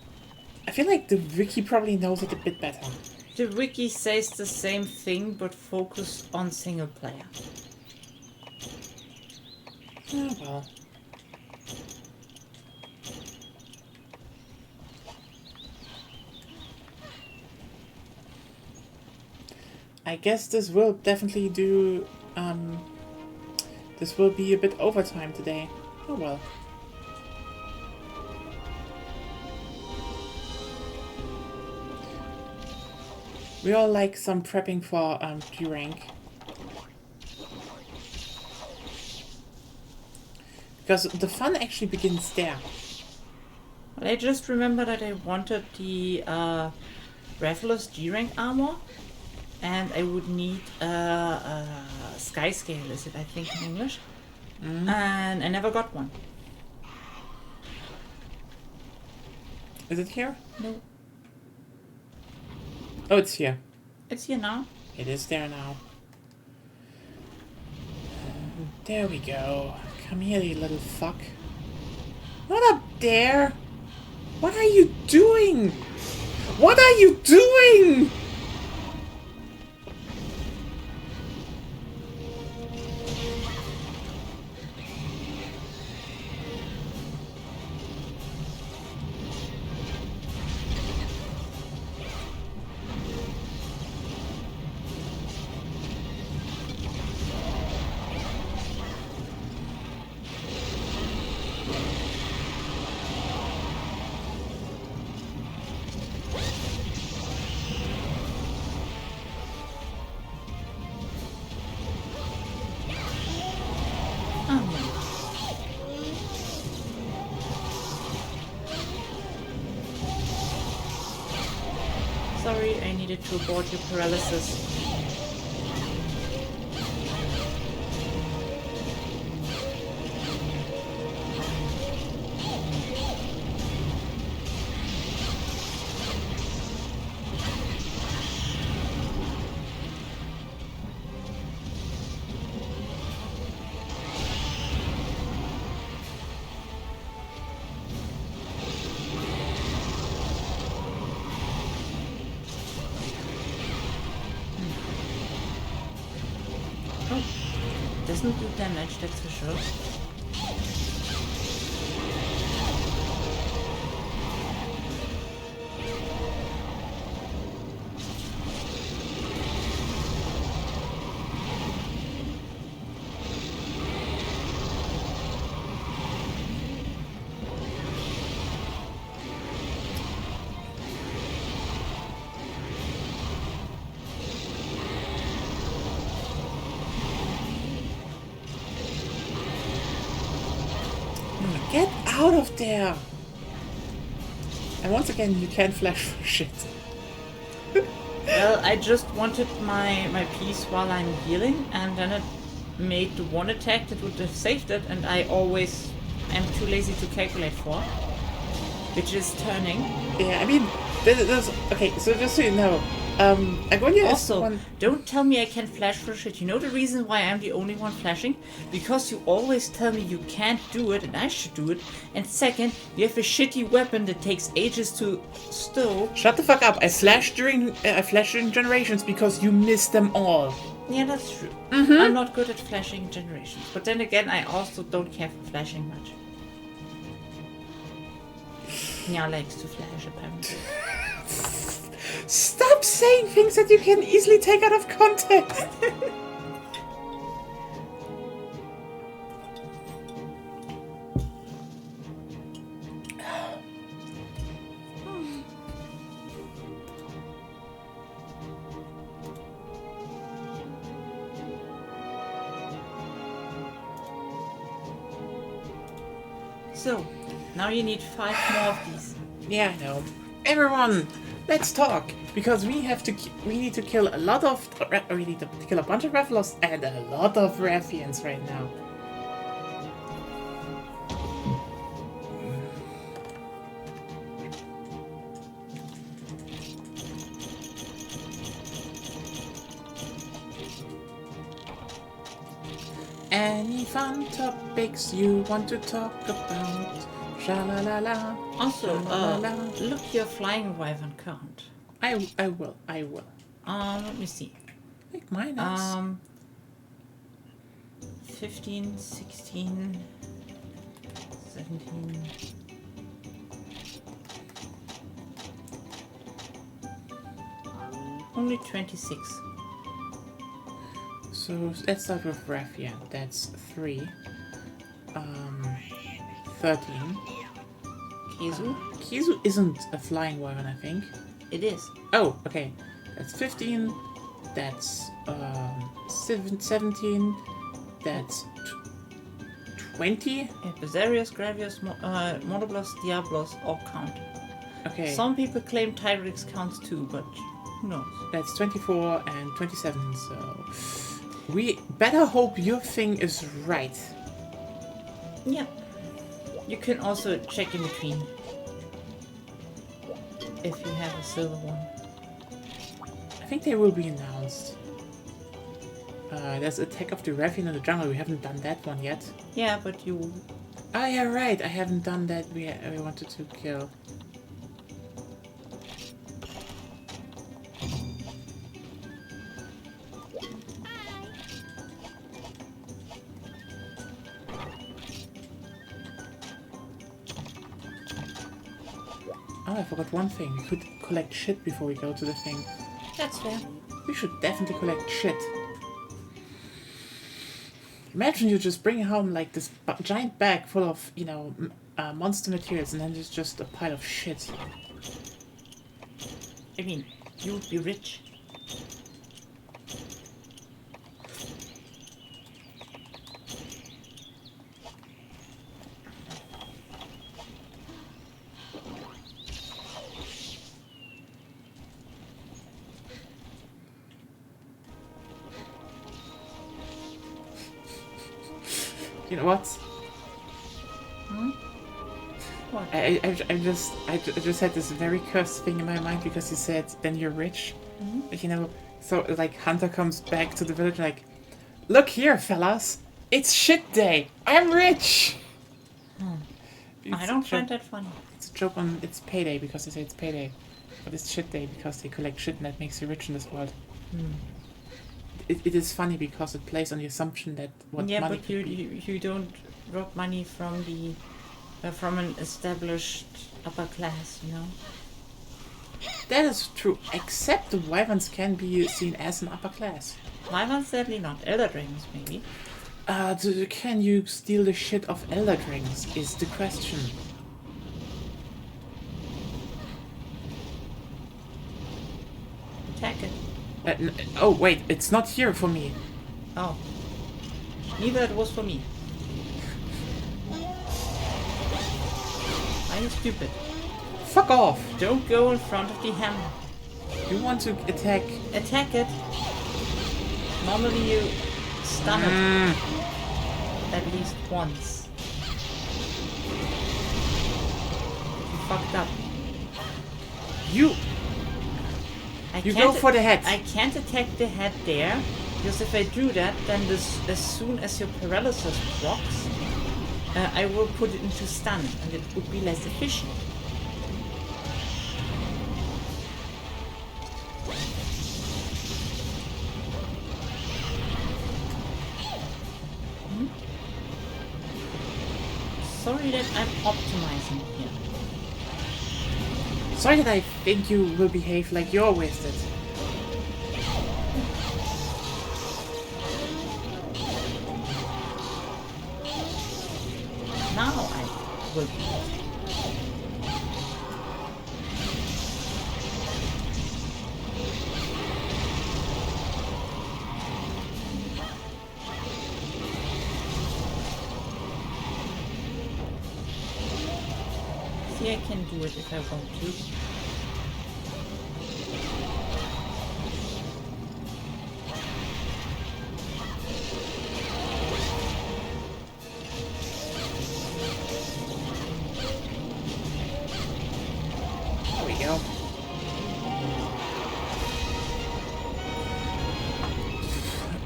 I feel like the wiki probably knows it a bit better. The wiki says the same thing but focused on single player. Oh well. I guess this will definitely do, this will be a bit overtime today. Oh well. We all like some prepping for, G rank. Because the fun actually begins there. Well, I just remember that I wanted the Rathalos G-Rank armor, and I would need Sky Scale, is it, I think, in English? And I never got one. Is it here? No. Oh, it's here. It's here now. It is there now. There we go. Come here, you little fuck. Not up there! What are you doing? What are you doing? Sorry, I needed to abort your paralysis. Doesn't do damage, that's for sure. Get out of there! And once again, you can't flash for shit. Well, I just wanted my piece while I'm healing, and then it made the one attack that would have saved it, and I always am too lazy to calculate for, which is turning. Yeah, I mean, there's okay, so just so you know, Agonia Also, is one... don't tell me I can flash for shit. You know the reason why I'm the only one flashing? Because you always tell me you can't do it and I should do it. And second, you have a shitty weapon that takes ages to stow. Shut the fuck up! I flashed during Generations because you missed them all. Yeah, that's true. I'm not good at flashing generations. But then again, I also don't care for flashing much. Nya likes to flash, apparently. Stop saying things that you can easily take out of context! So, now you need 5 more of these. Yeah, I know. Everyone, let's talk because we need to kill a lot of we need to kill a bunch of Rathalos and a lot of Rathians right now. Any fun topics you want to talk about? Sha-la-la-la. Also, sha-la-la-la. look your flying wyvern count. I will. Let me see. I think mine is. 15, 16, 17. Only 26. So let's start with Raffia. That's 3. 13. Kizu? Kizu isn't a flying wyvern, I think. It is. Oh, okay. That's 15. That's 17. That's 20. Episarius, Gravius, Monoblos, Diablos all count. Okay. Some people claim Tyrix counts too, but who knows? That's 24 and 27. So we better hope your thing is right. Yeah. You can also check in between. If you have a silver one. I think they will be announced. There's Attack of the Ravine in the Jungle. We haven't done that one yet. Yeah, but you... Oh yeah, right. I haven't done that. We wanted to kill. Oh, I forgot one thing. We could collect shit before we go to the thing. That's fair. We should definitely collect shit. Imagine you just bring home like this giant bag full of, you know, monster materials, and then there's just a pile of shit. I mean, you would be rich. You know what? What? I just had this very cursed thing in my mind because you said, then you're rich. You know, so like Hunter comes back to the village like, look here, fellas, it's shit day. I'm rich. I don't find that funny. It's a joke on it's payday because they say it's payday, but it's shit day because they collect shit and that makes you rich in this world. It is funny because it plays on the assumption that what Yeah, money but could be. you don't rob money from the from an established upper class, you know. That is true, except the wyverns can be seen as an upper class. Wyverns sadly not. Elder dragons maybe. Can you steal the shit of elder dragons is the question. Attack it. Oh wait, it's not here for me. Oh. Neither it was for me. Are you stupid? Fuck off! Don't go in front of the hammer. You want to attack? Attack it. Normally you stun it at least once. You fucked up. You go for the head. I can't attack the head there, because if I do that, then as soon as your paralysis procs, I will put it into stun, and it would be less efficient. Sorry that I'm optimizing here. Sorry that I think you will behave like you're wasted. Now I will be. See, I can do it if I want to. There we go.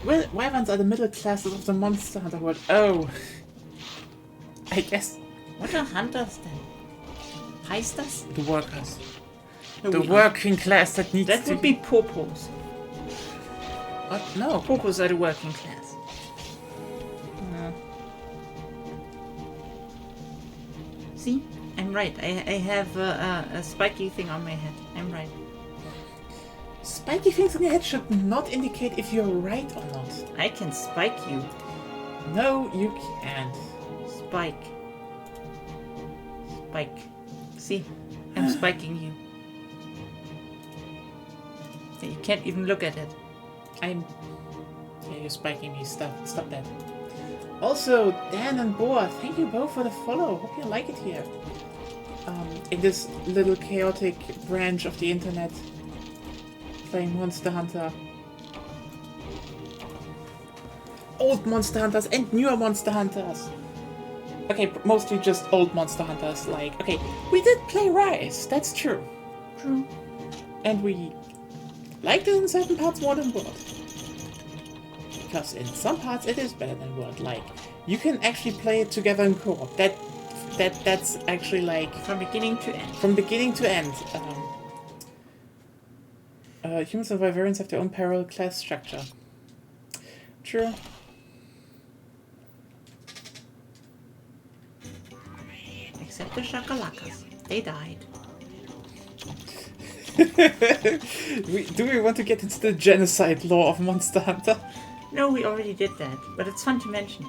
Well, wyverns are the middle classes of the Monster Hunter world. Oh. I guess What are hunters then? Heisters? the workers. No, The we are. working class that needs That to would be popos. What? No. Popos are the working class. See? I'm right. I have a spiky thing on my head. I'm right. spiky things in your head should not indicate if you're right or not. I can spike you. No, you can't. Spike. Spike. See? I'm spiking you. You can't even look at it. Yeah, you're spiking me. Stop that. Also, Dan and Boa, thank you both for the follow. Hope you like it here. In this little chaotic branch of the internet. Playing Monster Hunter. Old Monster Hunters and newer Monster Hunters. Okay, mostly just old Monster Hunters. Like, okay, we did play Rise. That's true. True. And we liked it in certain parts more than World. Because in some parts it is better than World. Like, you can actually play it together in co-op. That's actually like... From beginning to end. From beginning to end. Humans and Wyverns have their own parallel class structure. True. Except the Shakalakas. They died. Do we want to get into the genocide law of Monster Hunter? No, we already did that, but it's fun to mention.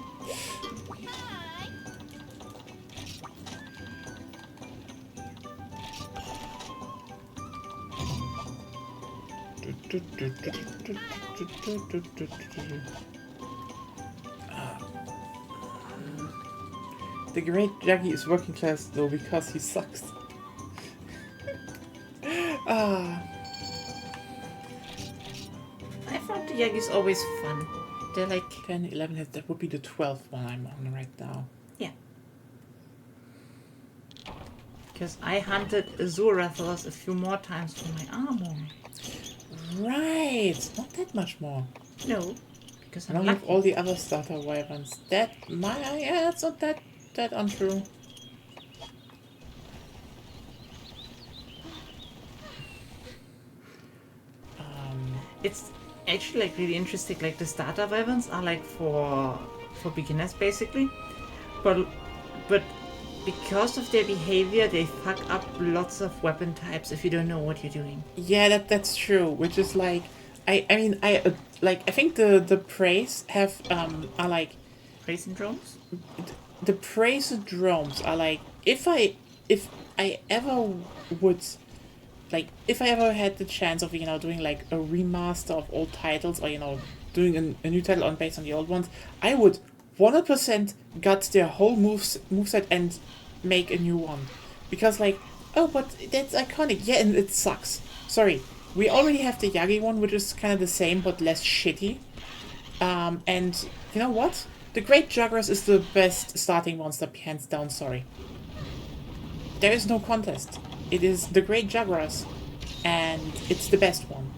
The great Jaggy is working class though because he sucks. I thought the Yagi's always fun. They're like... 10, 11, that would be the 12th one I'm on right now. Yeah. Because I hunted Azurathos a few more times for my armor. Right! Not that much more. No, because I I'm don't lucky. have all the other starter wyverns. Yeah, it's not that untrue. It's actually like really interesting. Like the starter weapons are like for beginners basically, but because of their behavior, they fuck up lots of weapon types if you don't know what you're doing. Yeah, that's true. Which is like, I think the praise have are like Praise syndromes? the praise drones are like if I ever would. Like, if I ever had the chance of, doing, like, a remaster of old titles, or, doing a new title based on the old ones, I would 100% gut their whole moveset and make a new one. Because, like, oh, but that's iconic. Yeah, and it sucks. Sorry. We already have the Yagi one, which is kind of the same, but less shitty. And, you know what? The Great Jagras is the best starting monster, hands down, sorry. There is no contest. It is the Great Jagras, and it's the best one.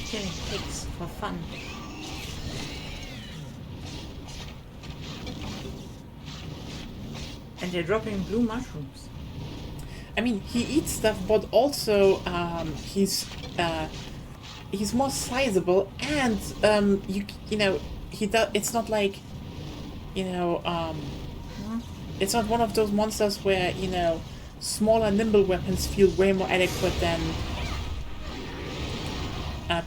Killing pigs for fun. And they're dropping blue mushrooms. I mean, he eats stuff, but also he's more sizable, and he does. It's not like. It's not one of those monsters where, smaller, nimble weapons feel way more adequate than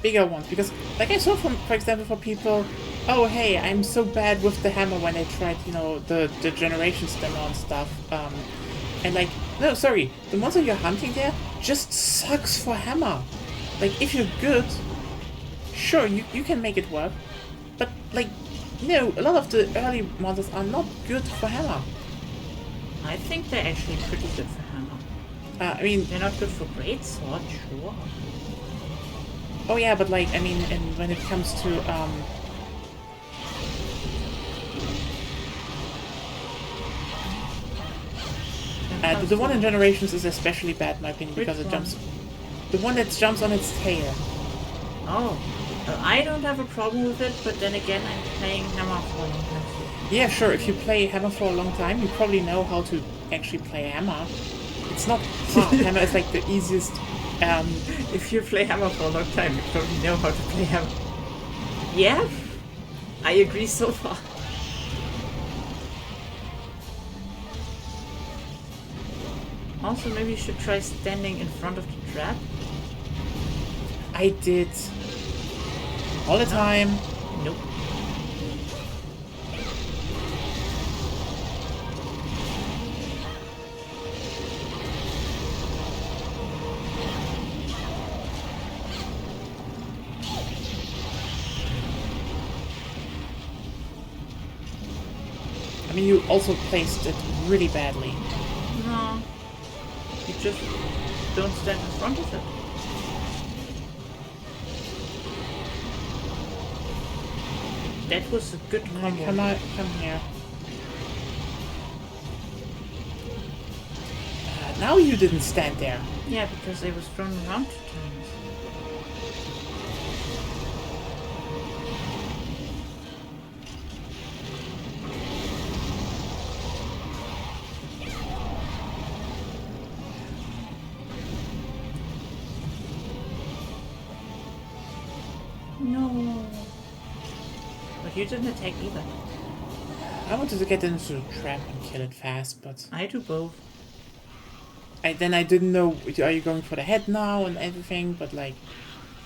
bigger ones. Because, like I saw for example, for people, oh, hey, I'm so bad with the hammer when they tried, the Generations demo and stuff. And like, no, sorry, the monster you're hunting there just sucks for hammer. Like, if you're good, sure, you can make it work. But, like, a lot of the early monsters are not good for hammer. I think they're actually pretty good for hammer. I mean... They're not good for greatsword, sure. Oh yeah, but like, I mean, and when it comes to, the one in Generations is especially bad, in my opinion, because it jumps... The one that jumps on its tail. Oh. I don't have a problem with it, but then again, I'm playing Hammer for a long time. Yeah, sure, if you play Hammer for a long time, you probably know how to actually play Hammer. It's not hard. Hammer is like the easiest... If you play Hammer for a long time, you probably know how to play Hammer. Yeah, I agree so far. Also, maybe you should try standing in front of the trap. I did. All the time. Nope. I mean, you also placed it really badly. No. You just don't stand in front of it. That was a good combo. Come on, come here. Now you didn't stand there. Yeah, because I was thrown around 2 times. No. But you didn't attack either. I wanted to get into the trap and kill it fast, but I do both. then I didn't know, are you going for the head now and everything, but like...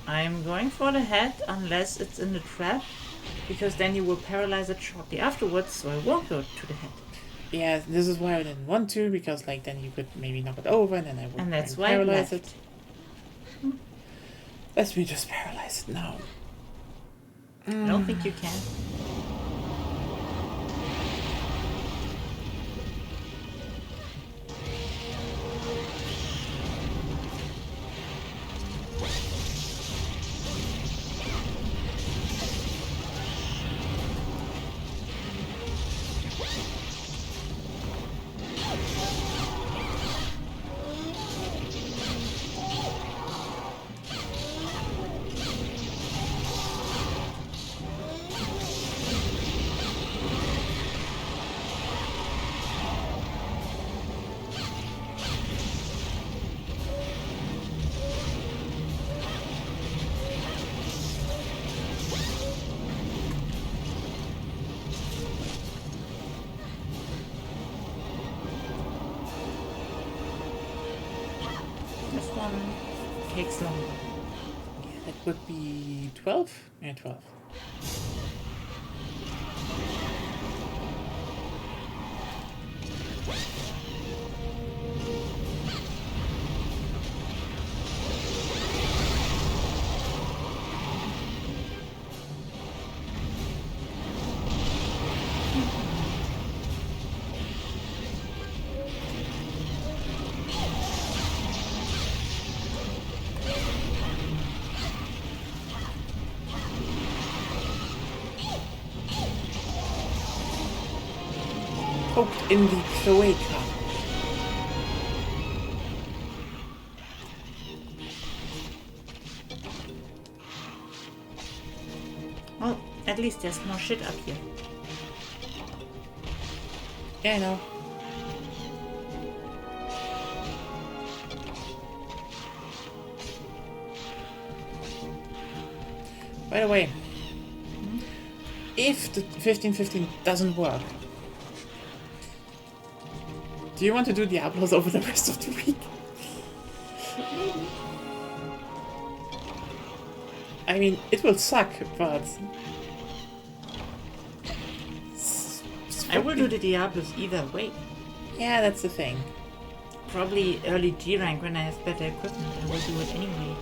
I'm going for the head unless it's in the trap, because then you will paralyze it shortly afterwards, so I won't go to the head. Yeah, this is why I didn't want to, because like then you could maybe knock it over and then I would And that's maybe why I paralyze left. it. Let me just paralyze it now. I don't think you can. This one takes longer. That would be 12? Yeah, 12. Poked in the cloaca. Well, at least there's more shit up here. Yeah, I know. By the way, if the 15-15 doesn't work, do you want to do Diablos over the rest of the week? I mean, it will suck, but... I will do the Diablos either way. Yeah, that's the thing. Probably early G rank when I have better equipment. I will do it anyway.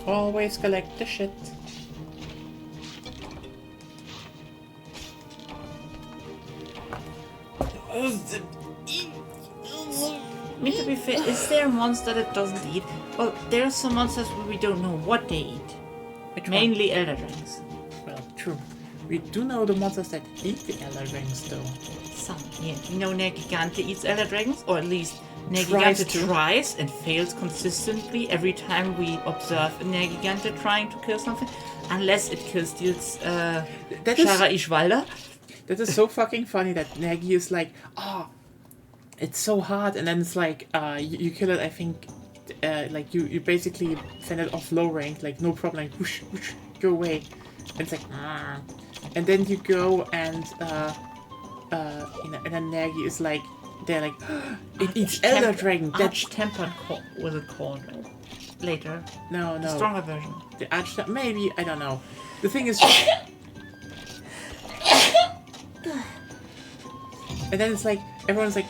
Always collect the shit. I mean, to be fair, is there a monster that doesn't eat? Well, there are some monsters where we don't know what they eat. Which one? Mainly Elder Dragons. Well, true. We do know the monsters that eat the Elder Rings, though. Some, yeah. We know Nergigante eats Elder Dragons, or at least Tries Nergigante to. tries and fails consistently every time we observe a Nergigante trying to kill something. Unless it kills steals That is- Shara Ishvalda. That is so fucking funny that Nagi is like, it's so hard, and then it's like, you kill it, I think, like you basically send it off low rank, like no problem, like whoosh, whoosh, go away. And it's like, and then you go and and then Nagi is like, they're like, it eats Elder Dragon. That's Arch-tempered was it called later? no. The stronger version. The Arch, maybe, I don't know. The thing is, and then it's like, everyone's like,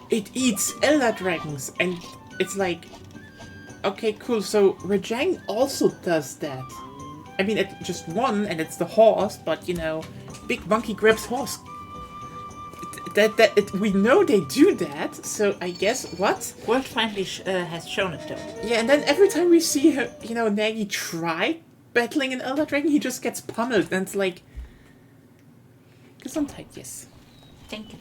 it eats Elder Dragons, and it's like, okay, cool, so Rajang also does that. I mean, it just one, and it's the horse, but, you know, big monkey grabs horse. We know they do that, so I guess, what? World finally has shown it though. Yeah, and then every time we see her, you know, Nagi try battling an Elder Dragon, he just gets pummeled, and it's like, Gesundheit, yes. Thank you.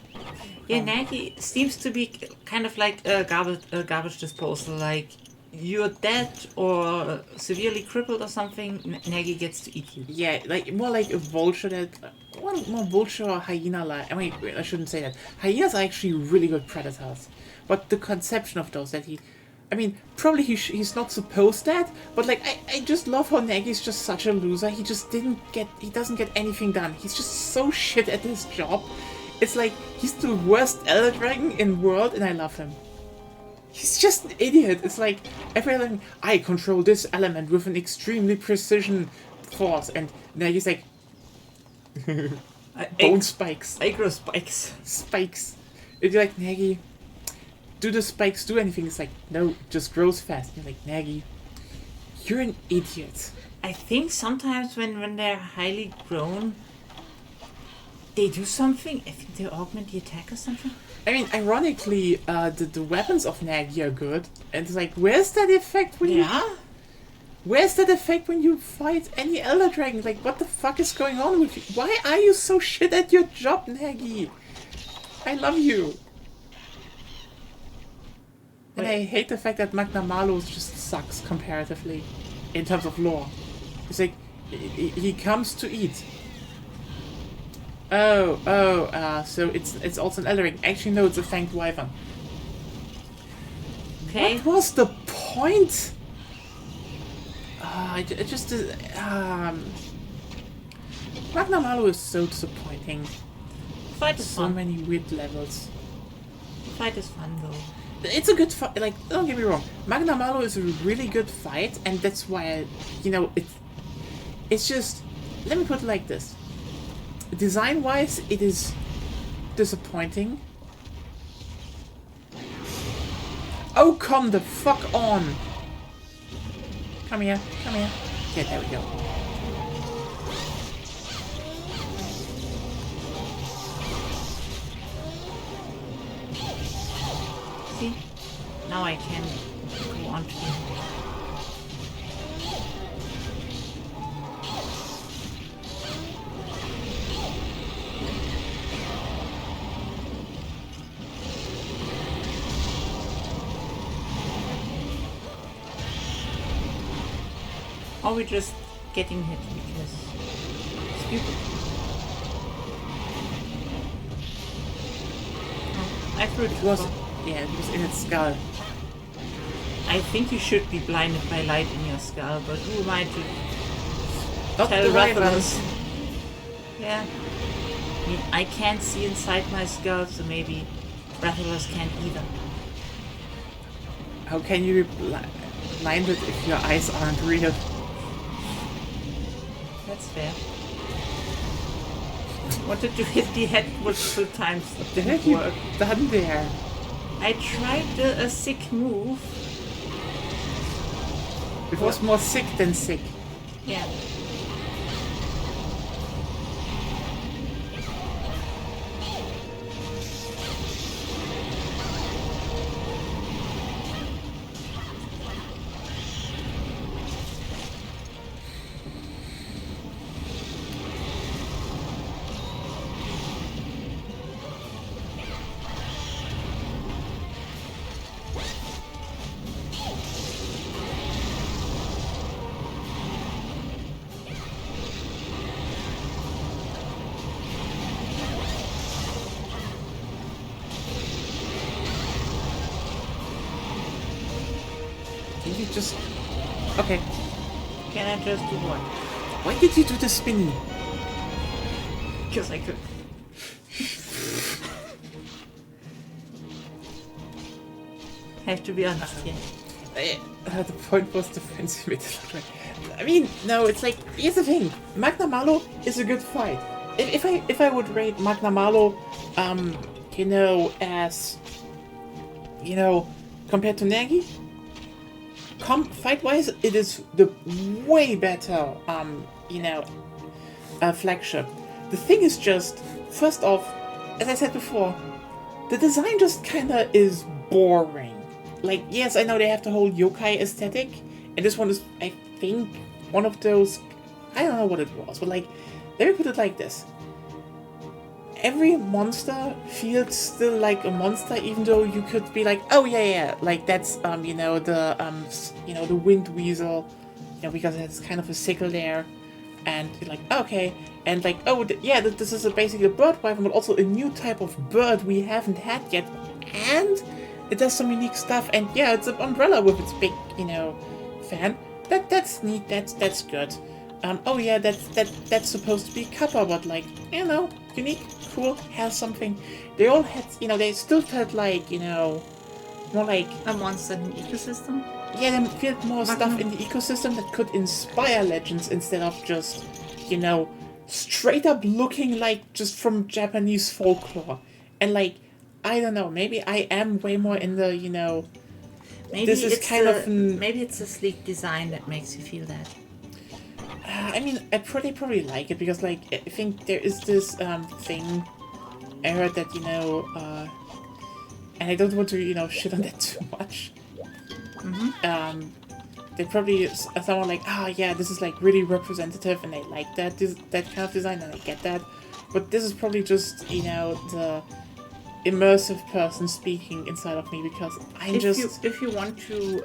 Yeah, Nagi seems to be kind of like a garbage disposal. Like, you're dead or severely crippled or something, Nagi gets to eat you. Yeah, like more like a vulture that, well, more vulture or hyena like. I mean, I shouldn't say that. Hyenas are actually really good predators, but the conception of those that I mean, probably he's not supposed that, but like I just love how Nagi's just such a loser. He doesn't get anything done. He's just so shit at his job. It's like he's the worst Elder Dragon in the world, and I love him. He's just an idiot. It's like everything. I control this element with an extremely precision force, and now he's like bone spikes. I grow spikes. Spikes. It's like, Nagi, do the spikes do anything? It's like, no, it just grows fast. You're like, Nagi, you're an idiot. I think sometimes when they're highly grown, they do something. I think they augment the attack or something. I mean, ironically, the weapons of Nagi are good, and it's like, where's that effect when Where's that effect when you fight any Elder Dragon? Like, what the fuck is going on with you? Why are you so shit at your job, Nagi? I love you. And I hate the fact that Magna Malus just sucks comparatively in terms of lore. It's like, he comes to eat. So it's also an Elder Dragon. Actually, no, it's a Fanged Wyvern. Okay. What was the point? Magna Malu is so disappointing. Fight is So fun. many weird levels. Fight is fun though. It's a good fight. Like, don't get me wrong, Magna Malu is a really good fight, and that's why it's just. Let me put it like this. Design-wise, it is disappointing. Oh, come the fuck on! Come here, come here. Yeah, there we go. See? Now I can go on to the... Or we're just getting hit because stupid. Oh, I threw it It was in its skull. I think you should be blinded by light in your skull, but who am I to Not tell the right Rathalos? ones. Yeah. I mean, I can't see inside my skull, so maybe Rathalos can't either. How can you be blinded if your eyes aren't real? That's fair. Wanted to hit the head multiple times. It What didn't have you work. done there? I tried a sick move. It was more sick than sick. Yeah. Can you just... Okay. Can I just do what? Why did you do the spinny? Because I could. Have to be honest here. The point was defensive mythology. I mean, no, it's like, here's the thing. Magna Malo is a good fight. If I would rate Magna Malo, as, compared to Nagi, fight-wise, it is the way better, flagship. The thing is just, first off, as I said before, the design just kinda is boring. Like, yes, I know they have the whole yokai aesthetic, and this one is, I think, one of those, I don't know what it was, but like, let me put it like this. Every monster feels still like a monster, even though you could be like, oh yeah, like that's the wind weasel, because it has kind of a sickle there, and you're like, okay, and like, oh this is basically a bird wyvern, but also a new type of bird we haven't had yet, and it does some unique stuff, and yeah, it's an umbrella with its big, fan. That's neat. That's good. That's supposed to be Kappa, but like, unique, cool, has something. They all had, they still felt like, more like a monster in the ecosystem. Yeah, they felt more stuff in the ecosystem that could inspire legends instead of just, straight up looking like just from Japanese folklore. And like, I don't know, maybe I am way more in the, maybe this is kind of maybe it's a sleek design that makes you feel that. I mean, I probably like it because, like, I think there is this thing I heard that, and I don't want to, shit on that too much. Mm-hmm. They probably someone like, yeah, this is like really representative, and I like that kind of design, and I get that. But this is probably just, the immersive person speaking inside of me because if you want to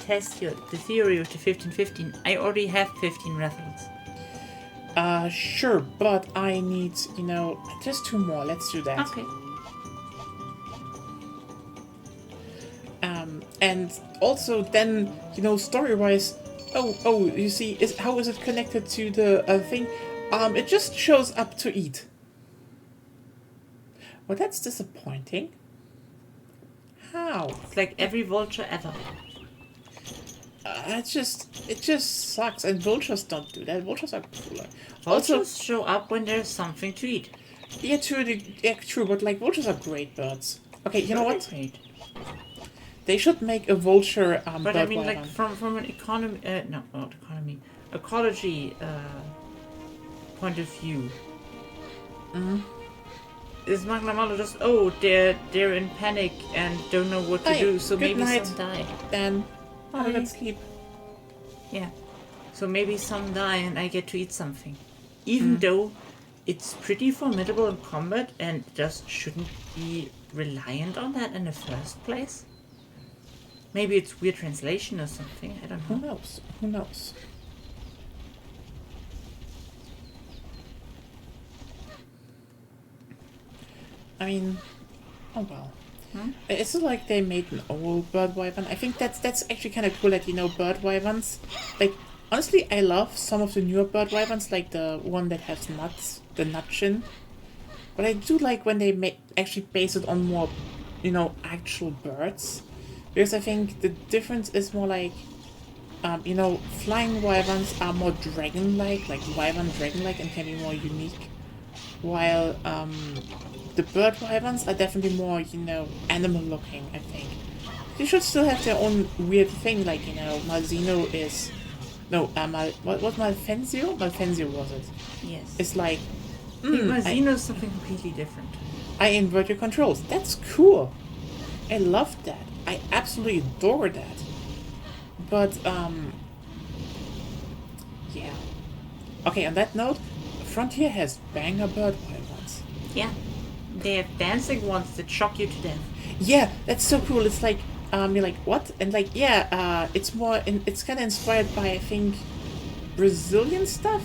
test the theory of the 15-15, I already have 15 reference. Sure, but I need, just 2 more. Let's do that. Okay. And also then, story-wise, you see, how is it connected to the thing? It just shows up to eat. Well, that's disappointing. How? It's like every vulture ever. It just sucks, and vultures don't do that. Vultures are cooler. Vultures show up when there's something to eat. Yeah, true, but like vultures are great birds. Okay, you know what? Great. They should make a vulture But bird I mean, wyvern. like from an ecology point of view. Mm-hmm. Is Magna Malo just they're in panic and don't know what to do, so good maybe night. some die. Then have a Bye. good sleep. Yeah. So maybe some die and I get to eat something. Even though it's pretty formidable in combat and just shouldn't be reliant on that in the first place. Maybe it's weird translation or something, I don't know. Who knows? I mean, oh well. It's not like they made an old bird wyvern. I think that's actually kind of cool that, bird wyverns. Like, honestly, I love some of the newer bird wyverns, like the one that has nuts, the nut chin. But I do like when they actually base it on more, actual birds. Because I think the difference is more like, flying wyverns are more dragon-like, like wyvern dragon-like, and can be more unique. While, the bird wyverns are definitely more, animal-looking, I think. They should still have their own weird thing, like, Malzeno is... No, what Malfenzio? Malfenzio was it? Yes. It's like... Malzeno is something completely different. I invert your controls. That's cool. I love that. I absolutely adore that. But, yeah. Okay, on that note, Frontier has banger bird wyverns. Yeah. They have dancing ones that shock you to death. Yeah, that's so cool. It's like, you're like, what? And like, yeah, it's kind of inspired by, I think, Brazilian stuff?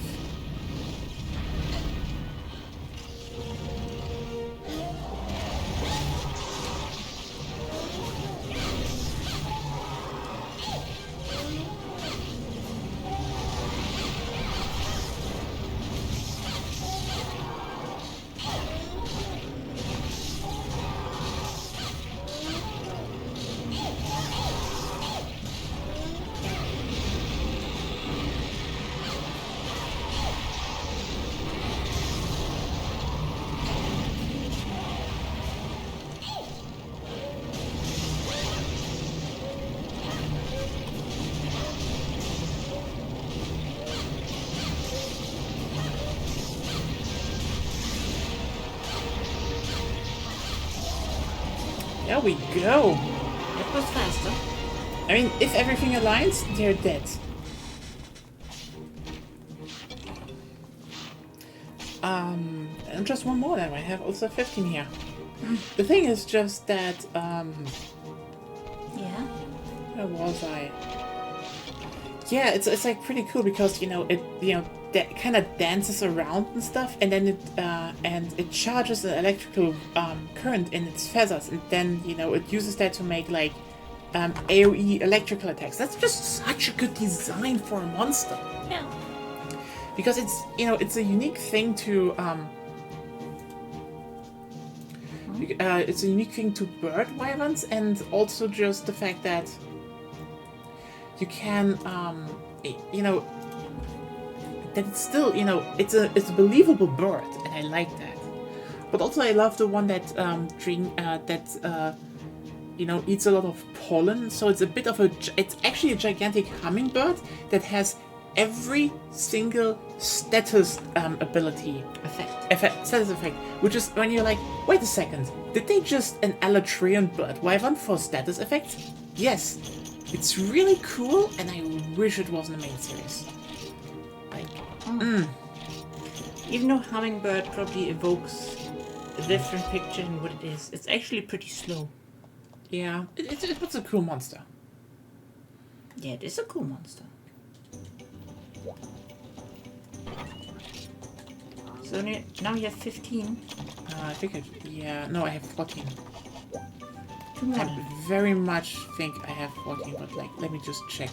we go. That was faster. I mean, if everything aligns, they're dead. And just one more then. I have also 15 here. The thing is just that, Yeah. where was I? Yeah, it's like pretty cool because that kind of dances around and stuff, and then it charges an electrical current in its feathers, and then it uses that to make like AOE electrical attacks. That's just such a good design for a monster. Yeah. Because it's a unique thing to bird wyverns, and also just the fact that you can that it's still it's a believable bird, and I like that. But also I love the one that eats a lot of pollen, so it's a bit of it's actually a gigantic hummingbird that has every single status ability status effect, which is when you're like, wait a second, did they just an Elatrian bird wyvern for status effects? Yes, it's really cool, and I wish it was in the main series. Like, Even though hummingbird probably evokes a different picture than what it is, it's actually pretty slow. yeah, it's a cool monster. Yeah, it is a cool monster. So now you have 15. I think no, I have 14. Two more. I very much think I have 14, but like, let me just check.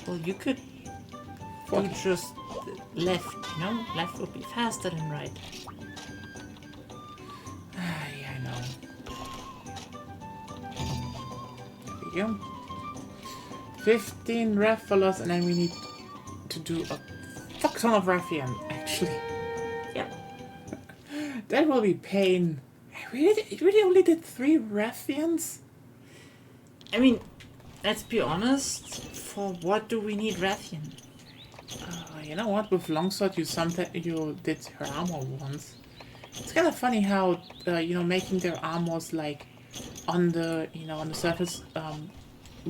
Well, you could do just left, Left would be faster than right. Yeah, I know. There we go. 15 Rathalos, and then we need to do a fuck ton of Rathian, actually. Yep. That will be pain. I really only did 3 Rathians? I mean, let's be honest. For what do we need Rathian? You know what? With Longsword, you did her armor once. It's kind of funny how making their armors like on the on the surface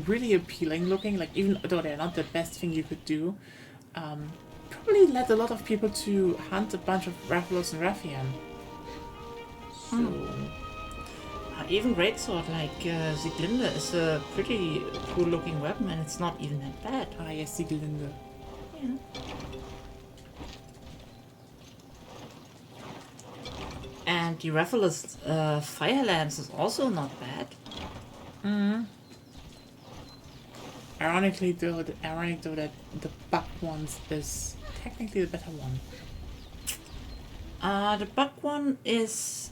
really appealing looking. Like even though they're not the best thing you could do, probably led a lot of people to hunt a bunch of Rathalos and Rathian. So. Even greatsword like Sieglinde is a pretty cool looking weapon, and it's not even that bad. Ah, yes, Sieglinde. Yeah. And the Rathalos Fire Lance is also not bad. Ironic though that the buck ones is technically the better one. The buck one is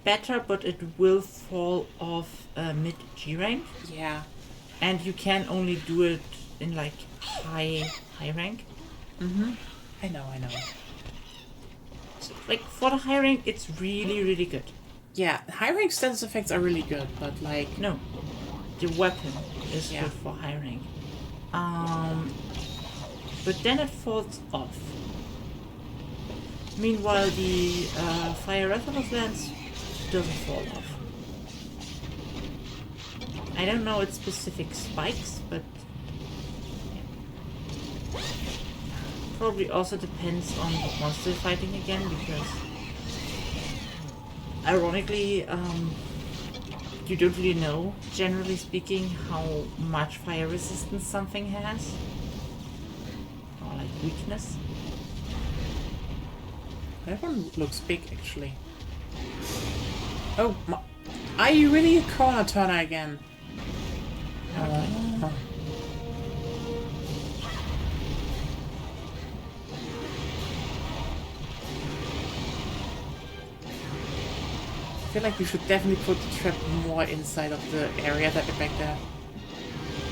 better, but it will fall off mid G rank, Yeah. and you can only do it in like high rank. I know. So, like for the high rank, it's really good. Yeah, high rank status effects are really good, but like No, the weapon is Yeah. good for high rank. But then it falls off. Meanwhile, the Fire Rathalos Lance doesn't fall off. I don't know its specific spikes, but yeah. Probably also depends on what monster you're fighting again, because ironically, you don't really know, generally speaking, how much fire resistance something has, or like weakness. that one looks big actually. Oh, are you really a corner turner again? Oh. I feel like we should definitely put the trap more inside of the area that back there.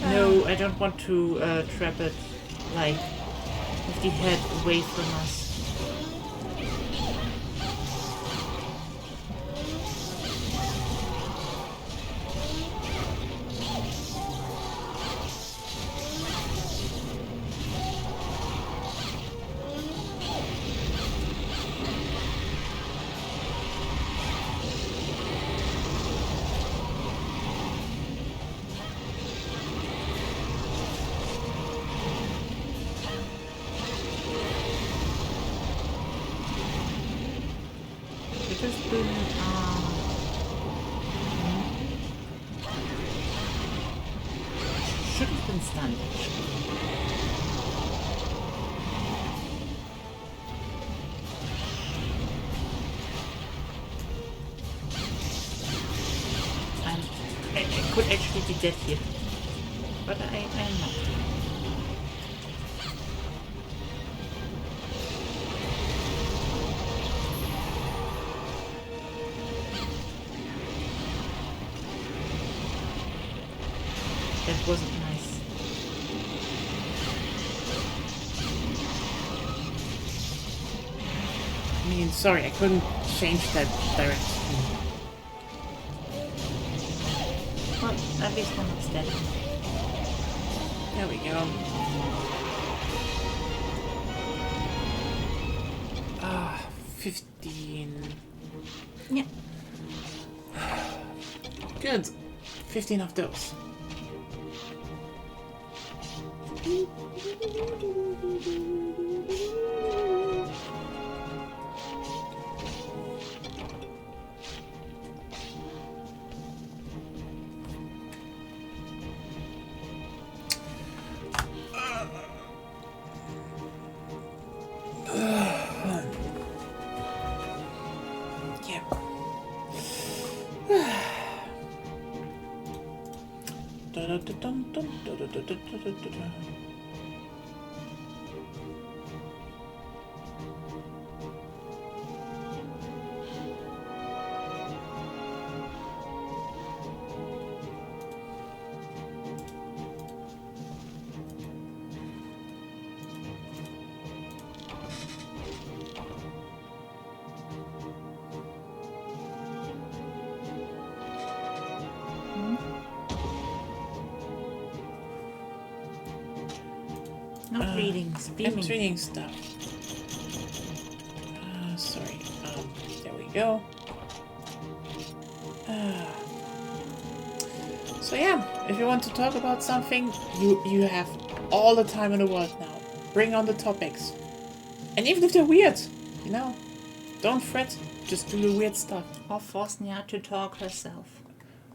No, I don't want to trap it like with the head away from us. just been should have been stunned. I could actually be dead here, but I am not. That wasn't nice. I mean, sorry, I couldn't change that direction. Well, at least one is dead. There we go. Ah, 15. Yeah. Good. 15 of those. Not reading, I'm streaming. reading stuff. Sorry. There we go. So yeah, if you want to talk about something, you have all the time in the world now. Bring on the topics. And even if they're weird, you know, don't fret. Just do the weird stuff. Or force Nya to talk herself.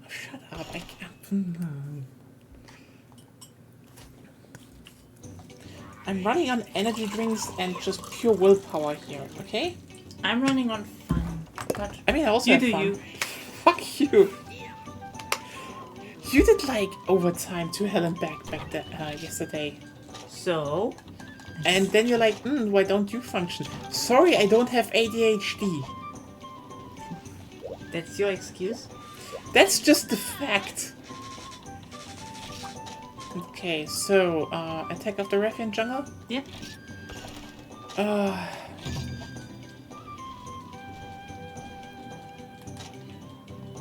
Oh, shut up. I can't. I'm running on energy drinks and just pure willpower here, okay? I'm running on fun, but I mean, I also you have do fun. you. Fuck you. You did like overtime to hell and back yesterday. So, And then you're like, why don't you function? Sorry, I don't have ADHD. that's your excuse? That's just the fact. Okay, so, Attack of the Ruffian Jungle? Yeah.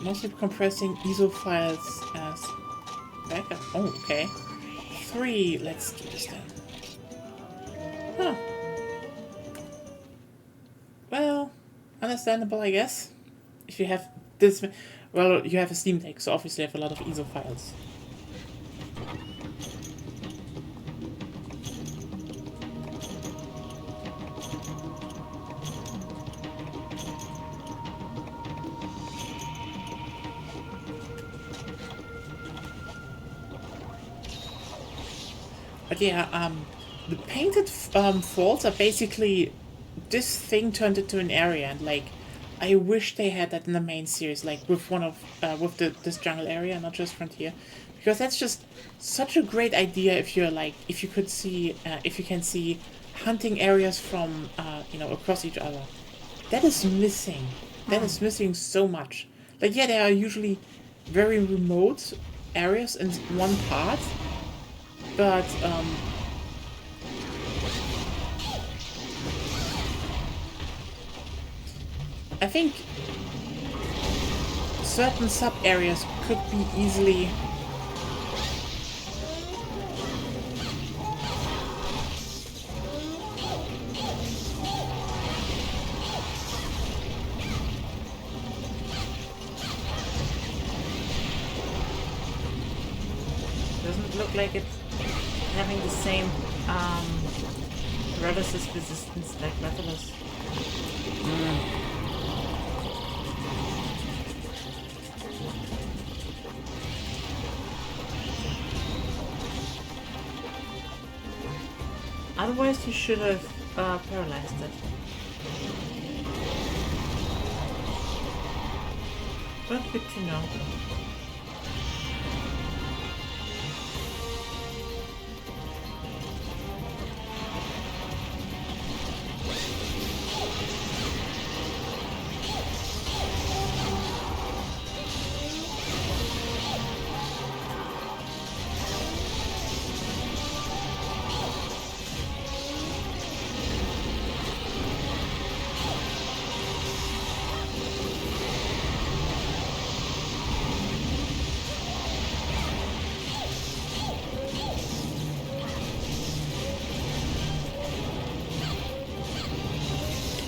Mostly compressing ISO files as backup. Oh, okay. 3, let's do this then. Huh. Well, understandable, I guess. If you have this... Well, you have a Steam Deck, so obviously you have a lot of ISO files. But yeah, the painted faults are basically this thing turned into an area, and like, I wish they had that in the main series, like with this jungle area, not just Frontier, because that's just such a great idea. If you can see hunting areas from across each other, that is missing. That is missing so much. Like, yeah, there are usually very remote areas in one part. But, I think certain sub-areas could be easily... Doesn't look like it's having the same paralysis resistance like Rathalos. Otherwise, you should have paralyzed it. But good to know.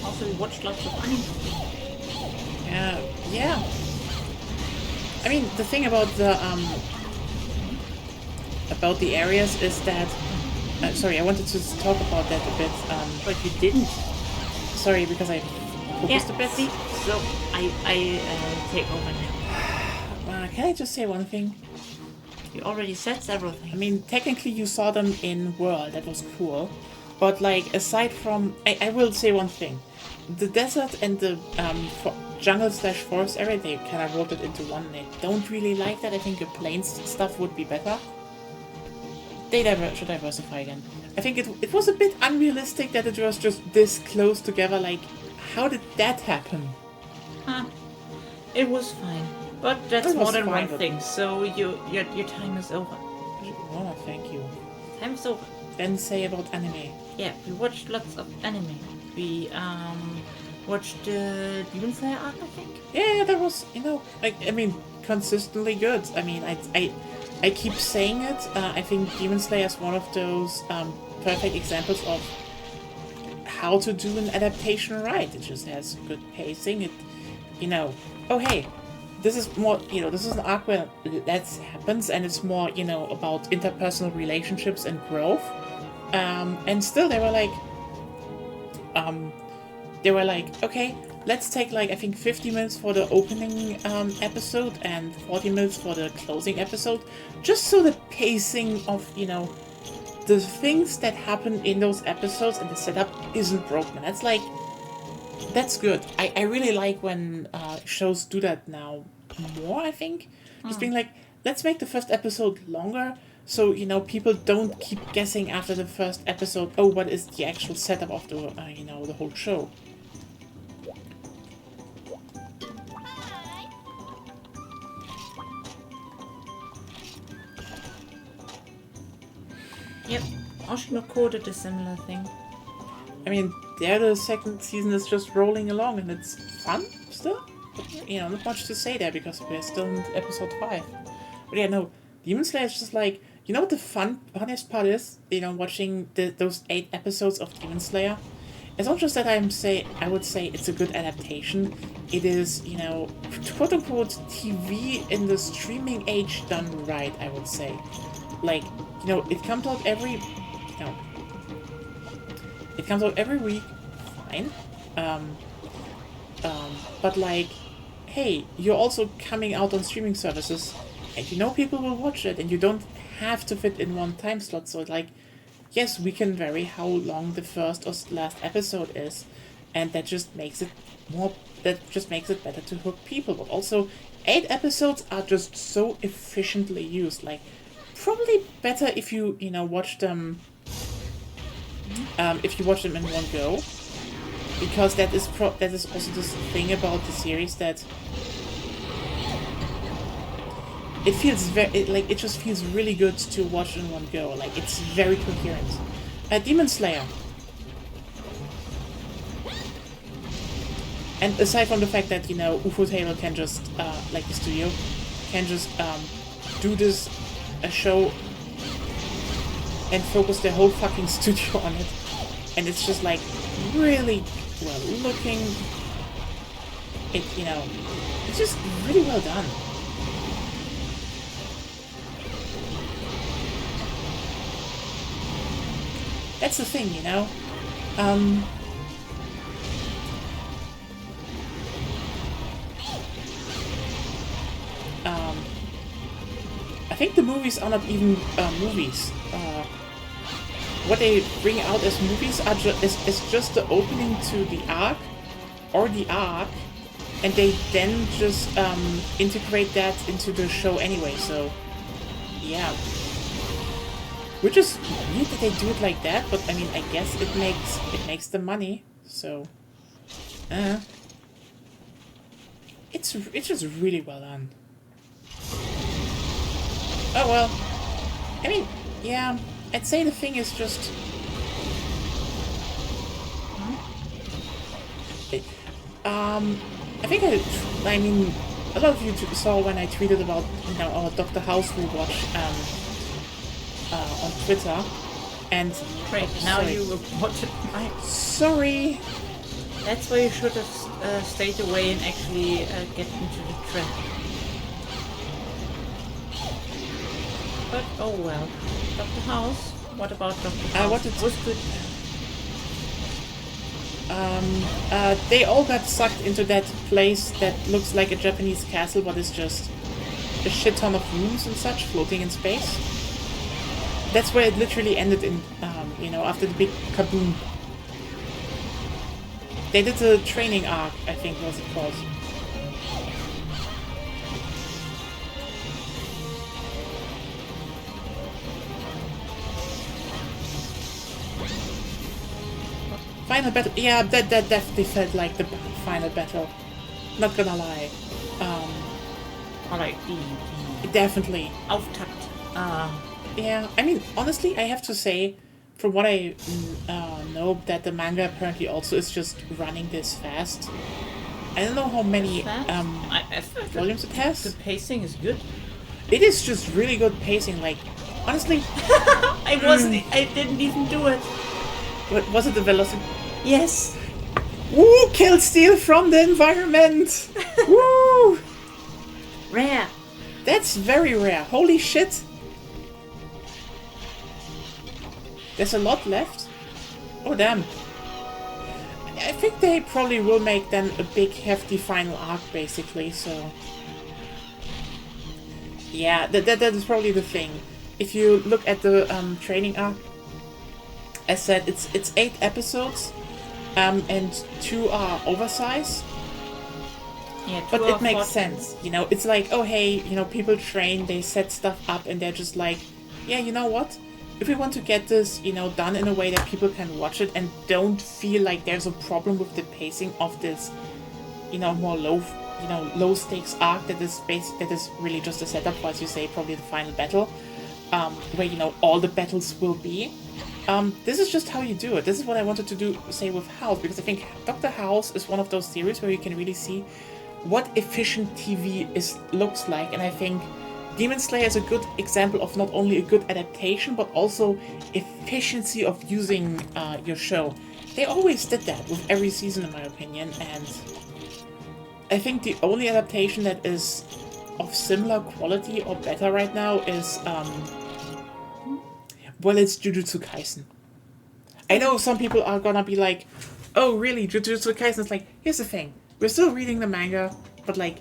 Also, we watched lots of anime. Yeah. I mean, the thing about the areas is that. Sorry, I wanted to talk about that a bit. But you didn't. Sorry, because I focused a bit. See? So, I take over now. Can I just say one thing? You already said several I things. mean, technically you saw them in World, that was cool. But like, aside from... I will say one thing. The desert and the jungle/forest area, they kind of rolled it into one. I don't really like that. I think the plains stuff would be better. They should diversify again. I think it was a bit unrealistic that it was just this close together. Like, how did that happen? It was fine. But that's It was more than fine, one but- thing, so your time is over. Oh, thank you. Time is over. Then say about anime. Yeah, we watched lots of anime. We watched the Demon Slayer arc, I think. Yeah, that was, like, I mean, consistently good. I mean, I keep saying it. I think Demon Slayer is one of those perfect examples of how to do an adaptation right. It just has good pacing. Oh hey, this is more, this is an arc where that happens, and it's more, about interpersonal relationships and growth. And still they were like, okay, let's take like, I think 50 minutes for the opening episode and 40 minutes for the closing episode, just so the pacing of, the things that happen in those episodes and the setup isn't broken. That's good. I really like when shows do that now more, I think. Just being like, let's make the first episode longer, so, people don't keep guessing after the first episode, oh, what is the actual setup of the, the whole show. Yep. Oshinoko did a similar thing. I mean, the second season is just rolling along, and it's fun still. But, not much to say there because we're still in episode 5. But yeah, no, Demon Slayer is just like, what the funniest part is? Watching those 8 episodes of Demon Slayer. It's not just that I would say it's a good adaptation. It is, quote unquote TV in the streaming age done right, I would say. Like, it comes out every week, fine. But like, hey, you're also coming out on streaming services, and people will watch it, and you don't have to fit in one time slot. So like, yes, we can vary how long the first or last episode is, and that just makes it better to hook people. But also, 8 episodes are just so efficiently used. Like, probably better if you watch them. If you watch them in one go, because that is also this thing about the series that it feels it just feels really good to watch in one go. Like, it's very coherent. Demon Slayer. And aside from the fact that ufotable can just like the studio can just do this a show and focus their whole fucking studio on it, and it's just like really well looking. It's just really well done. That's the thing, I think the movies are not even movies. what they bring out as movies are is just the opening to the arc, or the arc, and they then just integrate that into the show anyway. So, yeah. Which is weird that they do it like that, but I mean, I guess it makes the money. So, it's just really well done. Oh well, I mean, yeah, I'd say the thing is just. I think I mean, a lot of you saw when I tweeted about our Doctor House rewatch on Twitter, and Great, now you will watch it. Sorry. That's why you should have stayed away and actually get into the trap. But oh well. Dr. House? What about Dr. House? What was good. They all got sucked into that place that looks like a Japanese castle, but it's just a shit ton of rooms and such floating in space. That's where it literally ended in, after the big kaboom. They did the training arc, I think was it called. Final battle, yeah, that definitely felt like the final battle. Not gonna lie. Alright, Definitely. Auftakt. Yeah, I mean, honestly, I have to say, from what I know, that the manga apparently also is just running this fast. I don't know how many I feel like volumes it has. the pacing is good. It is just really good pacing, like, honestly. I didn't even do it. What was it, the velocity? Yes. Woo! Kill steal from the environment! Woo! Rare. That's very rare. Holy shit! There's a lot left? Oh damn. I think they probably will make then a big hefty final arc basically, so... Yeah, that is probably the thing. If you look at the training arc, as said, it's 8 episodes, and 2 are oversized. Yeah, But it makes sense, it's like, oh hey, people train, they set stuff up, and they're just like, yeah, you know what? If we want to get this, done in a way that people can watch it and don't feel like there's a problem with the pacing of this, more low stakes arc that is really just a setup for, as you say, probably the final battle, where all the battles will be. This is just how you do it. This is what I wanted to say with House, because I think Dr. House is one of those series where you can really see what efficient TV looks like, and I think Demon Slayer is a good example of not only a good adaptation, but also efficiency of using your show. They always did that with every season, in my opinion, and I think the only adaptation that is of similar quality or better right now is, it's Jujutsu Kaisen. I know some people are gonna be like, oh really, Jujutsu Kaisen is like, here's the thing, we're still reading the manga, but like,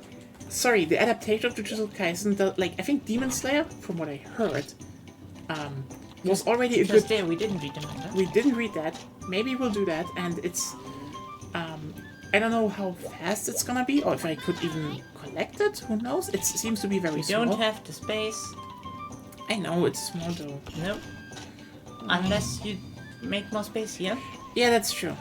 sorry, the adaptation of Jujutsu Kaisen, I think Demon Slayer, from what I heard, was already a good... There, we didn't read the manga. We didn't read that. Maybe we'll do that, and it's... I don't know how fast it's gonna be, or if I could even collect it, who knows? It seems to be very small. You don't have the space. I know, it's small though. Nope. Unless you make more space here. Yeah, that's true.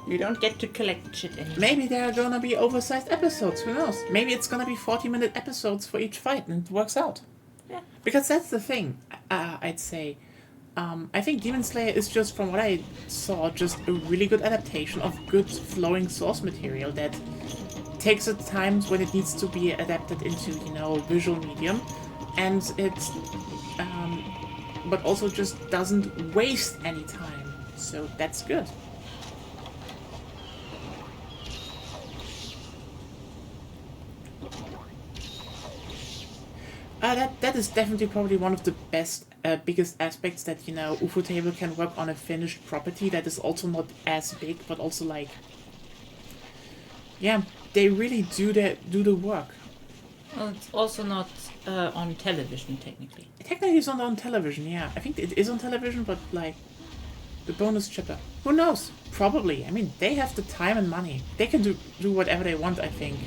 You don't get to collect shit anymore. Maybe there are gonna be oversized episodes, who knows? Maybe it's gonna be 40-minute episodes for each fight, and it works out. Yeah. Because that's the thing, I'd say. I think Demon Slayer is just, from what I saw, just a really good adaptation of good flowing source material that takes its times when it needs to be adapted into, visual medium, and it's, but also just doesn't waste any time. So that's good. That is definitely probably one of the biggest aspects that, ufotable can work on a finished property that is also not as big, but also yeah, they really do the work. Well, it's also not on television, technically. Technically, it's not on television. Yeah, I think it is on television, but like the bonus chapter. Who knows? Probably. I mean, they have the time and money. They can do whatever they want. I think.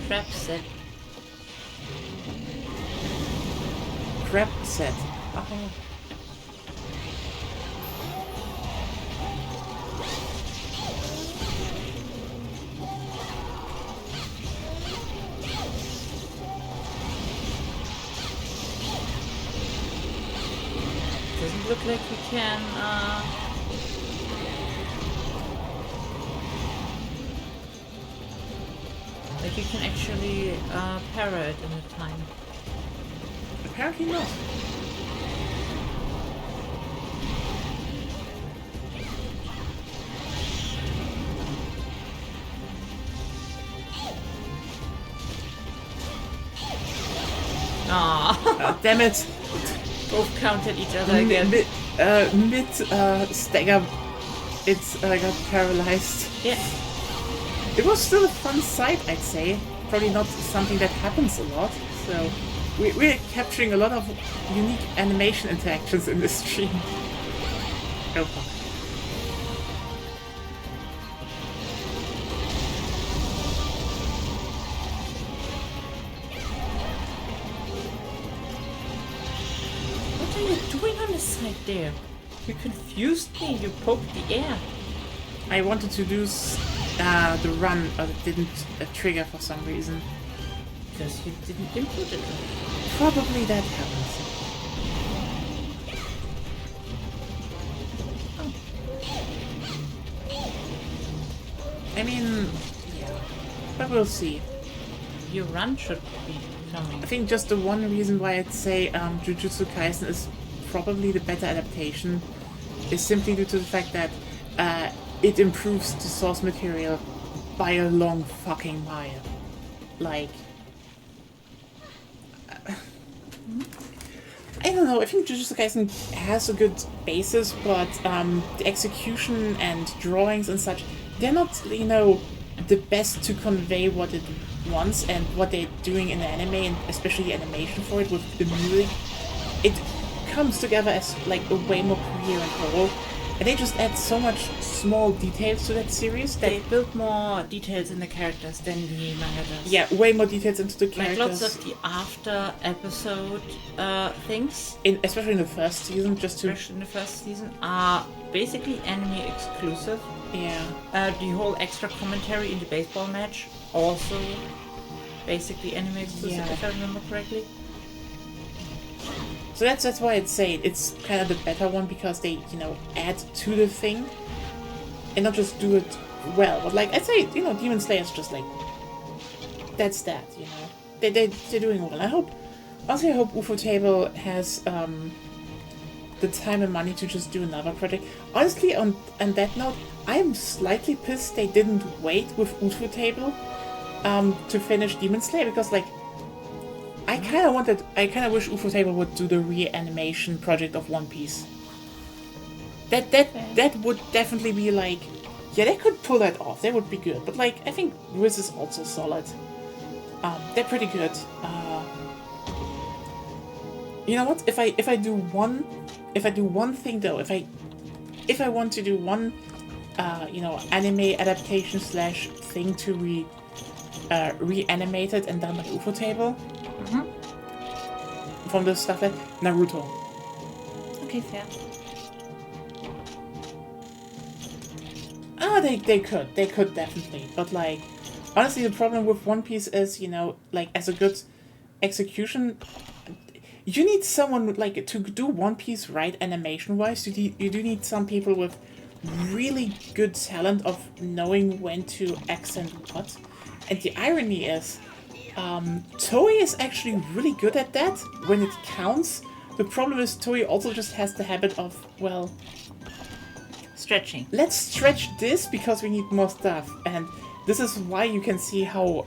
Crap set. Crap set. Oh. Doesn't look like you can. Like you can actually para it in a time. Apparently not. Ah, Damn it! both counted each other again. Mid stagger, it's got paralyzed. Yeah. It was still a fun sight, I'd say. Probably not something that happens a lot. So we're capturing a lot of unique animation interactions in this stream. Oh fuck. What are you doing on the side there? You confused me. You poked the air. I wanted to do the run, but it didn't trigger for some reason. Because you didn't input it. Probably that happens. I mean, yeah, but we'll see. Your run should be coming. I think just the one reason why I'd say Jujutsu Kaisen is probably the better adaptation is simply due to the fact that it improves the source material by a long fucking mile. Like, I don't know, I think Jujutsu Kaisen has a good basis, but the execution and drawings and such, they're not, you know, the best to convey what it wants and what they're doing in the anime, and especially the animation for it with the music. It comes together as like a way more coherent whole, and they just add so much small details to that series that They build more details in the characters than the manga does. yeah, way more details into the Like characters. lots of the after episode things, Especially in the first season, just to especially in the first season, are basically anime exclusive. yeah. The whole extra commentary in the baseball match also basically anime exclusive, Yeah. if I remember correctly. So that's why I'd say it's kind of the better one, because they, you know, add to the thing and not just do it well. But like I'd say, you know, Demon Slayer's just like that's that, you know. They're doing well. I hope UFO Table has the time and money to just do another project. Honestly, on that note, I'm slightly pissed they didn't wait with UFO Table to finish Demon Slayer, because like I kind of wish UFO Table would do the reanimation project of One Piece. That would definitely be like, yeah, they could pull that off. That would be good. But like, I think Riz is also solid. They're pretty good. You know what? If I do one thing though, if I want to do one, you know, anime adaptation / thing to reanimate it and done by UFO Table. From the stuff like Naruto. Okay, fair. They could definitely, but like, honestly, the problem with One Piece is, you know, like, as a good execution, you need someone like to do One Piece right animation wise. You do need some people with really good talent of knowing when to accent what. And the irony is, Toei is actually really good at that when it counts. The problem is Toei also just has the habit of, well, Stretching. let's stretch this because we need more stuff. And this is why you can see how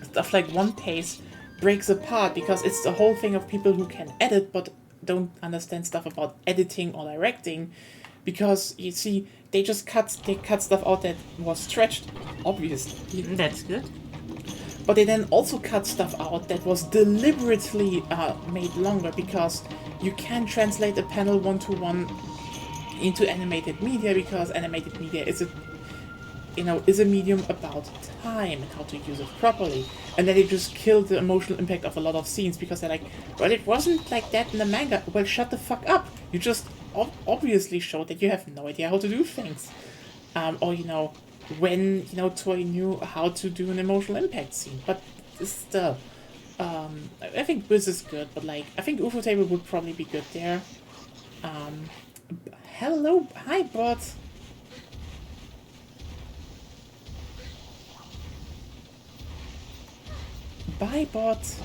stuff like One Piece breaks apart, because it's the whole thing of people who can edit but don't understand stuff about editing or directing, because you see they cut stuff out that was stretched, obviously, That's good. but they then also cut stuff out that was deliberately made longer because you can translate a panel one-to-one into animated media because animated media is a medium about time and how to use it properly. And then they just killed the emotional impact of a lot of scenes because they're like, well, it wasn't like that in the manga. Well, shut the fuck up. You just obviously showed that you have no idea how to do things. Or, when, Toei knew how to do an emotional impact scene. But still, I think Wiz is good, but I think Ufotable would probably be good there. Hello, hi, bot. Bye, bot.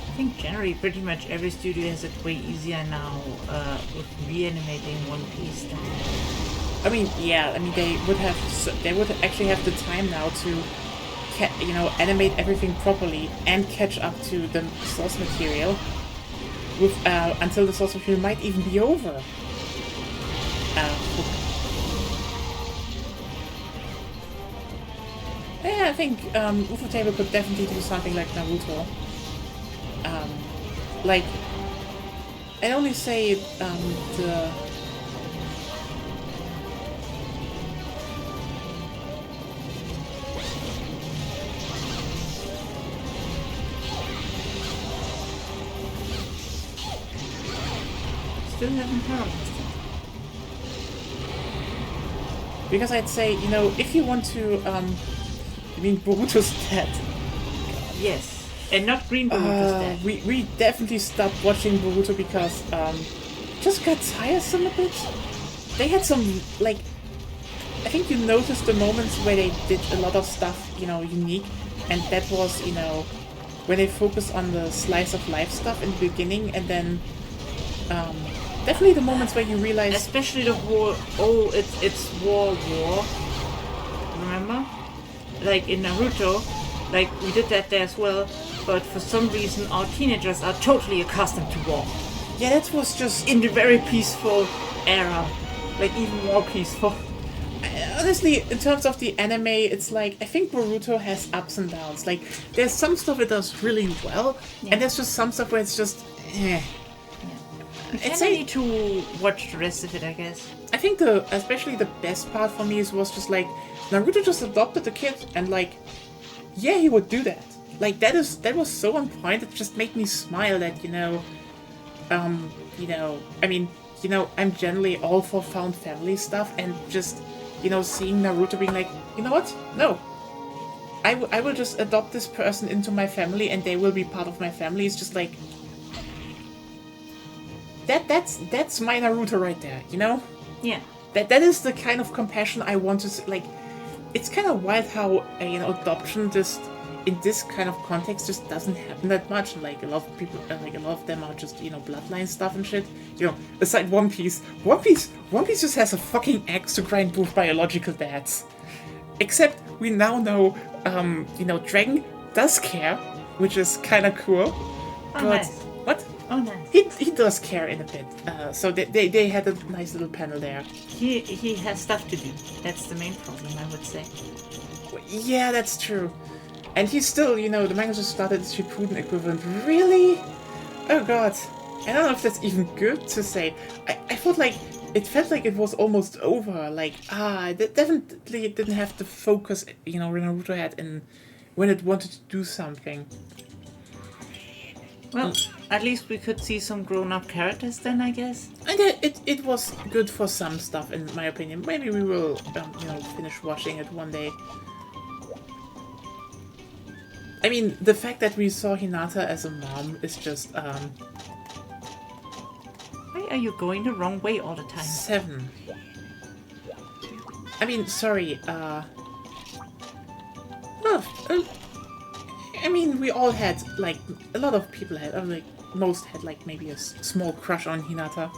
I think generally pretty much every studio has it way easier now with reanimating One Piece. They would actually have the time now to, animate everything properly and catch up to the source material. With until the source material might even be over. Yeah, I think Ufotable could definitely do something like Naruto. I only say the. Still haven't heard. Because I'd say, if you want to, Boruto's dead. Yes. And not Green Boruto's dead. We definitely stopped watching Boruto because just got tiresome a bit. They had some I think you noticed the moments where they did a lot of stuff, unique, and that was, when they focused on the slice of life stuff in the beginning, and then definitely the moments where you realize, especially the whole it's war. Remember? Like in Naruto, we did that there as well. But for some reason, our teenagers are totally accustomed to war. Yeah, that was just in the very peaceful era, even more peaceful. Honestly, in terms of the anime, it's I think Boruto has ups and downs. There's some stuff it does really well, and there's just some stuff where it's just, eh. I need to watch the rest of it, I guess. I think especially the best part for me was just Naruto just adopted the kid, and yeah, he would do that. That was so on point. It just made me smile that I'm generally all for found family stuff, and just seeing Naruto being you know what? No, I will just adopt this person into my family, and they will be part of my family. It's just that's my Naruto right there. Yeah. That is the kind of compassion I want to see. It's kind of wild how adoption just in this kind of context just doesn't happen that much. A lot of people, a lot of them are just bloodline stuff and shit. Aside One Piece just has a fucking axe to grind both biological dads. Except we now know, Dragon does care, which is kind of cool. Oh, but nice. What? Oh, nice. He does care in a bit. So they had a nice little panel there. He has stuff to do. That's the main problem, I would say. Yeah, that's true. And he's still, the manga just started its Shippuden equivalent. Really? Oh god. I don't know if that's even good to say. I felt it felt like it was almost over. It definitely didn't have the focus, Naruto had when it wanted to do something. Well, at least we could see some grown-up characters then, I guess. And it was good for some stuff, in my opinion. Maybe we will, finish watching it one day. I mean, the fact that we saw Hinata as a mom is just, Why are you going the wrong way all the time? 7. I mean, sorry, I mean, we all had, like, a lot of people had, or like, most had, like, maybe a small crush on Hinata.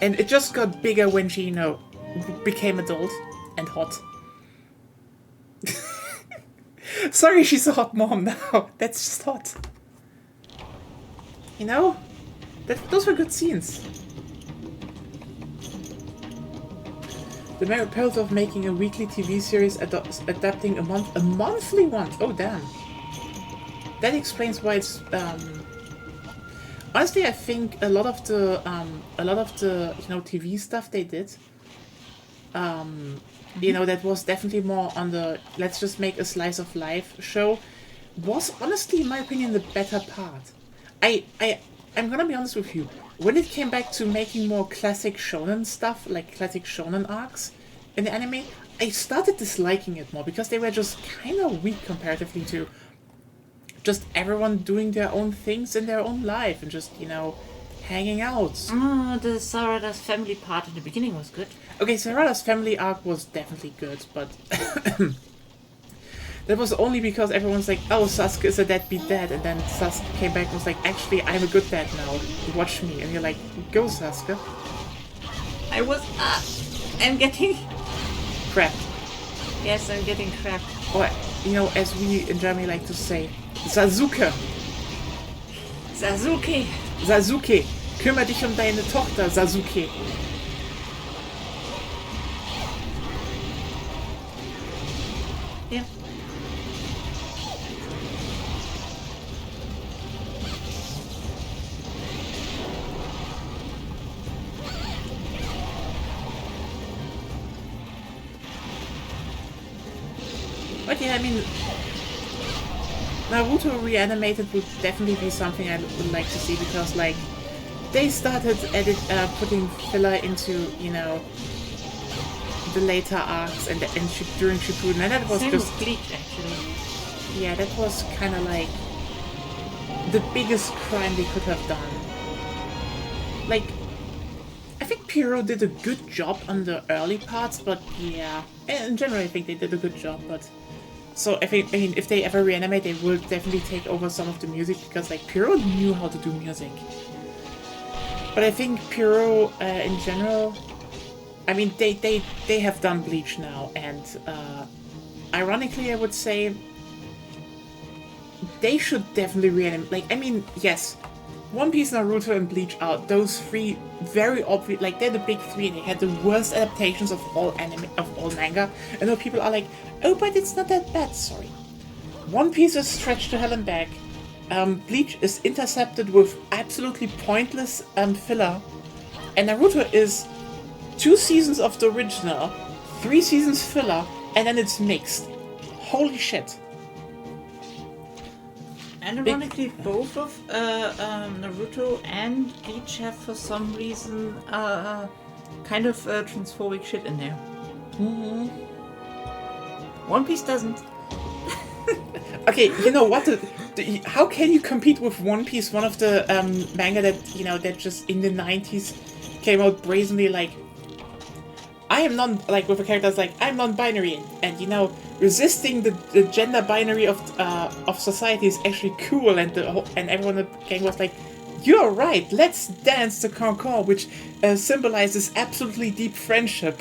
And it just got bigger when she, you know, became adult and hot. Sorry, she's a hot mom now. That's just hot. You know? Those were good scenes. The perils of making a weekly TV series adapting a monthly one. Oh damn. That explains why it's honestly I think a lot of the you know TV stuff they did you know that was definitely more on the let's just make a slice of life show was honestly in my opinion the better part. I'm gonna be honest with you. When it came back to making more classic shonen stuff, like classic shonen arcs in the anime, I started disliking it more because they were just kind of weak comparatively to just everyone doing their own things in their own life and just, you know, hanging out. The Sarada's family part in the beginning was good. Okay, Sarada's family arc was definitely good, but that was only because everyone's like, oh, Sasuke is a deadbeat dad, and then Sasuke came back and was like, actually, I'm a good dad now, watch me, and you're like, go Sasuke. I'm getting... Crap. Yes, I'm getting crap. Or, you know, as we in Germany like to say, Sasuke. Sasuke! Sasuke, kümmere dich um deine Tochter, Sasuke. Yeah. But yeah, I mean, Naruto reanimated would definitely be something I would like to see because, like, they started putting filler into, you know, the later arcs and during Shippuden, and that was Same just with Bleach, actually. yeah, that was kind of like the biggest crime they could have done. Like, I think Pierrot did a good job on the early parts, but yeah, in general, I think they did a good job, but. So I mean, if they ever reanimate, they will definitely take over some of the music because like Pierrot knew how to do music. But I think Pierrot in general, I mean they have done Bleach now, and ironically I would say they should definitely reanimate. Like I mean, yes, One Piece, Naruto, and Bleach are those three very obvious. Like they're the big three, and they had the worst adaptations of all anime of all manga. I know people are like, oh, but it's not that bad. Sorry, One Piece is stretched to hell and back. Bleach is intercepted with absolutely pointless filler, and Naruto is 2 seasons of the original, 3 seasons filler, and then it's mixed. Holy shit. And ironically, both of Naruto and Bleach have, for some reason, kind of transphobic shit in there. Mm-hmm. One Piece doesn't. Okay, you know what? How can you compete with One Piece, one of the manga that, you know, that just in the 90s came out brazenly like, I am like with a character that's like, I'm non-binary, and you know, resisting the gender binary of society is actually cool, and everyone in the gang was like, you're right, let's dance the Cancan, which symbolizes absolutely deep friendship.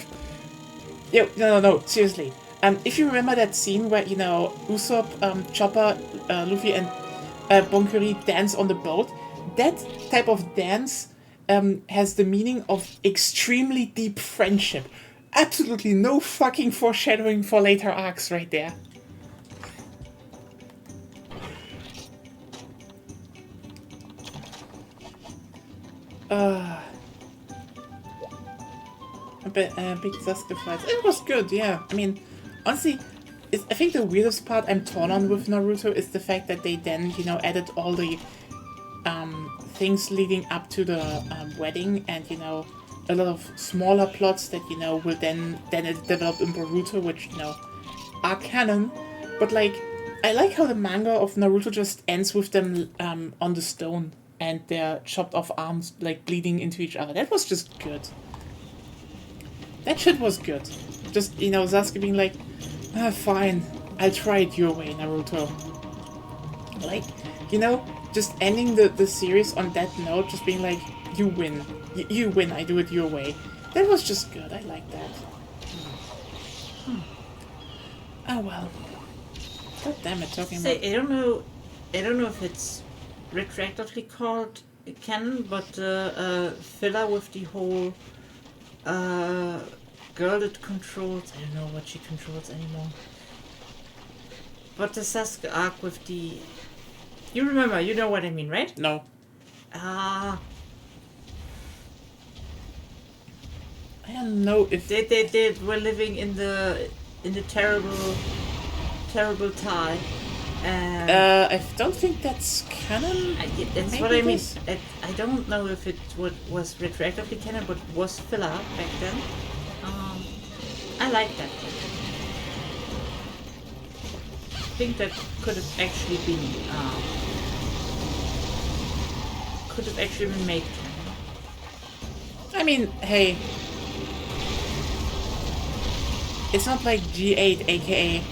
Yo, no, seriously. If you remember that scene where, you know, Usopp, Chopper, Luffy, and Bonkuri dance on the boat, that type of dance has the meaning of extremely deep friendship. Absolutely no fucking foreshadowing for later arcs right there. Big Sasuke fights. It was good, yeah. I mean, honestly, I think the weirdest part I'm torn on with Naruto is the fact that they then, you know, added all the things leading up to the wedding, and, you know, a lot of smaller plots that, you know, will then develop in Boruto, which, you know, are canon. But, like, I like how the manga of Naruto just ends with them on the stone and their chopped off arms like bleeding into each other. That was just good. That shit was good. Just, you know, Sasuke being like, fine, I'll try it your way, Naruto. Like, you know, just ending the series on that note, just being like, you win. You win, I do it your way. That was just good, I like that. Oh well. God damn it, talking about... I don't know if it's retroactively called canon, but filler with the whole girl that controls, I don't know what she controls anymore. But the Sasuke arc with the... You remember, you know what I mean, right? No. Ah, I don't know if... they were living in the terrible tie. And I don't think that's canon. that's Maybe what I it mean. is. I don't know if it was retroactively canon, but was filler back then. I like that. I think that could have actually been made canon. I mean, hey. It's not like G8, aka...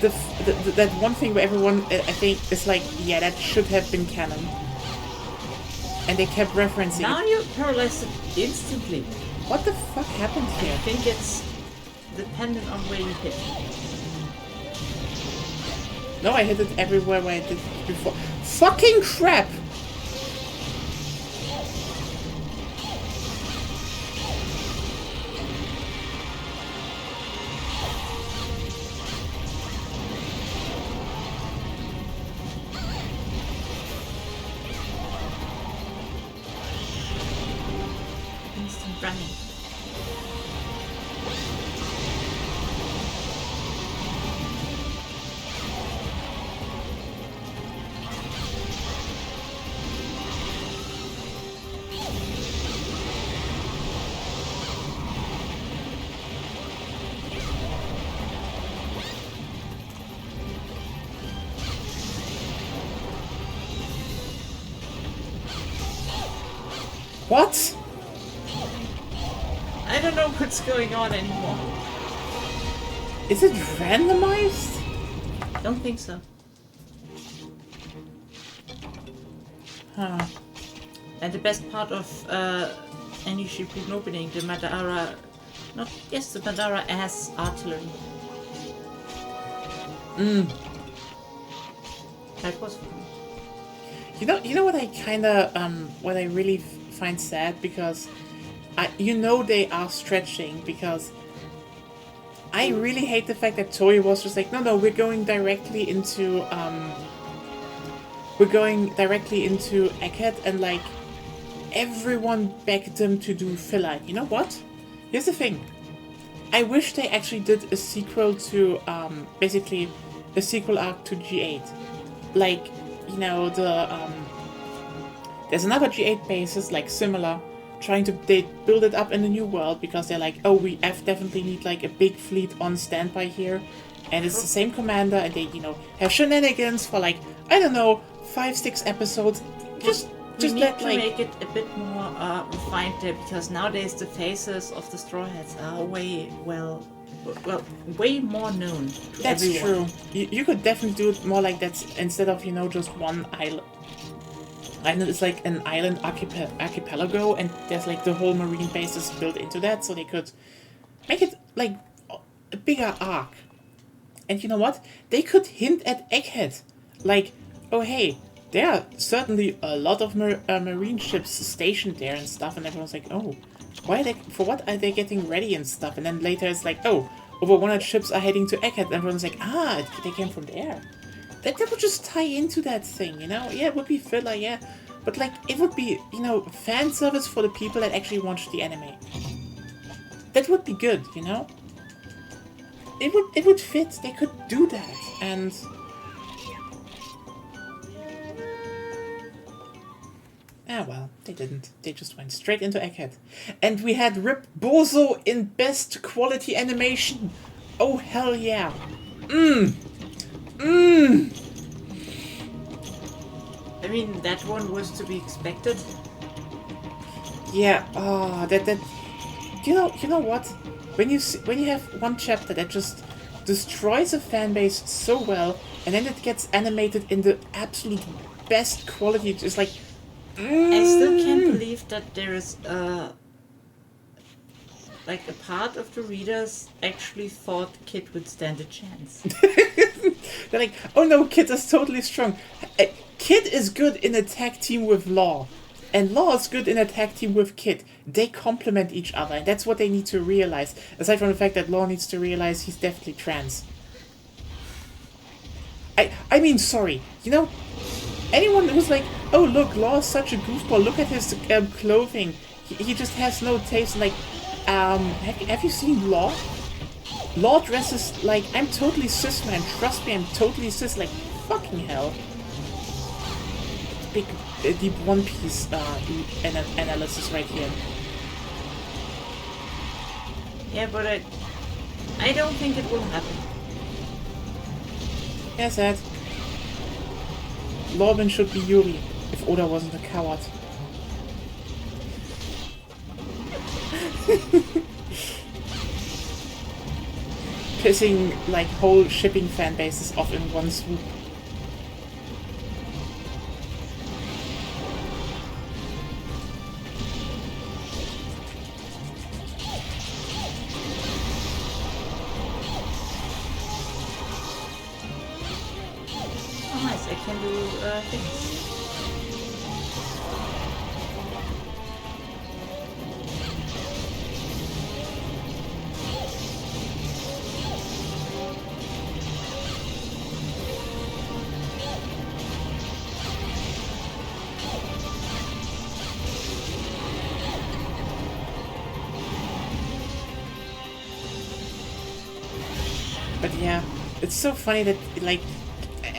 that one thing where everyone, I think, is like, yeah, that should have been canon. And they kept referencing Now it. you paralyzed it instantly. What the fuck happened I here? think it's dependent on where you hit. No, I hit it everywhere where I did it before. Fucking crap! Instant running. What? I don't know what's going on anymore. Is it randomized? Don't think so. Huh. And the best part of any Shippuden opening, the Madara, the Madara ass artillery. That was fun. You know what I kinda, what I really find sad, because they are stretching, because I really hate the fact that Toei was just like, no, we're going directly into Egghead, and like, everyone begged them to do filler. You know what? Here's the thing. I wish they actually did a sequel to, basically, a sequel arc to G8. Like, you know, there's another G8 basis, like, similar, they build it up in the new world, because they're like, oh, we definitely need, like, a big fleet on standby here, and it's the same commander, and they, you know, have shenanigans for, like, I don't know, 5-6 episodes, just We need let, to like... make it a bit more refined there, because nowadays the faces of the Straw Hats are way more known to That's everyone. true. You could definitely do it more like that, instead of, you know, just one island. Island is like an island archipelago, and there's like the whole marine bases built into that, so they could make it like a bigger arc. And you know what? They could hint at Egghead. Like, oh hey, there are certainly a lot of marine ships stationed there and stuff, and everyone's like, oh, for what are they getting ready and stuff? And then later it's like, oh, over 100 ships are heading to Egghead, and everyone's like, they came from there. That would just tie into that thing, you know? Yeah, it would be filler, yeah. But, like, it would be, you know, fan service for the people that actually watch the anime. That would be good, you know? It would fit. They could do that. And... well, they didn't. They just went straight into Egghead. And we had Rip Bozo in best quality animation. Oh, hell yeah. I mean, that one was to be expected. Yeah. Oh, that. You know what? When you have one chapter that just destroys a fan base so well, and then it gets animated in the absolute best quality, just like. I still can't believe that there is like a part of the readers actually thought Kid would stand a chance. They're like, oh no, Kid is totally strong. Kid is good in a tag team with Law. And Law is good in a tag team with Kid. They complement each other, and that's what they need to realize. Aside from the fact that Law needs to realize he's definitely trans. I mean, sorry. You know, anyone who's like, oh look, Law is such a goofball, look at his clothing. He just has no taste. Like, have you seen Law? Law dresses like, I'm totally cis, man. Trust me, I'm totally cis. Like, fucking hell. Big, deep One Piece analysis right here. Yeah, but I don't think it will happen. Yes, Ed. Lawman should be Yuri if Oda wasn't a coward. Pissing like whole shipping fan bases off in one swoop. Oh, nice. I can do things. But yeah, it's so funny that, like,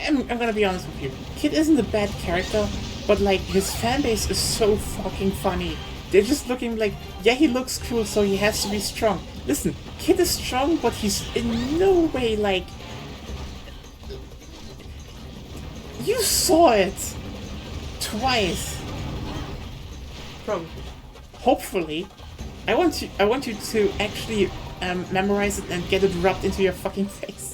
I'm gonna be honest with you. Kid isn't a bad character, but, like, his fan base is so fucking funny. They're just looking like, yeah, he looks cool, so he has to be strong. Listen, Kid is strong, but he's in no way, like... You saw it! Twice. Probably. Hopefully. I want you to actually memorize it and get it rubbed into your fucking face.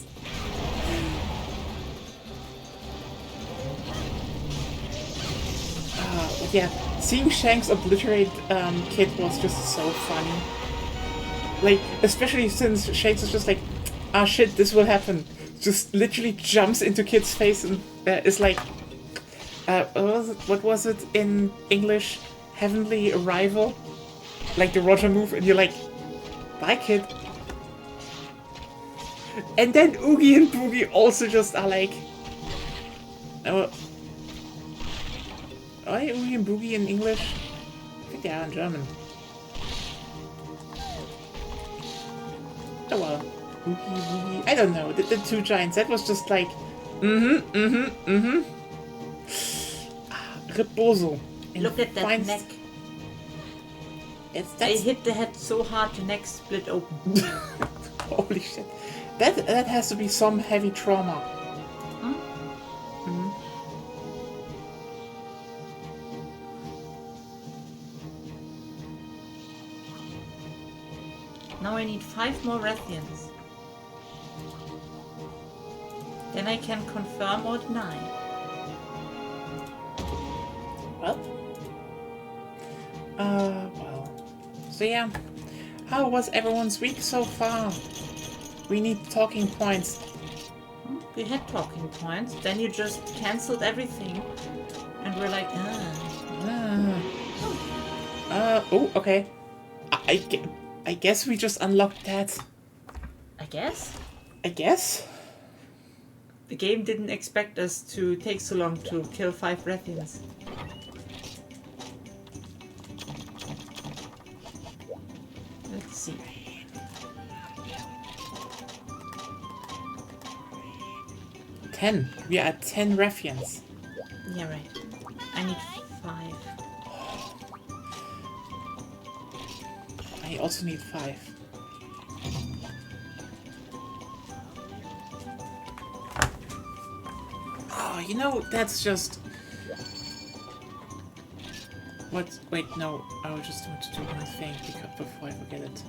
Yeah, seeing Shanks obliterate Kid was just so funny. Like, especially since Shanks is just like, ah shit, this will happen. Just literally jumps into Kid's face and is like, what was it in English? Heavenly Arrival? Like the Roger move, and you're like, bye, Kid. And then Oogie and Boogie also just are like, are Oogie and Boogie in English? I think they are in German. Oh well. Oogie, Boogie. I don't know. The two giants. That was just like, Rebozo. Look at that neck. I That's hit the head so hard the neck split open. holy shit. That has to be some heavy trauma. Hmm? Now I need 5 more Rathians. Then I can confirm or deny. Well. Well. So yeah. How was everyone's week so far? We need talking points. We had talking points, then you just cancelled everything. And we're like, Oh, okay. I guess we just unlocked that. I guess? I guess? The game didn't expect us to take so long to kill 5 Rathians. Let's see. We are at 10 Rathians. Yeah, right. I need 5. I also need 5. you know, that's just... What? Wait, no. I was just want to do one thing before I forget it.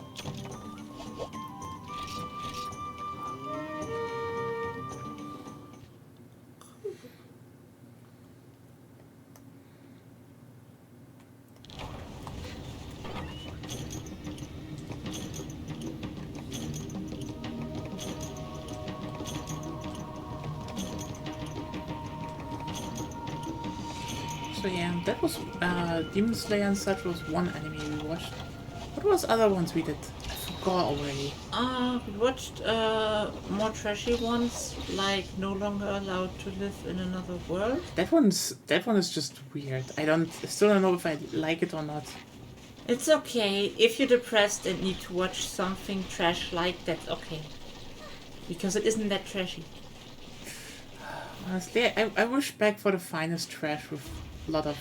So yeah, that was Demon Slayer and such was one anime we watched. What was other ones we did? I forgot already. We watched more trashy ones, like No Longer Allowed to Live in Another World. That one is just weird. I still don't know if I like it or not. It's okay. If you're depressed and need to watch something trash like that, okay. Because it isn't that trashy. Honestly, I wish back for the finest trash with a lot of...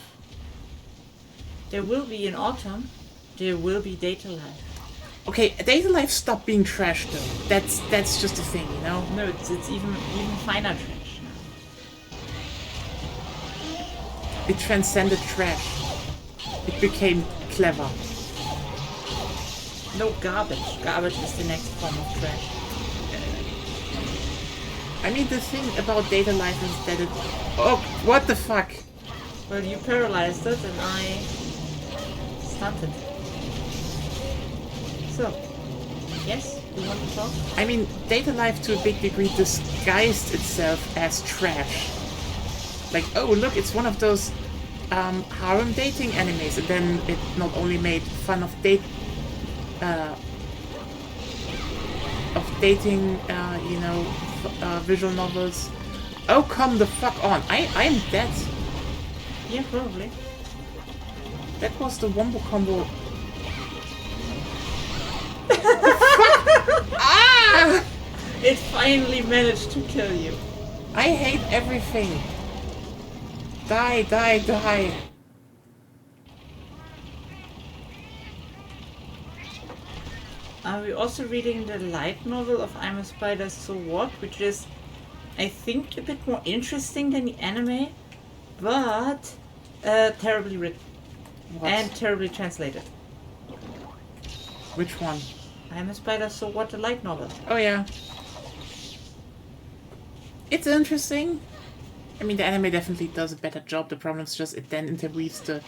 There will be in autumn, there will be Data Life. Okay, Data Life stopped being trash though. That's just a thing, you know? No, it's even finer trash now. It transcended trash. It became clever. No, garbage. Garbage is the next form of trash. I mean, the thing about Data Life is that it... Oh, what the fuck? Well, you paralyzed it and I stunned it. So, yes, you want to talk? I mean, Data Life to a big degree disguised itself as trash. Like, oh look, it's one of those harem dating animes, and then it not only made fun of dating, you know, visual novels. Oh, come the fuck on! I'm dead. Yeah, probably. That was the Wombo Combo. Ah! It finally managed to kill you. I hate everything. Die, die, die. Are we also reading the light novel of I'm a Spider, So What? Which is, I think, a bit more interesting than the anime, but terribly written. What? And terribly translated. Which one? I'm a Spider, So What? The light novel. Oh yeah. It's interesting. I mean, the anime definitely does a better job. The problem is just it then interweaves the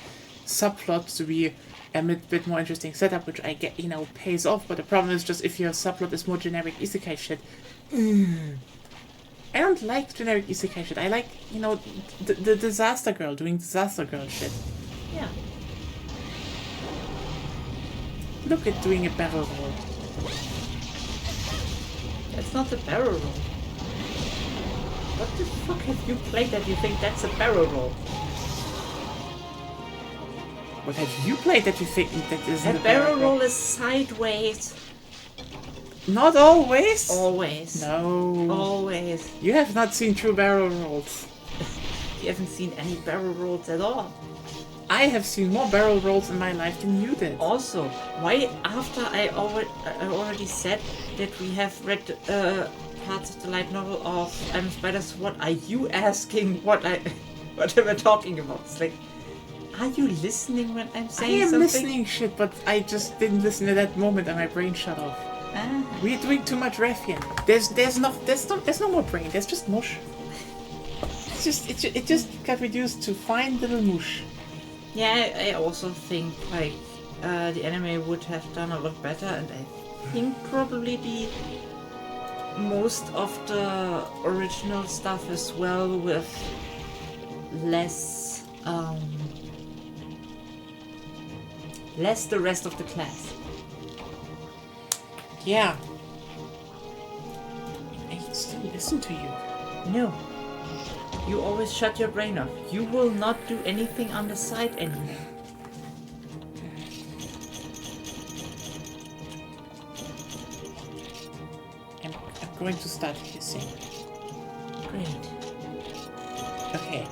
subplot to be a bit more interesting setup, which I get, you know, pays off. But the problem is just if your subplot is more generic isekai shit. I don't like generic isekai shit. I like, you know, the disaster girl doing disaster girl shit. Yeah. Look at doing a barrel roll. That's not a barrel roll. What the fuck have you played that you think that's a barrel roll? What have you played that you think that isn't A barrel roll is sideways. Not always. Always. No. Always. You have not seen true barrel rolls. You haven't seen any barrel rolls at all. I have seen more barrel rolls in my life than you did. Also, why after I already said that we have read parts of the light novel of I'm a Spider, so what are you asking what am I talking about? It's like, are you listening when I'm I saying am something? listening shit, but I just didn't listen at that moment and my brain shut off. Ah. We're doing too much Rathian. There's no more brain. There's just mush. It just got reduced to fine little mush. Yeah, I also think like the anime would have done a lot better, and I think probably the most of the original stuff as well with less the rest of the class. Yeah. I still listen to you. No. You always shut your brain off. You will not do anything on the side anymore. I'm going to start hissing. Great. Okay.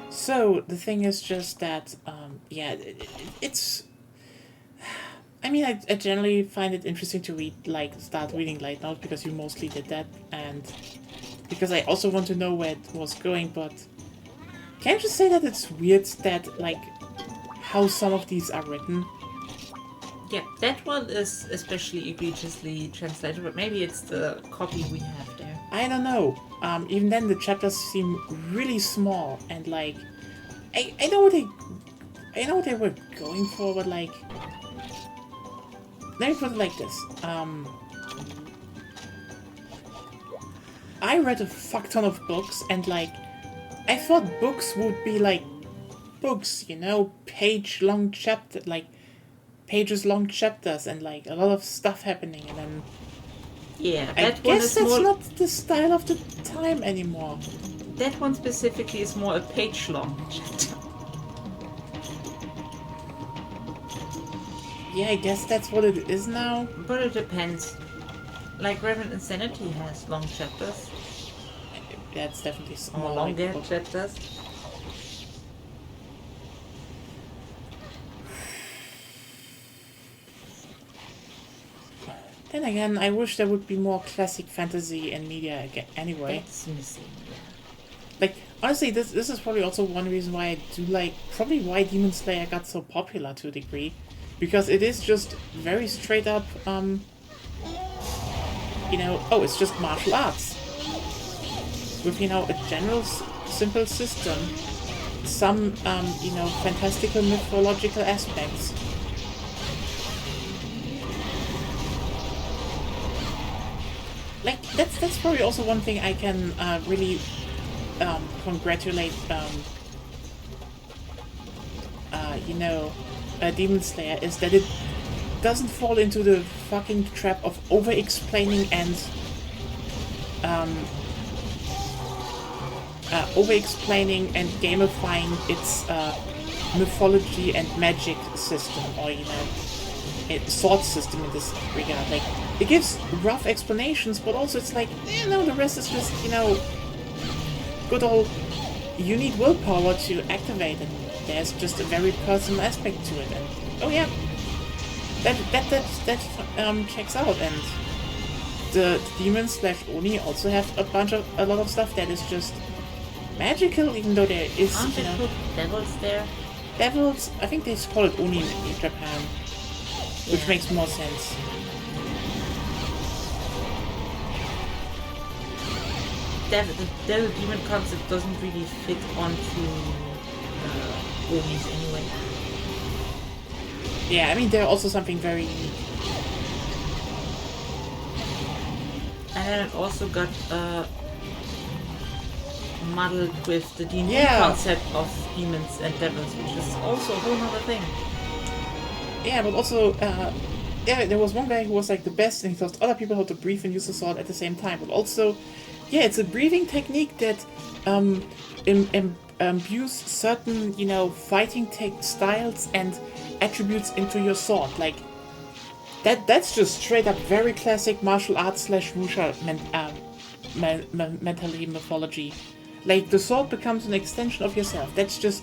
So the thing is just that, yeah, it's. I mean, I generally find it interesting to start reading light novels because you mostly did that, and because I also want to know where it was going, but Can I just say that it's weird that, like, how some of these are written? Yeah, that one is especially egregiously translated, but maybe it's the copy we have there. I don't know. Even then, the chapters seem really small, and like, I know what they were going for, but like, let me put it like this. I read a fuck ton of books, and like, I thought books would be like books, you know, pages long chapters, and like a lot of stuff happening, and then Yeah, I that one guess is that's more. not the style of the time anymore. That one specifically is more a page long chapter. Yeah, I guess that's what it is now. But it depends. Like Reverend Insanity has long chapters, That's definitely or small. longer Like, chapters. then again, I wish there would be more classic fantasy and media again. Anyway, That's missing. like honestly, this is probably also one reason why I do like probably why Demon Slayer got so popular to a degree, because it is just very straight up. It's just martial arts with a general simple system, some fantastical mythological aspects. Like that's probably also one thing I can really congratulate Demon Slayer is that it doesn't fall into the fucking trap of over explaining and gamifying its mythology and magic system, or its sword system in this regard. Like, it gives rough explanations, but also it's like, the rest is just, good old, you need willpower to activate it. There's just a very personal aspect to it, and oh yeah, that checks out. And the demons / Oni also have a lot of stuff that is just magical, even though there is Aren't there put devils there? devils. I think they call it Oni in Japan, which Yeah. makes more sense. The devil demon concept doesn't really fit onto Onis anyway. Yeah, I mean they're also something very unique. And then it also got muddled with the D&D Yeah. concept of demons and devils, which is also a whole other thing. Yeah, but also, there was one guy who was like the best, and he taught other people how to breathe and use the sword at the same time. But also, yeah, it's a breathing technique that imbues certain, fighting styles and attributes into your sword. Like, that's just straight up very classic martial arts / wuxia mentally mythology. Like, the sword becomes an extension of yourself. That's it.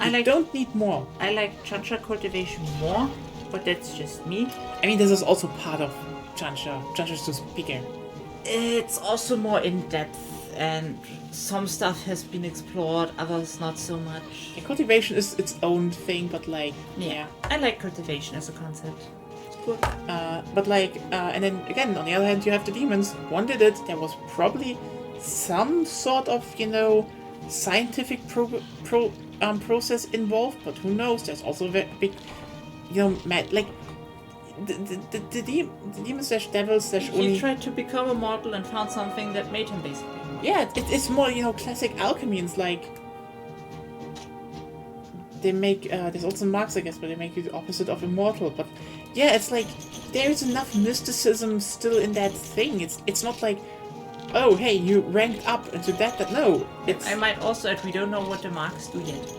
You don't need more. I like Chantra cultivation more, but that's just me. I mean, this is also part of Chansha. Chansha's just bigger. It's also more in depth, and some stuff has been explored, others not so much. Yeah, cultivation is its own thing, but like, yeah. I like cultivation as a concept. It's cool. And then again, on the other hand, you have the demons. One did it. There was probably some sort of, scientific process involved, but who knows? There's also a very big, like the demon / devil / He Oni. tried to become immortal and found something that made him basically. Yeah, it's more, classic alchemy. It's like they make there's also marks, I guess, but they make you the opposite of immortal. But yeah, it's like there is enough mysticism still in that thing. It's not like, oh hey, you ranked up into that. No, it's I might also add, we don't know what the marks do yet.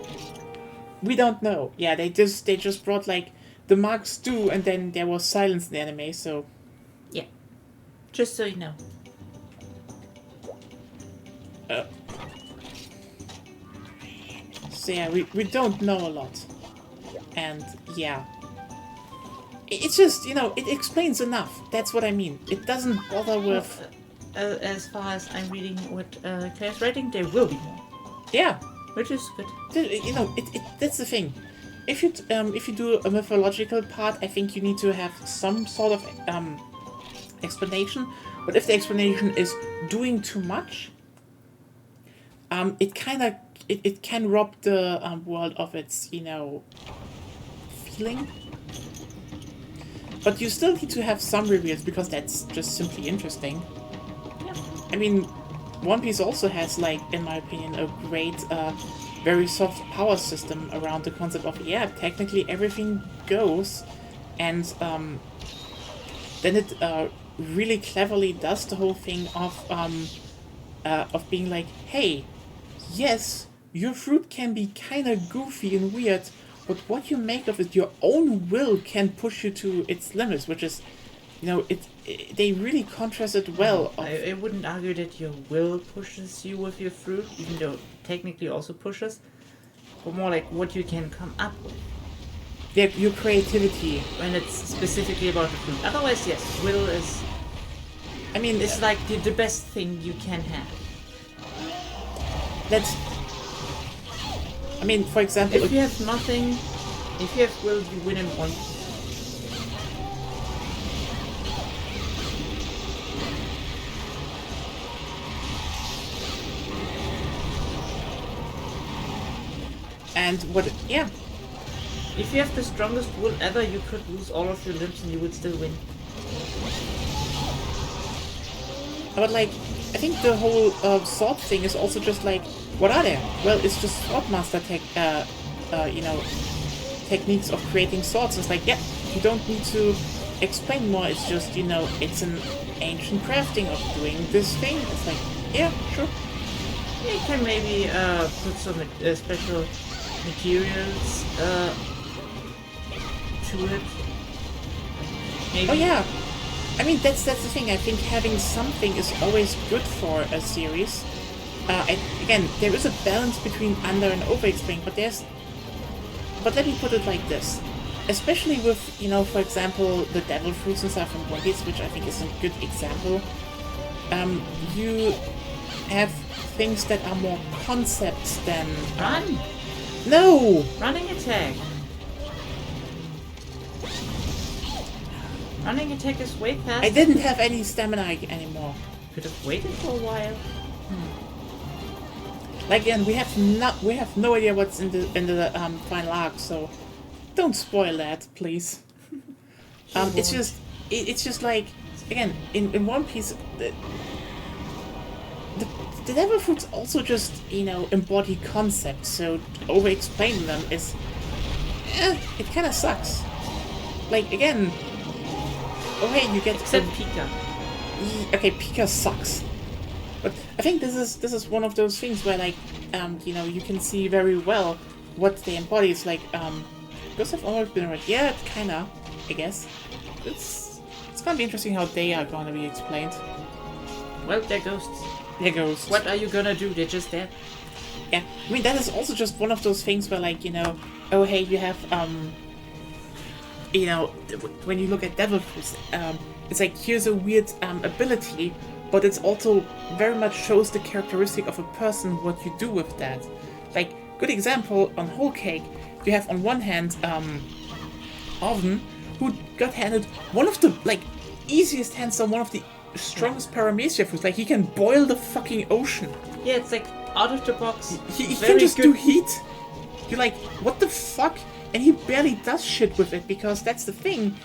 we don't know. Yeah, they just brought like the marks do, and then there was silence in the anime. So Yeah. Just so you know. So yeah, we don't know a lot. And yeah. It's just, it explains enough. That's what I mean. It doesn't bother with... As far as I'm reading what Claire's writing, there will be more. Yeah. Which is good. You know, that's the thing. If you do a mythological part, I think you need to have some sort of explanation. But if the explanation is doing too much, it can rob the world of its, you know, feeling. But you still need to have some reveals because that's just simply interesting. Yeah. I mean, One Piece also has, like, in my opinion, a great, very soft power system around the concept of, yeah, technically everything goes, and then it really cleverly does the whole thing of being like, hey, yes, your fruit can be kind of goofy and weird, but what you make of it, your own will can push you to its limits, which is, you know, they really contrast it well. I wouldn't argue that your will pushes you with your fruit, even though technically also pushes, but more like what you can come up with. Your creativity. When it's specifically about the fruit. Otherwise, yes, will is... I mean, It's like the best thing you can have. I mean, for example... If you have nothing, if you have will, you win in one. And what... Yeah. If you have the strongest will ever, you could lose all of your limbs and you would still win. But, like, I think the whole sword thing is also just like, what are there? Well, it's just swordmaster techniques of creating swords. It's like, yeah, you don't need to explain more. It's just, you know, it's an ancient crafting of doing this thing. It's like, yeah, sure. You can maybe put some special materials to it. Maybe. Oh yeah, I mean that's the thing. I think having something is always good for a series. And again, there is a balance between under and over explaining, but let me put it like this. Especially with, you know, for example, the devil fruits and stuff from One Piece, which I think is a good example. You have things that are more concepts than... Run! No! Running attack! Running attack is way faster. I didn't have any stamina anymore. Could have waited for a while. Like, again, we have no idea what's in the final arc, so don't spoil that, please. It's just like, again, in One Piece, the devil fruits also just, you know, embody concepts, so over-explaining them is, it kind of sucks. Like, again, oh hey, you get... Except Pika. Okay, Pika sucks. But I think this is one of those things where, like, you know, you can see very well what they embody. It's like, those have always been right. Yeah, kinda, I guess. It's gonna be interesting how they are gonna be explained. Well, they're ghosts. There goes. What are you gonna do? They're just there. Yeah, I mean, that is also just one of those things where, like, you know, oh hey, you have, you know, when you look at devil fruits, it's like, here's a weird ability, but it's also very much shows the characteristic of a person, what you do with that. Like, good example, on Whole Cake, you have on one hand, Oven, who got handed one of the, like, easiest hands on one of the strongest paramecia fruits. Like, he can boil the fucking ocean. Yeah, it's like, out of the box. He can just do heat. You're like, what the fuck? And he barely does shit with it, because that's the thing.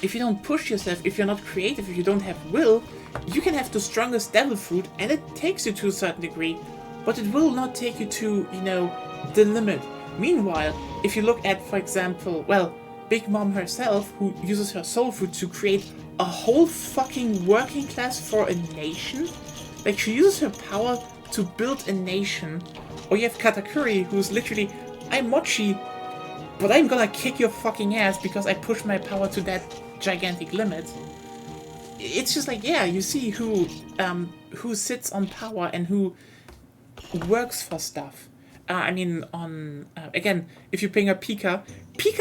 If you don't push yourself, if you're not creative, if you don't have will, you can have the strongest devil fruit, and it takes you to a certain degree, but it will not take you to, you know, the limit. Meanwhile, if you look at, for example, well, Big Mom herself, who uses her soul fruit to create a whole fucking working class for a nation, like, she uses her power to build a nation. Or you have Katakuri, who's literally, I'm Mochi, but I'm gonna kick your fucking ass because I pushed my power to that gigantic limit. It's just like, yeah, you see who sits on power and who works for stuff. I mean, on again, if you bring up Pika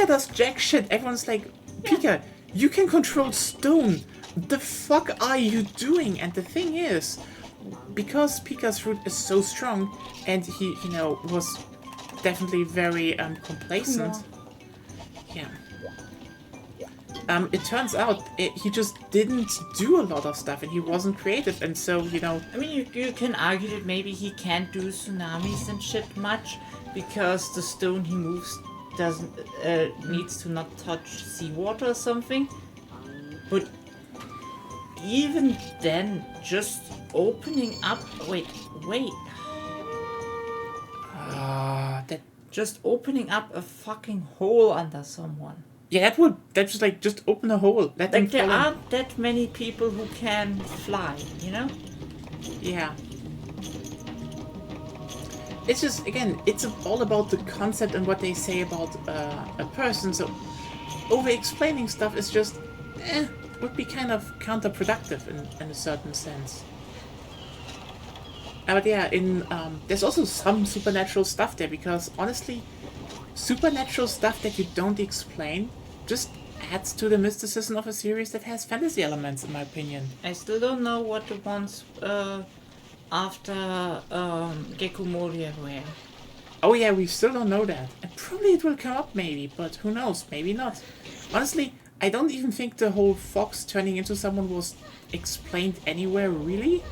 does jack shit. Everyone's like, Pika, you can control stone. The fuck are you doing? And the thing is, because Pika's root is so strong, and he, was definitely very complacent. Yeah. It turns out he just didn't do a lot of stuff, and he wasn't creative, and so I mean, you can argue that maybe he can't do tsunamis and shit much because the stone he moves doesn't needs to not touch seawater or something. But even then, just opening up. Wait. that. Just opening up a fucking hole under someone. Yeah, that's just open a hole. Let them Like, there fall in. aren't that many people who can fly, you know? Yeah. It's just, again, it's all about the concept and what they say about a person, so over-explaining stuff is just, would be kind of counterproductive in a certain sense. But yeah, there's also some supernatural stuff there, because honestly, supernatural stuff that you don't explain just adds to the mysticism of a series that has fantasy elements, in my opinion. I still don't know what the ones after Gecko Moria were. Oh yeah, we still don't know that. And probably it will come up maybe, but who knows, maybe not. Honestly, I don't even think the whole fox turning into someone was explained anywhere, really.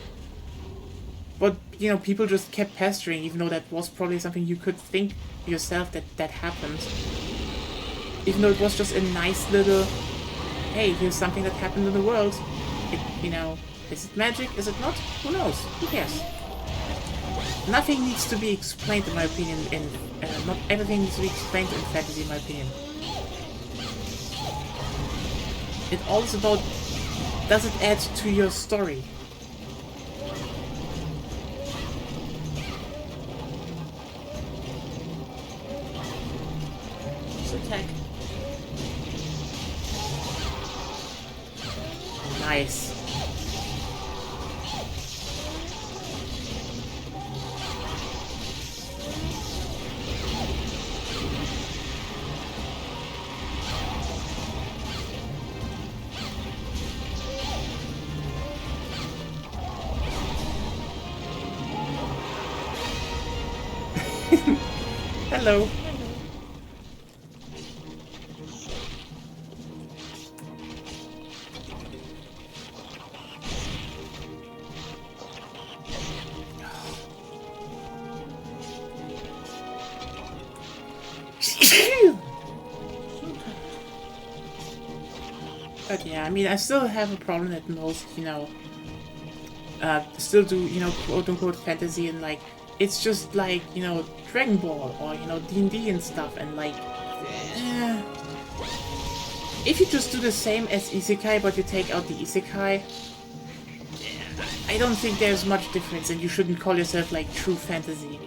But, people just kept pestering, even though that was probably something you could think yourself that happened. Even though it was just a nice little, hey, here's something that happened in the world. Is it magic? Is it not? Who knows? Who cares? Nothing needs to be explained, in my opinion, not everything needs to be explained in fantasy, in my opinion. It all is about, does it add to your story? Attack. Nice. Hello. But yeah, I mean, I still have a problem that most, still do, quote-unquote fantasy, and, like, it's just like, Dragon Ball, or, D&D and stuff, and, like, if you just do the same as Isekai, but you take out the Isekai, I don't think there's much difference, and you shouldn't call yourself, like, true fantasy.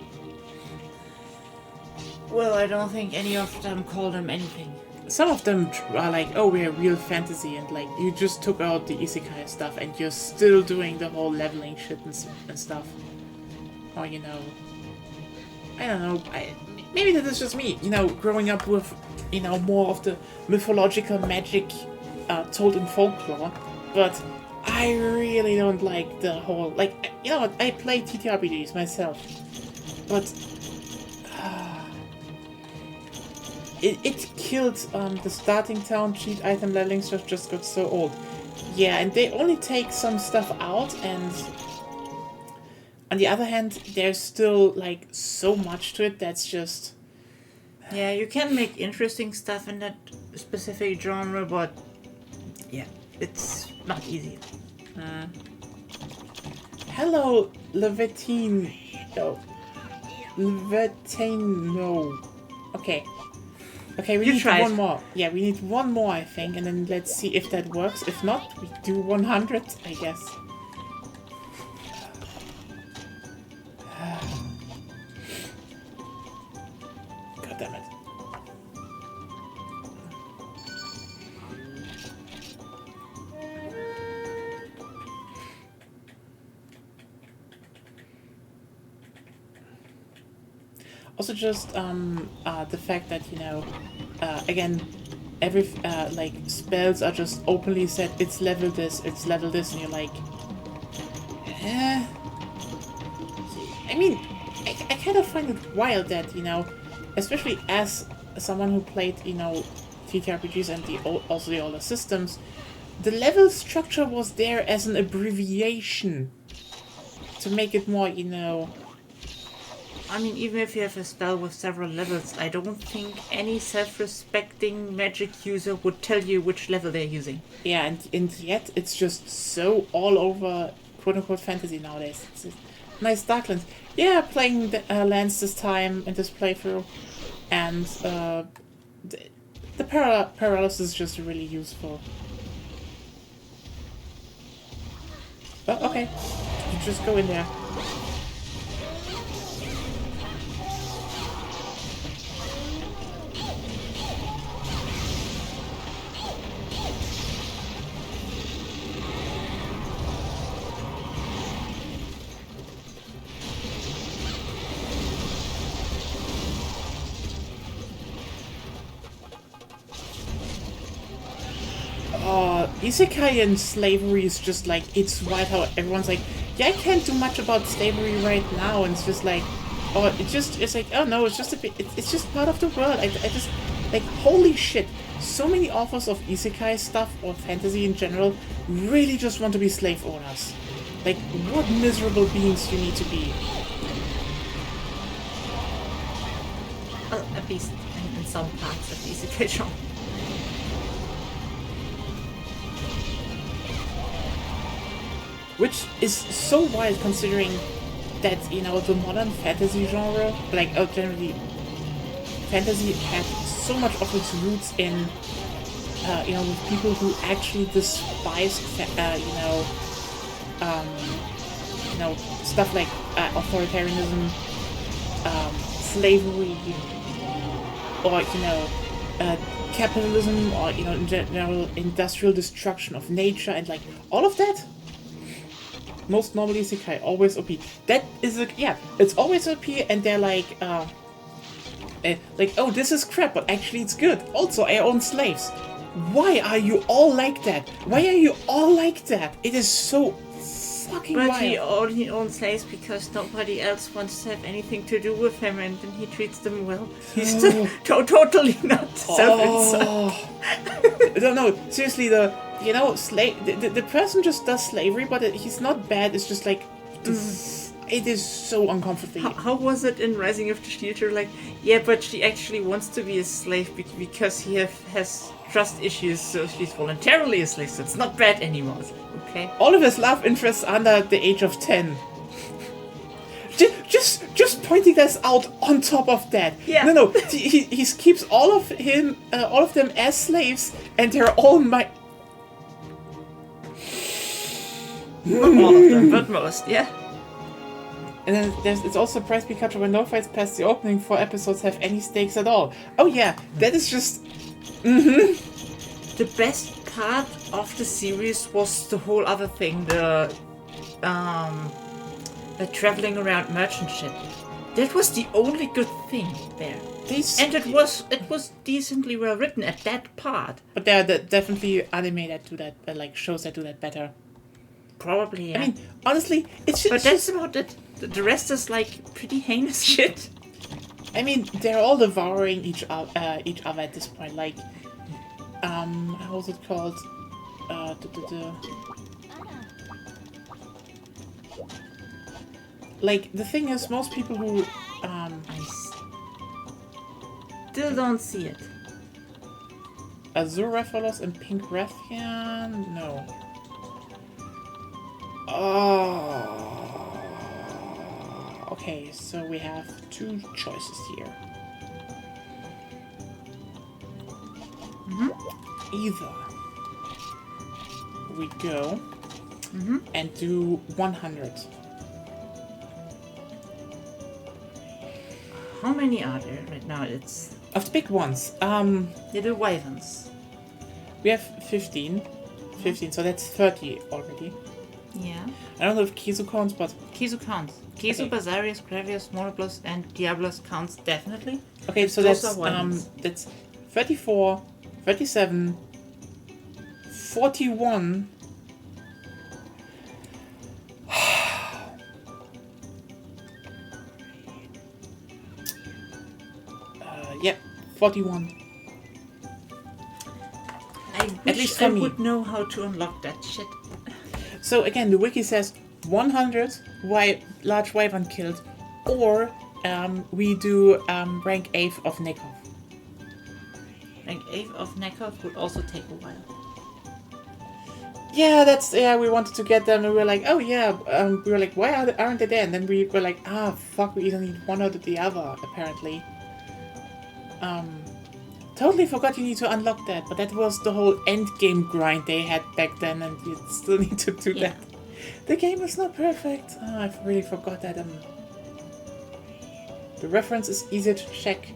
Well, I don't think any of them call them anything. Some of them are like, oh, we're real fantasy, and like, you just took out the isekai stuff, and you're still doing the whole leveling shit and stuff. Or, I don't know, maybe that is just me, growing up with, more of the mythological magic told in folklore, but I really don't like the whole, like, I play TTRPGs myself, but It killed the starting town cheat item leveling stuff just got so old. Yeah, and they only take some stuff out, and on the other hand, there's still like so much to it that's just... Yeah, you can make interesting stuff in that specific genre, but yeah, it's not easy. Hello, Levetine. No. Levetine, no. Okay, we need one more. Yeah, we need one more, I think, and then let's see if that works. If not, we do 100, I guess. God damn it. Also, just the fact that again, every like spells are just openly said. It's level this, and you're like, I mean, I kind of find it wild that, especially as someone who played, TTRPGs and also the older systems, the level structure was there as an abbreviation to make it more, I mean, even if you have a spell with several levels, I don't think any self-respecting magic user would tell you which level they're using. Yeah, and yet it's just so all over quote-unquote fantasy nowadays. It's just nice Darklands. Yeah, playing the, lands this time in this playthrough, and the paralysis is just really useful. Oh, okay. You just go in there. Isekai and slavery is just like, it's wild how everyone's like, yeah, I can't do much about slavery right now, and it's just like, it's like, oh no, it's just a bit, it's just part of the world. I just, like, holy shit, so many authors of Isekai stuff, or fantasy in general, really just want to be slave owners. Like, what miserable beings you need to be. Well, at least in some parts of the Isekai genre. Which is so wild considering that, the modern fantasy genre, like, generally, fantasy had so much of its roots in, with people who actually despised, stuff like authoritarianism, slavery, or, capitalism, or, in general, industrial destruction of nature, and, like, all of that. Most normally Isekai, always OP. That is it's always OP, and they're like, oh, this is crap, but actually it's good. Also, I own slaves. Why are you all like that? Why are you all like that? It is so fucking wild. But he only owns slaves because nobody else wants to have anything to do with him, and then he treats them well. He's totally not self-inside. No, seriously, the person just does slavery, but he's not bad. It's just like, it is so uncomfortable. How was it in Rising of the Shield? You're like, yeah, but she actually wants to be a slave because he has trust issues, so she's voluntarily a slave, so it's not bad anymore. Okay. All of his love interests under the age of 10. Just pointing this out on top of that. Yeah. No, he keeps all of them as slaves, and they're all my. Not all of them, but most, yeah. And then it's also Surprise Pikachu when no fights past the opening 4 episodes have any stakes at all. Oh yeah, that is just. The best part of the series was the whole other thing, the traveling around merchant ship. That was the only good thing there. And it was decently well written at that part. But there are definitely anime that do that, like shows that do that better. Probably, yeah. I mean, honestly, it's just... But that's about it. The rest is, like, pretty heinous shit. I mean, they're all devouring each other at this point. Like, how was it called? Like, the thing is, most people who, I still don't see it. Azure Rathalos and Pink Rathian? No. Oh. Okay, so we have 2 choices here. Either we go and do 100. How many are there right now? It's of the big ones. the wyverns. We have 15, so that's 30 already. Yeah. I don't know if Kizu counts, but... Kizu counts. Kizu, Okay. Basarius, Gravius, Monoblus, and Diablos counts definitely. Okay, so Those that's are wyverns. that's 34, 37, 41. Yep, 41. I wish least for I me. would know how to unlock that shit. So again, the wiki says 100 large wyvern killed, or we do rank 8th of Nekov. Rank 8 of Nekov would also take a while. Yeah, we wanted to get them, and we were like, oh yeah, we were like, why aren't they there? And then we were like, fuck, we either need one or the other, apparently. Totally forgot you need to unlock that, but that was the whole end game grind they had back then, and you still need to do Yeah. that. The game is not perfect. I really forgot that. The reference is easier to check.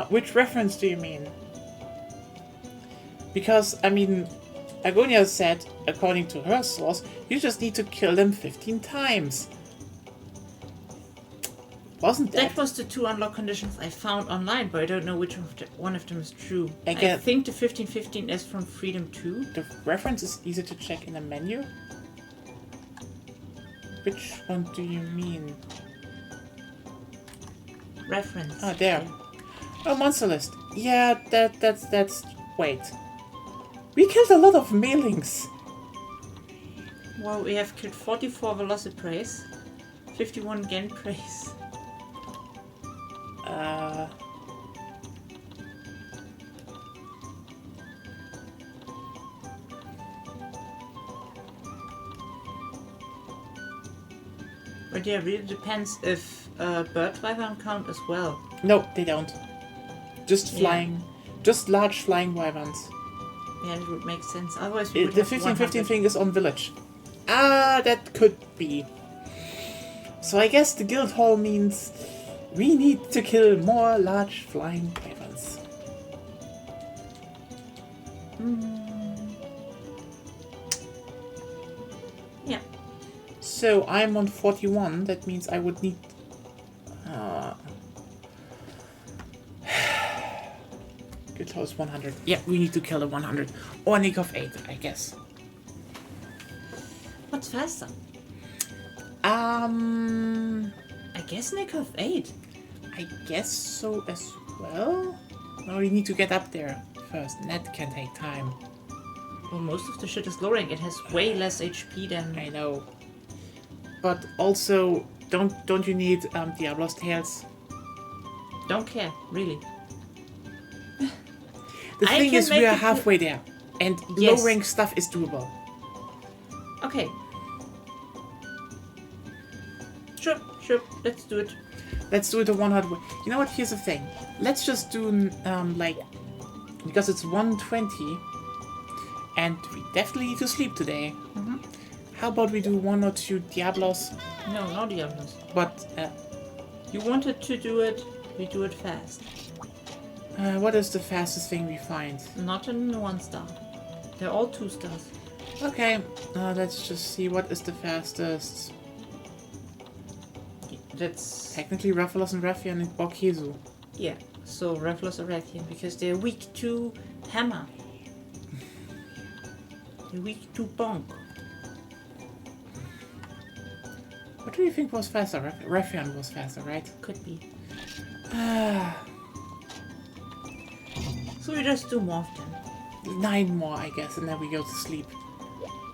Which reference do you mean? Because, I mean, Agonia said, according to her source, you just need to kill them 15 times. Wasn't that? That was the 2 unlock conditions I found online, but I don't know which one of them is true. I Again- think the 1515 is from Freedom 2. The reference is easier to check in the menu? Which one do you mean? Reference. Ah, there. Oh, monster list. Yeah, that's... Wait. We killed a lot of mailings. Well, we have killed 44 Velociprays, 51 Genprays. But yeah, really depends if bird wyvern count as well. No, they don't. Just Yeah. flying. Just large flying wyverns. Yeah, it would make sense. Otherwise, we would The have 15-15 100. thing is on village. That could be. So I guess the guild hall means we need to kill more large flying wyverns. Yeah. So I'm on 41. That means I would need. Guild hall is 100. Yeah, we need to kill a 100 or Nick of 8, I guess. What's faster? I I guess Nick of 8. guess so as well. No, we need to get up there first, and that can take time. Well, most of the shit is low rank. It has way less HP than. I know. But also, don't you need Diablo's tails? Don't care, really. The I thing can is, make we are it- halfway there, and Yes. low rank stuff is doable. Okay. Sure. Let's do it. Let's do it the 100 way. You know what? Here's the thing. Let's just do like, because it's 1:20, and we definitely need to sleep today. How about we do 1 or 2 Diablos? No Diablos. But You wanted to do it. We do it fast. what is the fastest thing we find? Not in 1 star. They're all 2 stars. Okay, let's just see what is the fastest. That's Technically, Rathalos and Rathian and Borkezu. yeah. So Rathalos are Rathian because they're weak to hammer. They're weak to bonk. What do you think was faster? Rathian was faster, right? Could be. So we just do more of them. 9 more, I guess, and then we go to sleep.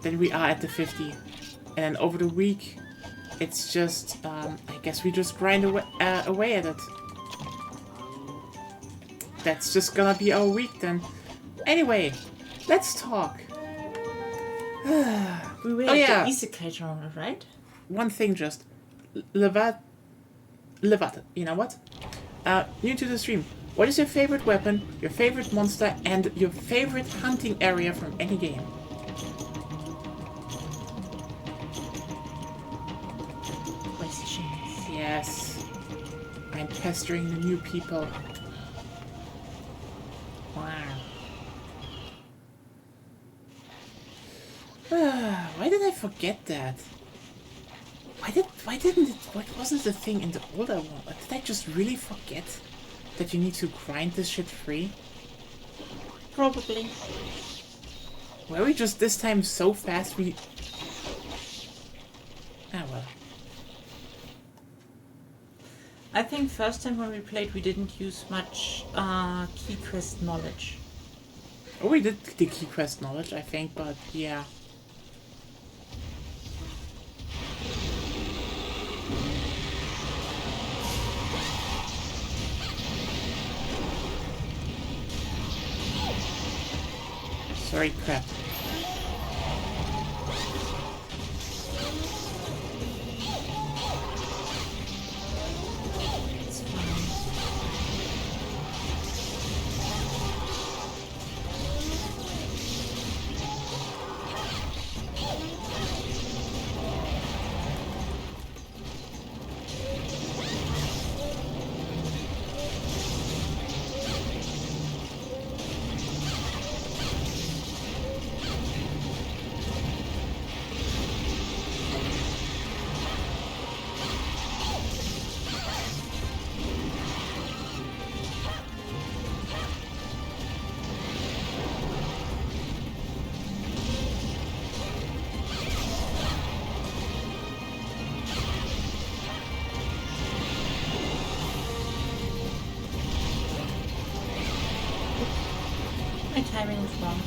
Then we are at the 50. And then over the week, it's just, I guess we just grind away at it. That's just gonna be our week then. Anyway, let's talk. We were Oh, at yeah. the Isekai genre, right? One thing just. Levat, you know what? New to the stream. What is your favorite weapon, your favorite monster, and your favorite hunting area from any game? Questions. Yes. I'm pestering the new people. Wow. Why did I forget that? What wasn't the thing in the older one? Did I just really forget that you need to grind this shit free? Probably. Were we just this time so fast we... Ah well. I think first time when we played, we didn't use much key quest knowledge. Oh, we did the key quest knowledge, I think, but yeah. Sorry, crap. It's fine. My timing was wrong.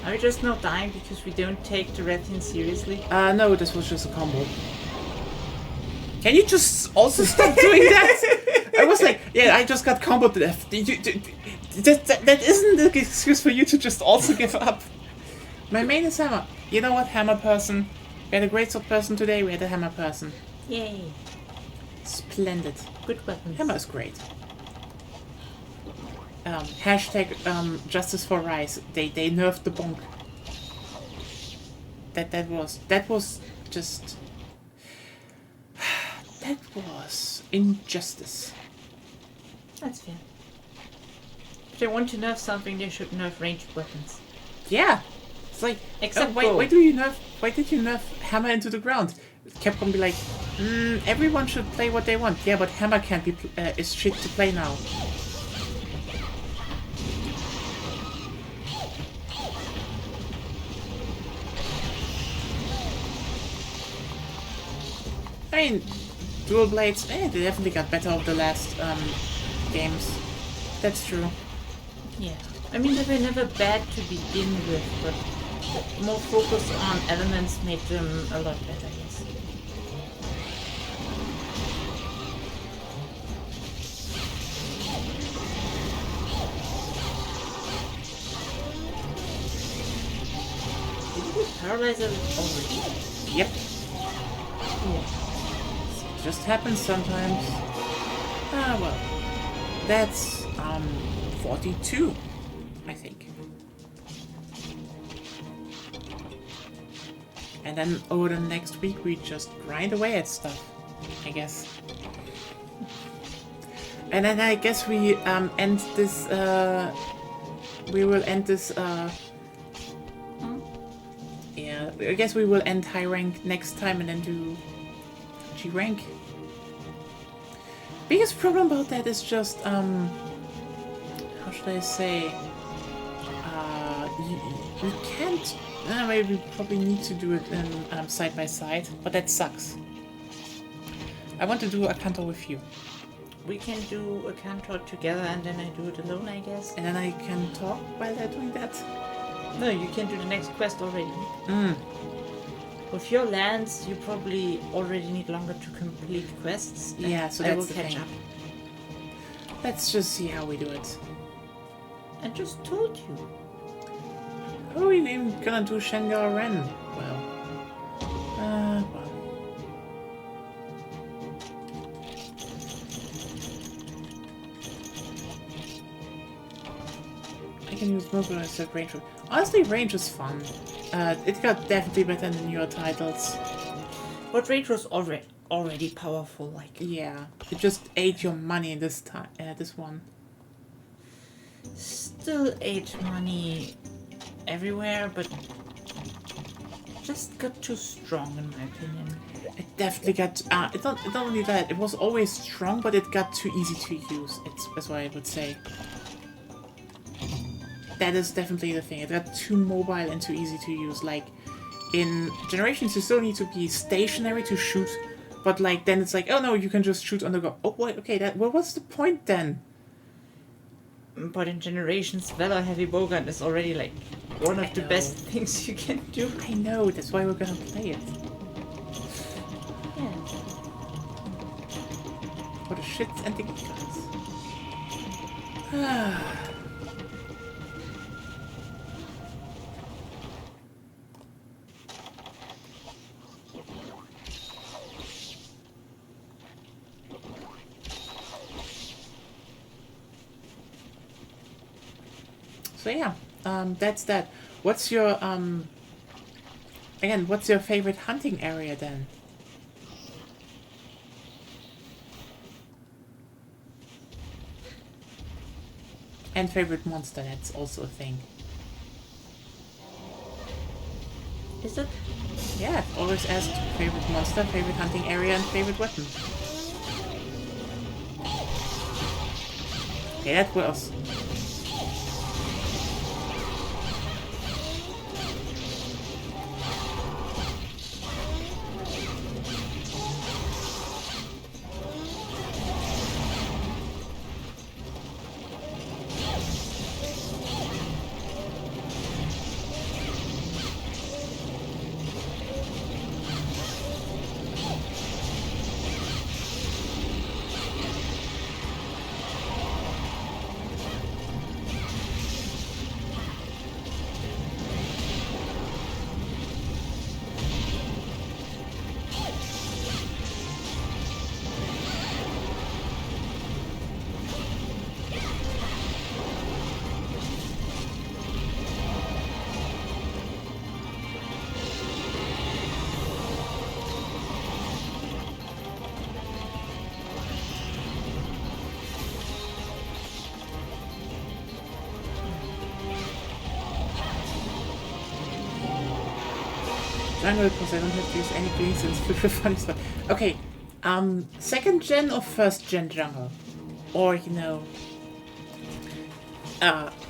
Are we just not dying because we don't take the Rathian seriously? No, this was just a combo. Can you just also stop doing that? I was like, yeah, I just got combo to death. That isn't the excuse for you to just also give up. My main is hammer. You know what, hammer person? We had a great sword person today, we had a hammer person. Yay. Splendid. Good weapons. Hammer is great. Hashtag justice for Rise. They nerfed the bonk. That was just that was injustice. That's fair. If they want to nerf something, they should nerf ranged weapons. Yeah. It's like Except why did you nerf hammer into the ground? Capcom be like, everyone should play what they want. Yeah, but hammer can't be is shit to play now. I mean, dual blades, they definitely got better over the last games. That's true. Yeah. I mean, they were never bad to begin with, but more focus on elements made them a lot better, yes. Did you get paralyzer already? Yep. Yeah. Just happens sometimes. Ah, well. That's 42, I think. And then over the next week we just grind away at stuff, I guess. And then I guess we end this we will end this yeah, I guess we will end high rank next time and then do G rank. Biggest problem about that is just how should I say, you can't, maybe we probably need to do it in side by side, but that sucks. I want to do a canto with you. We can do a cantor together and then I do it alone, I guess. And then I can talk while they're doing that. No, you can do the next quest already. Mm. With your lands, you probably already need longer to complete quests. and Yeah, so I that's will the catch thing. up. Let's just see how we do it. I just told you. How are we even gonna do Shengar Ren? Well. Well. I can use mobile instead of range. Honestly, range is fun. It got definitely better than the newer titles. But Rage was already powerful, like. Yeah, it just ate your money this time. This one. Still ate money everywhere, but just got too strong in my opinion. It definitely got. It's not only that. It was always strong, but it got too easy to use. That's what I would say. That is definitely the thing. It got too mobile and too easy to use. Like, in Generations you still need to be stationary to shoot, but like then it's like, oh no, you can just shoot on the go. Oh wait, okay, that well, what's the point then? But in Generations, Valor Heavy Bowgun is already like one of the know. best things you can do. I know, that's why we're gonna play it. Yeah. For the shits and the giggles. So yeah, that's that. What's your again? What's your favorite hunting area then? And favorite monster? That's also a thing. Is it? Yeah, I've always asked favorite monster, favorite hunting area, and favorite weapon. Okay, that was. Jungle because I don't have to use any green since for funny stuff. Okay, second gen or first gen jungle? Or, you know,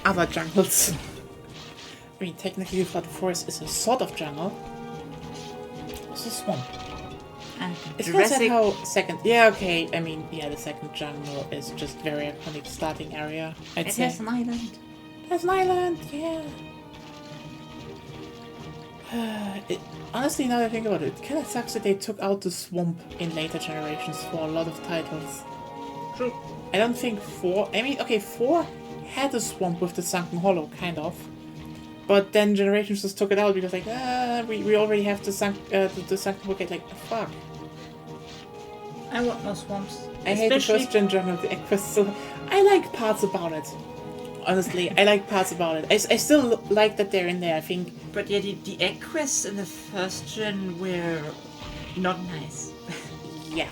other jungles. I mean, technically Flood Forest is a sort of jungle. It's a swamp. And It's Jurassic. not how second... Yeah, okay, I mean, yeah, the second jungle is just very iconic starting area, I'd It say. has an island. There's an island, yeah. Honestly, now that I think about it, it kind of sucks that they took out the swamp in later generations for a lot of titles. True. I don't think 4... I mean, okay, 4 had a swamp with the Sunken Hollow, kind of. But then Generations just took it out because, like, we already have the Sunken Hollow. Like, fuck. I want more swamps. I hate the first gen jungle of the Equest, so I like parts about it. Honestly, I like parts about it. I still like that they're in there, I think. But yeah, the egg quests in the first gen were not nice. Yeah.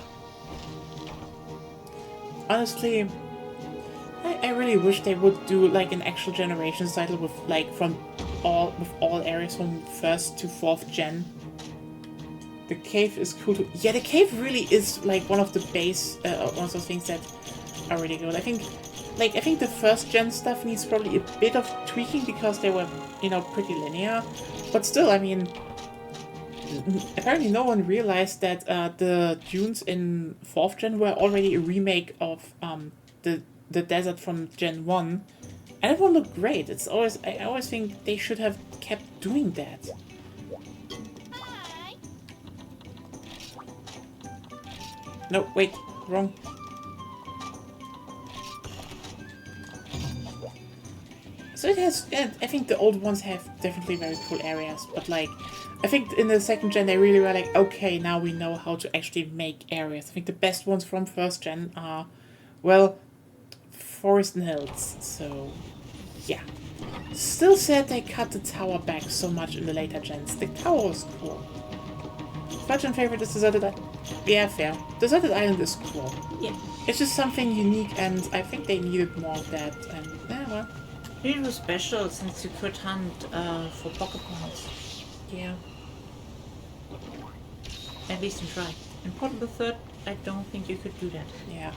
Honestly, I really wish they would do like an actual Generations title with like with all areas from first to fourth gen. The cave is cool too. Yeah, the cave really is like one of the one of those things that are really good. I think the first gen stuff needs probably a bit of tweaking because they were, you know, pretty linear. But still, I mean, apparently no one realized that the dunes in 4th gen were already a remake of the desert from Gen 1. And it will look great. I always think they should have kept doing that. No, wait, wrong. So it has, I think the old ones have definitely very cool areas, but like, I think in the second gen they really were like, okay, now we know how to actually make areas. I think the best ones from first gen are, well, Forest and Hills, so yeah. Still sad they cut the tower back so much in the later gens. The tower was cool. Third gen favorite is Deserted Island. Yeah, fair. Deserted Island is cool. Yeah. It's just something unique, and I think they needed more of that, and yeah, well. It was special since you could hunt for Pokémons. Yeah. At least in try. In Portal the Third, I don't think you could do that. Yeah.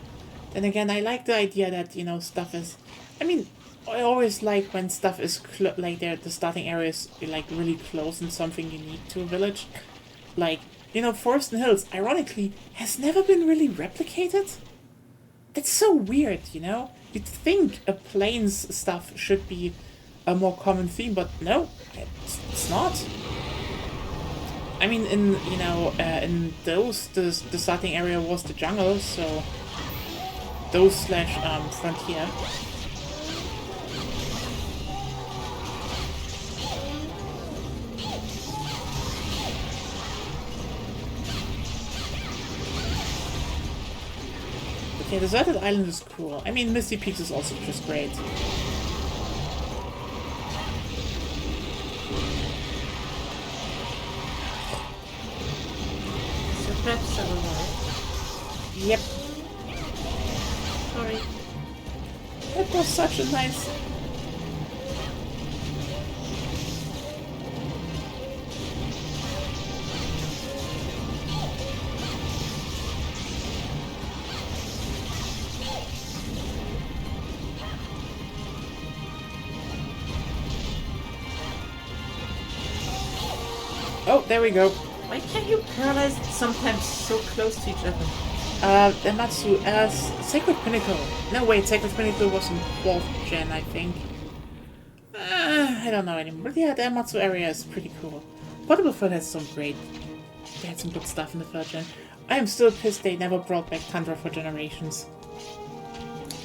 Then again, I like the idea that, you know, stuff is... I mean, I always like when stuff is... like, the starting area is, like, really close and something unique to a village. Like, you know, Forest and Hills, ironically, has never been really replicated. That's so weird, you know? You'd think a Plains stuff should be a more common theme, but no, it's not. I mean, in, you know, in those, the starting area was the jungle, so... those slash, frontier. Okay, Deserted Island is cool. I mean, Misty Peaks is also just great. So perhaps I will have Yep. Sorry. That was such a nice... Oh, there we go. Why can't you paralyze sometimes so close to each other? Ematsu, Sacred Pinnacle. No, wait, Sacred Pinnacle was in 4th gen, I think. I don't know anymore. But yeah, the Ematsu area is pretty cool. Portable Foot has some great... They had some good stuff in the 3rd gen. I am still pissed they never brought back Tundra for Generations.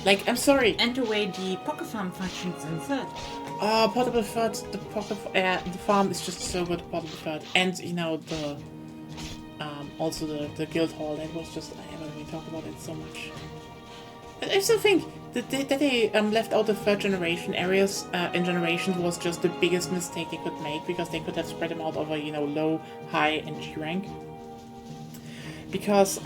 Like, I'm sorry. And the way the Pocket Farm functions in 3rd. Portable Foot, the farm is just so good, Portable Foot. And, you know, the... also the guild hall, that was just, I haven't really talked about it so much. But I still think that they left out the 3rd generation areas in Generations was just the biggest mistake they could make, because they could have spread them out over, you know, low, high, and G rank. Because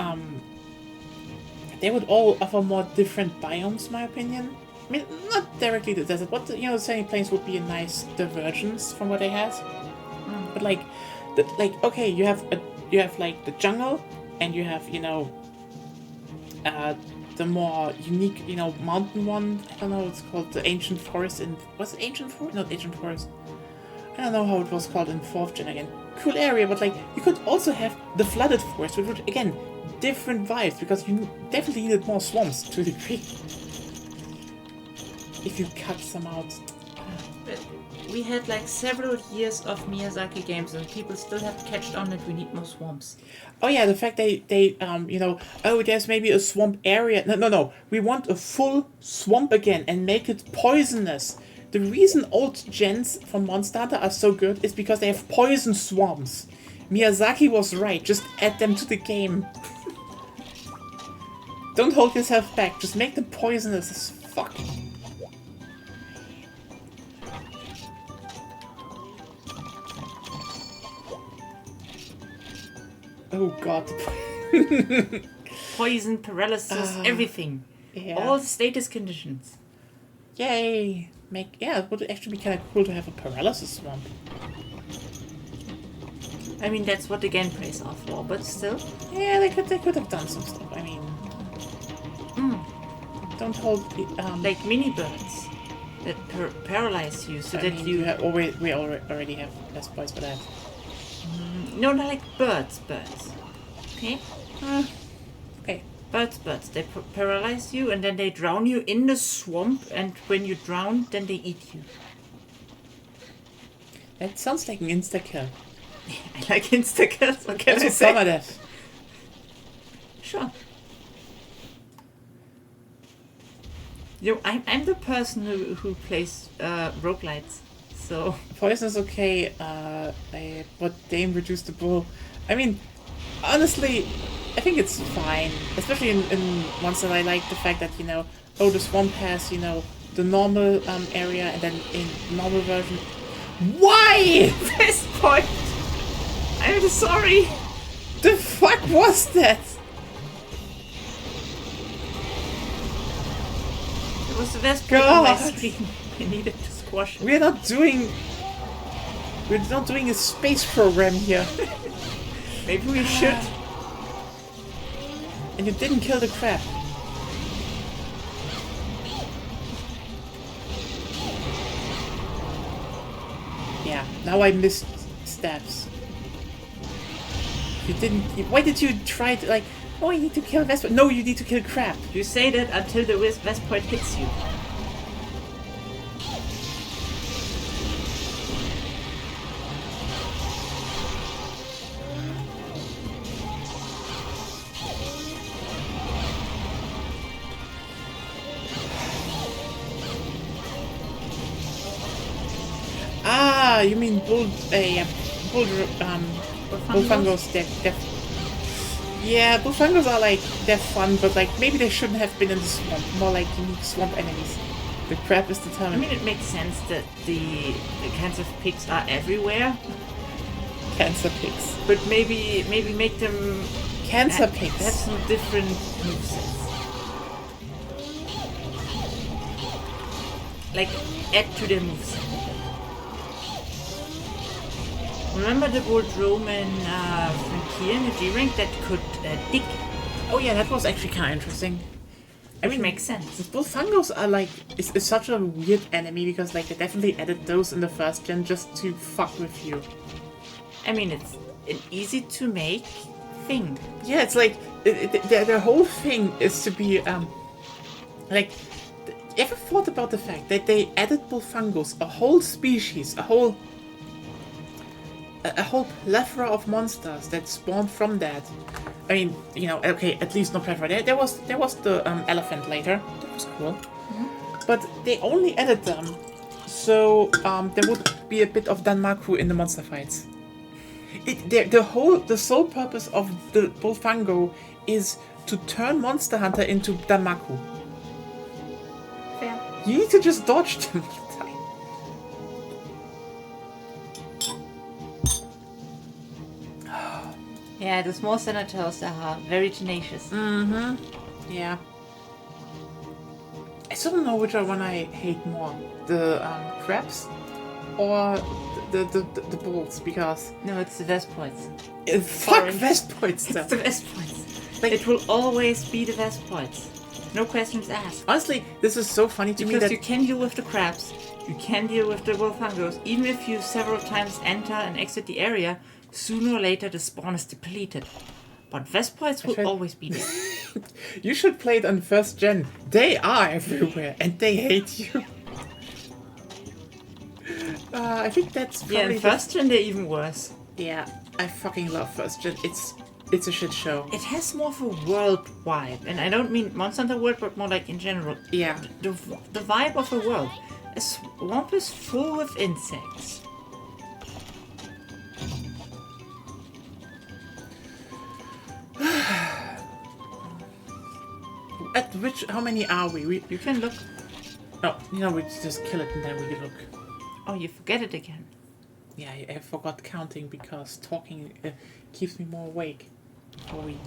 they would all offer more different biomes, in my opinion. I mean, not directly the desert, but, you know, the Sandy Plains would be a nice divergence from what they had. But like, okay, you have like the jungle, and you have, you know, the more unique, you know, mountain one. I don't know, it's called the Ancient Forest in... Was it Ancient Forest? Not Ancient Forest. I don't know how it was called in 4th gen again. Cool area, but like, you could also have the Flooded Forest, which would, again, different vibes, because you definitely needed more swamps to a degree. If you cut some out. But we had like several years of Miyazaki games and people still have catched on that we need more swamps. Oh yeah, the fact they you know, oh, there's maybe a swamp area. No. We want a full swamp again and make it poisonous. The reason old gens from Monster Hunter are so good is because they have poison swamps. Miyazaki was right, just add them to the game. Don't hold yourself back, just make them poisonous as fuck. Oh god. Poison, paralysis, everything. Yeah. All the status conditions. Yay! It would actually be kind of cool to have a paralysis swamp. I mean, that's what the gameplays are for, but still. Yeah, they could have done some stuff. I mean, don't hold like mini birds that paralyze you, so that you. We already have less points for that. No, not like birds. Okay. Okay. Birds. They paralyze you, and then they drown you in the swamp. And when you drown, then they eat you. That sounds like an insta kill. I like insta kills. What can I Also say? permadeath. Sure. You know, I'm the person who plays roguelites, so... Poison is okay, but Dame reduced the bull. I mean, honestly, I think it's fine. Especially in Monster, I like the fact that, you know, oh, the swamp has, you know, the normal area, and then in normal version... Why? This point! I'm sorry! The fuck was that? It was the best part of my God. stream. I needed to squash it. We're not doing a space program here. Maybe we should. And you didn't kill the crab. Yeah, now I missed steps. You didn't. Why did you try to, like, oh, I need to kill Vespoid? No, you need to kill Crab. You say that until the Vespoid hits you. Ah, you mean Bullfungos? Yeah, Bullfungos are like, they're fun, but like maybe they shouldn't have been in the swamp. More like unique swamp enemies. The crab is I determined. mean, it makes sense that the kinds of pigs are everywhere, Cancer pigs. but maybe make them Cancer have pigs. some different movesets. Like, add to their moveset. Remember the Boldroman Frontier in the G-Rank that could dig? Oh yeah, that was actually kind of interesting. I Which mean, makes sense. Bullfungos are like, it's such a weird enemy because like they definitely added those in the first gen just to fuck with you. I mean, it's an easy to make thing. Yeah, it's like their whole thing is to be like. You ever thought about the fact that they added Bullfungos, a whole species, a whole plethora of monsters that spawned from that? I mean, you know, okay, at least no plethora. There was the elephant later. That was cool. But they only added them so there would be a bit of Danmaku in the monster fights. The sole purpose of the Bullfungo is to turn Monster Hunter into Danmaku. Fair. You need to just dodge them all the time. Yeah, the small senators are very tenacious. Yeah. I still don't know which one I hate more, the crabs or the bulls, because No, it's the Vespoids. fuck Orange. Vespoids It's stuff. the Vespoids. Like- It will always be the Vespoids. No questions asked. Honestly, this is so funny to me Because that you can deal with the crabs, you can deal with the Bullfungos. Even if you several times enter and exit the area, sooner or later the spawn is depleted. But Vespoids will tried- always be there. you should play it on first gen. They are everywhere and they hate you. I think that's probably Yeah, in the- first gen they're even worse. Yeah, I fucking love first gen. It's a shit show. It has more of a world vibe, and I don't mean Monster Hunter World, but more like in general. Yeah. The vibe of a world. A swamp is full of insects. At which? How many are we? You can look. No, you know, we just kill it and then we look. Oh, you forget it again. Yeah, I forgot counting because talking keeps me more awake before we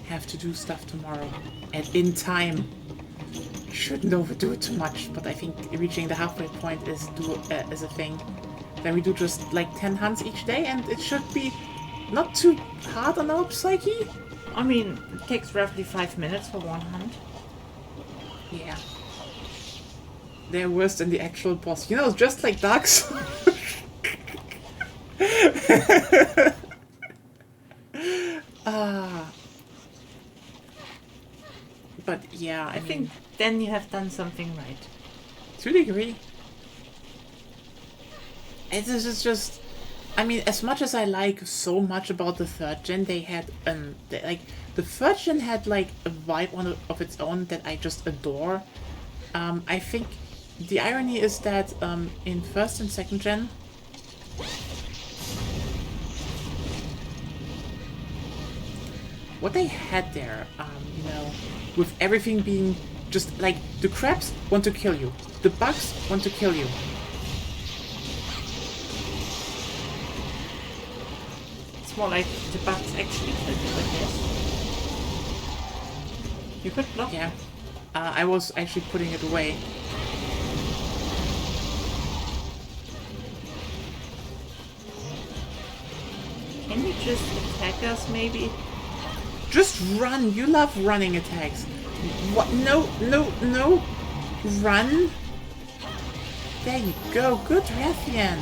have to do stuff tomorrow and in time. Shouldn't overdo it too much, but I think reaching the halfway point is a thing. Then we do just like 10 hunts each day, and it should be not too hard on our psyche. I mean, it takes roughly 5 minutes for one hunt. Yeah. They're worse than the actual boss. You know, just like Dark Souls. But yeah, I I mean, think then you have done something right. to a degree. This is just, I mean, as much as I like so much about the third gen, they had the third gen had like a vibe of its own that I just adore. I think the irony is that in first and second gen, what they had there, you know, with everything being just like the crabs want to kill you, the bugs want to kill you. It's more like the bugs actually killed you, but yes. You could block. Yeah, I was actually putting it away. Can you just attack us, maybe? Just run. You love running attacks. What? No, no, no. Run. There you go. Good, Rathian.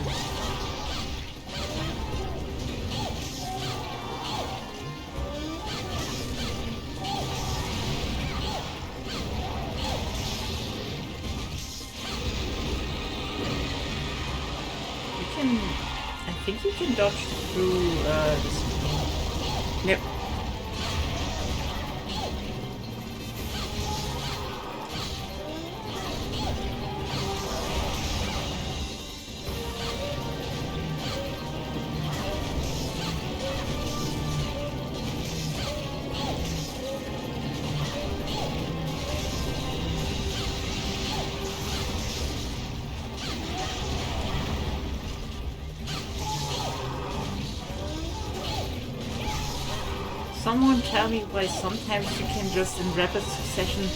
I think you can dodge through this. Yep. Someone tell me why sometimes you can just in rapid succession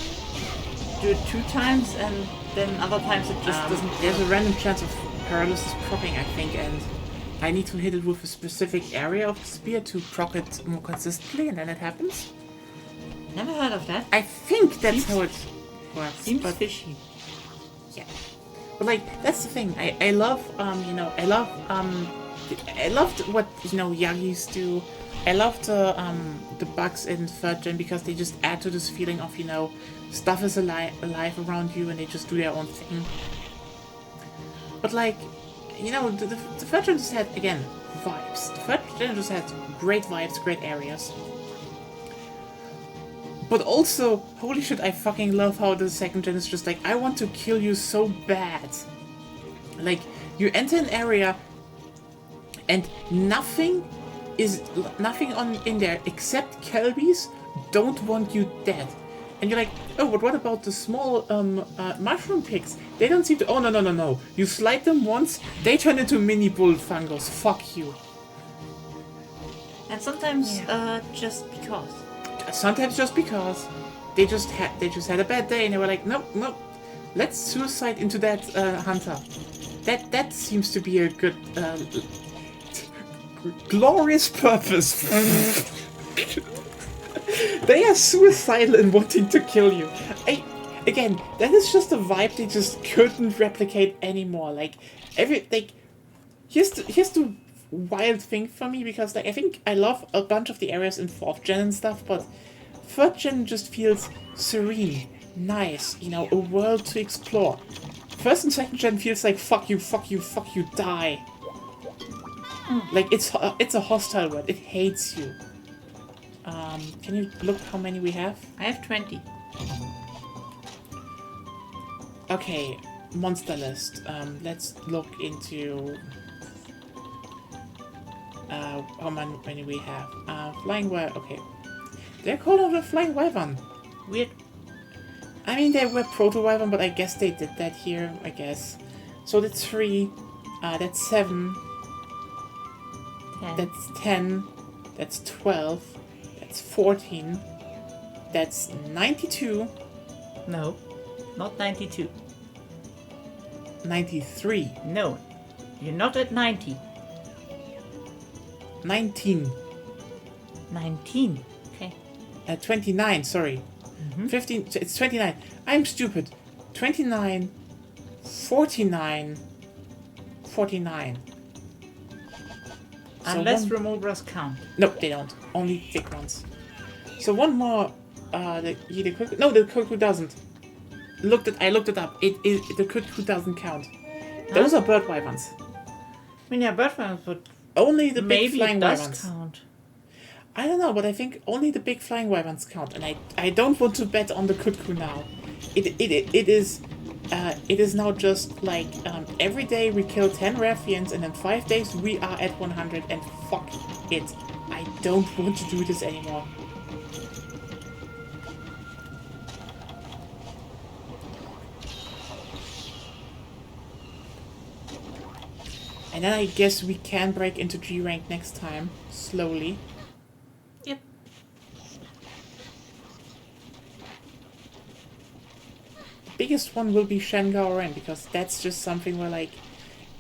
do it 2 times and then other times it just doesn't. There's a random chance of paralysis proccing, I think, and I need to hit it with a specific area of the spear to proc it more consistently, and then it happens. Never heard of that. I think that's Seems- how it works. Seems but fishy. yeah, but like that's the thing. I love I loved what Yagis do. I love the bugs in 3rd gen because they just add to this feeling of stuff is alive around you and they just do their own thing. But like the 3rd gen just had again vibes. The 3rd gen just had great vibes, great areas. But also, holy shit, I fucking love how the 2nd gen is just like, I want to kill you so bad. Like, you enter an area and nothing in there except Kelbies don't want you dead. And you're like, oh, but what about the small mushroom pigs? They don't seem to... Oh, no. You slide them once, they turn into mini bull fungus. Fuck you. And sometimes just because. Sometimes just because they just had a bad day and they were like, nope, let's suicide into that hunter. That seems to be a good glorious purpose. They are suicidal in wanting to kill you. Again, that is just a vibe they just couldn't replicate anymore. Like here's the wild thing for me, because I think I love a bunch of the areas in 4th gen and stuff, but 3rd gen just feels serene, nice, a world to explore. 1st and 2nd gen feels like fuck you, die. Like it's a hostile world. It hates you. Can you look how many we have? I have 20. Okay, monster list. Let's look into how many we have. Flying wyvern. Okay, they're called the flying wyvern. Weird. I mean, they were proto wyvern, but I guess they did that here. I guess. So that's 3. That's 7. 10. That's 10. That's 12. That's 14. That's 92. No, not 92. 93. No, you're not at 90. 19. 19. Okay. 29, sorry. 15, it's 29. I'm stupid. 29, 49, 49. So Unless Remobra's count. No, they don't. Only thick ones. So one more. The Kuku doesn't. I looked it up. The Kuku doesn't count. Those are bird wyverns. I mean, yeah, bird wyverns, but Only the big maybe flying it does wyverns. count. I don't know, but I think only the big flying wyverns count, and I don't want to bet on the Kutku now. It is now just like every day we kill 10 Rathians, and in 5 days we are at 100, and fuck it. I don't want to do this anymore. And then I guess we can break into G rank next time, slowly. Yep. Biggest one will be Shenga Ren, because that's just something where like,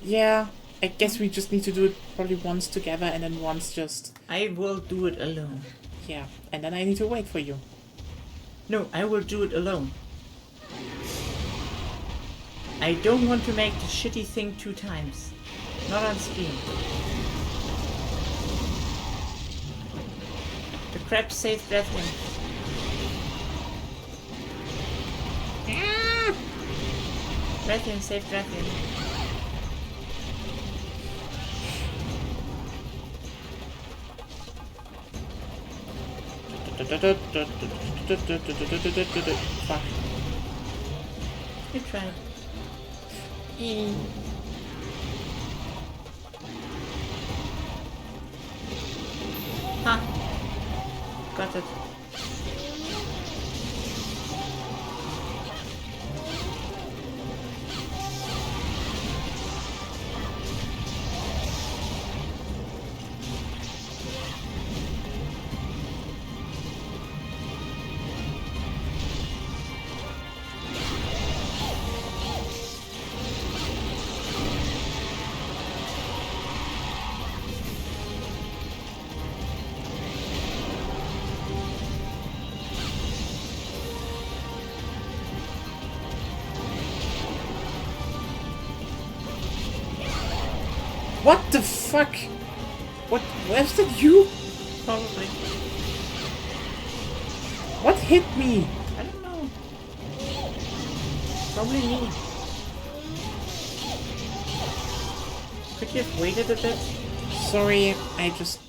yeah, I guess we just need to do it probably once together and then once just, I will do it alone. yeah, and then I need to wait for you. No, I will do it alone. I don't want to make the shitty thing 2 times. Not on stream. The crab saved Rathian. Rathian saved Rathian. Fuck. You tried. Ha! Got it. What the fuck? What? Was that you? Probably. What hit me? I don't know. Probably me. Could you have waited a bit? Sorry, I just...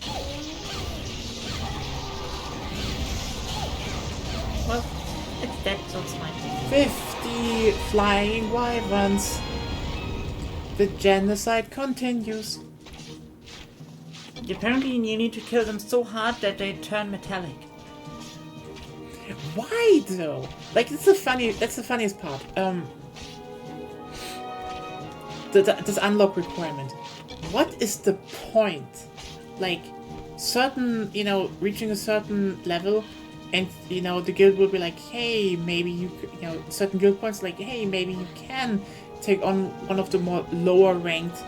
Well, it's dead, so it's fine. 50 flying wyverns. The genocide continues. Apparently you need to kill them so hard that they turn metallic. Why though? Like that's the funniest part. This unlock requirement. What is the point? Like certain, reaching a certain level, and the guild will be like, hey, maybe you certain guild points like, hey, maybe you can take on one of the more lower ranked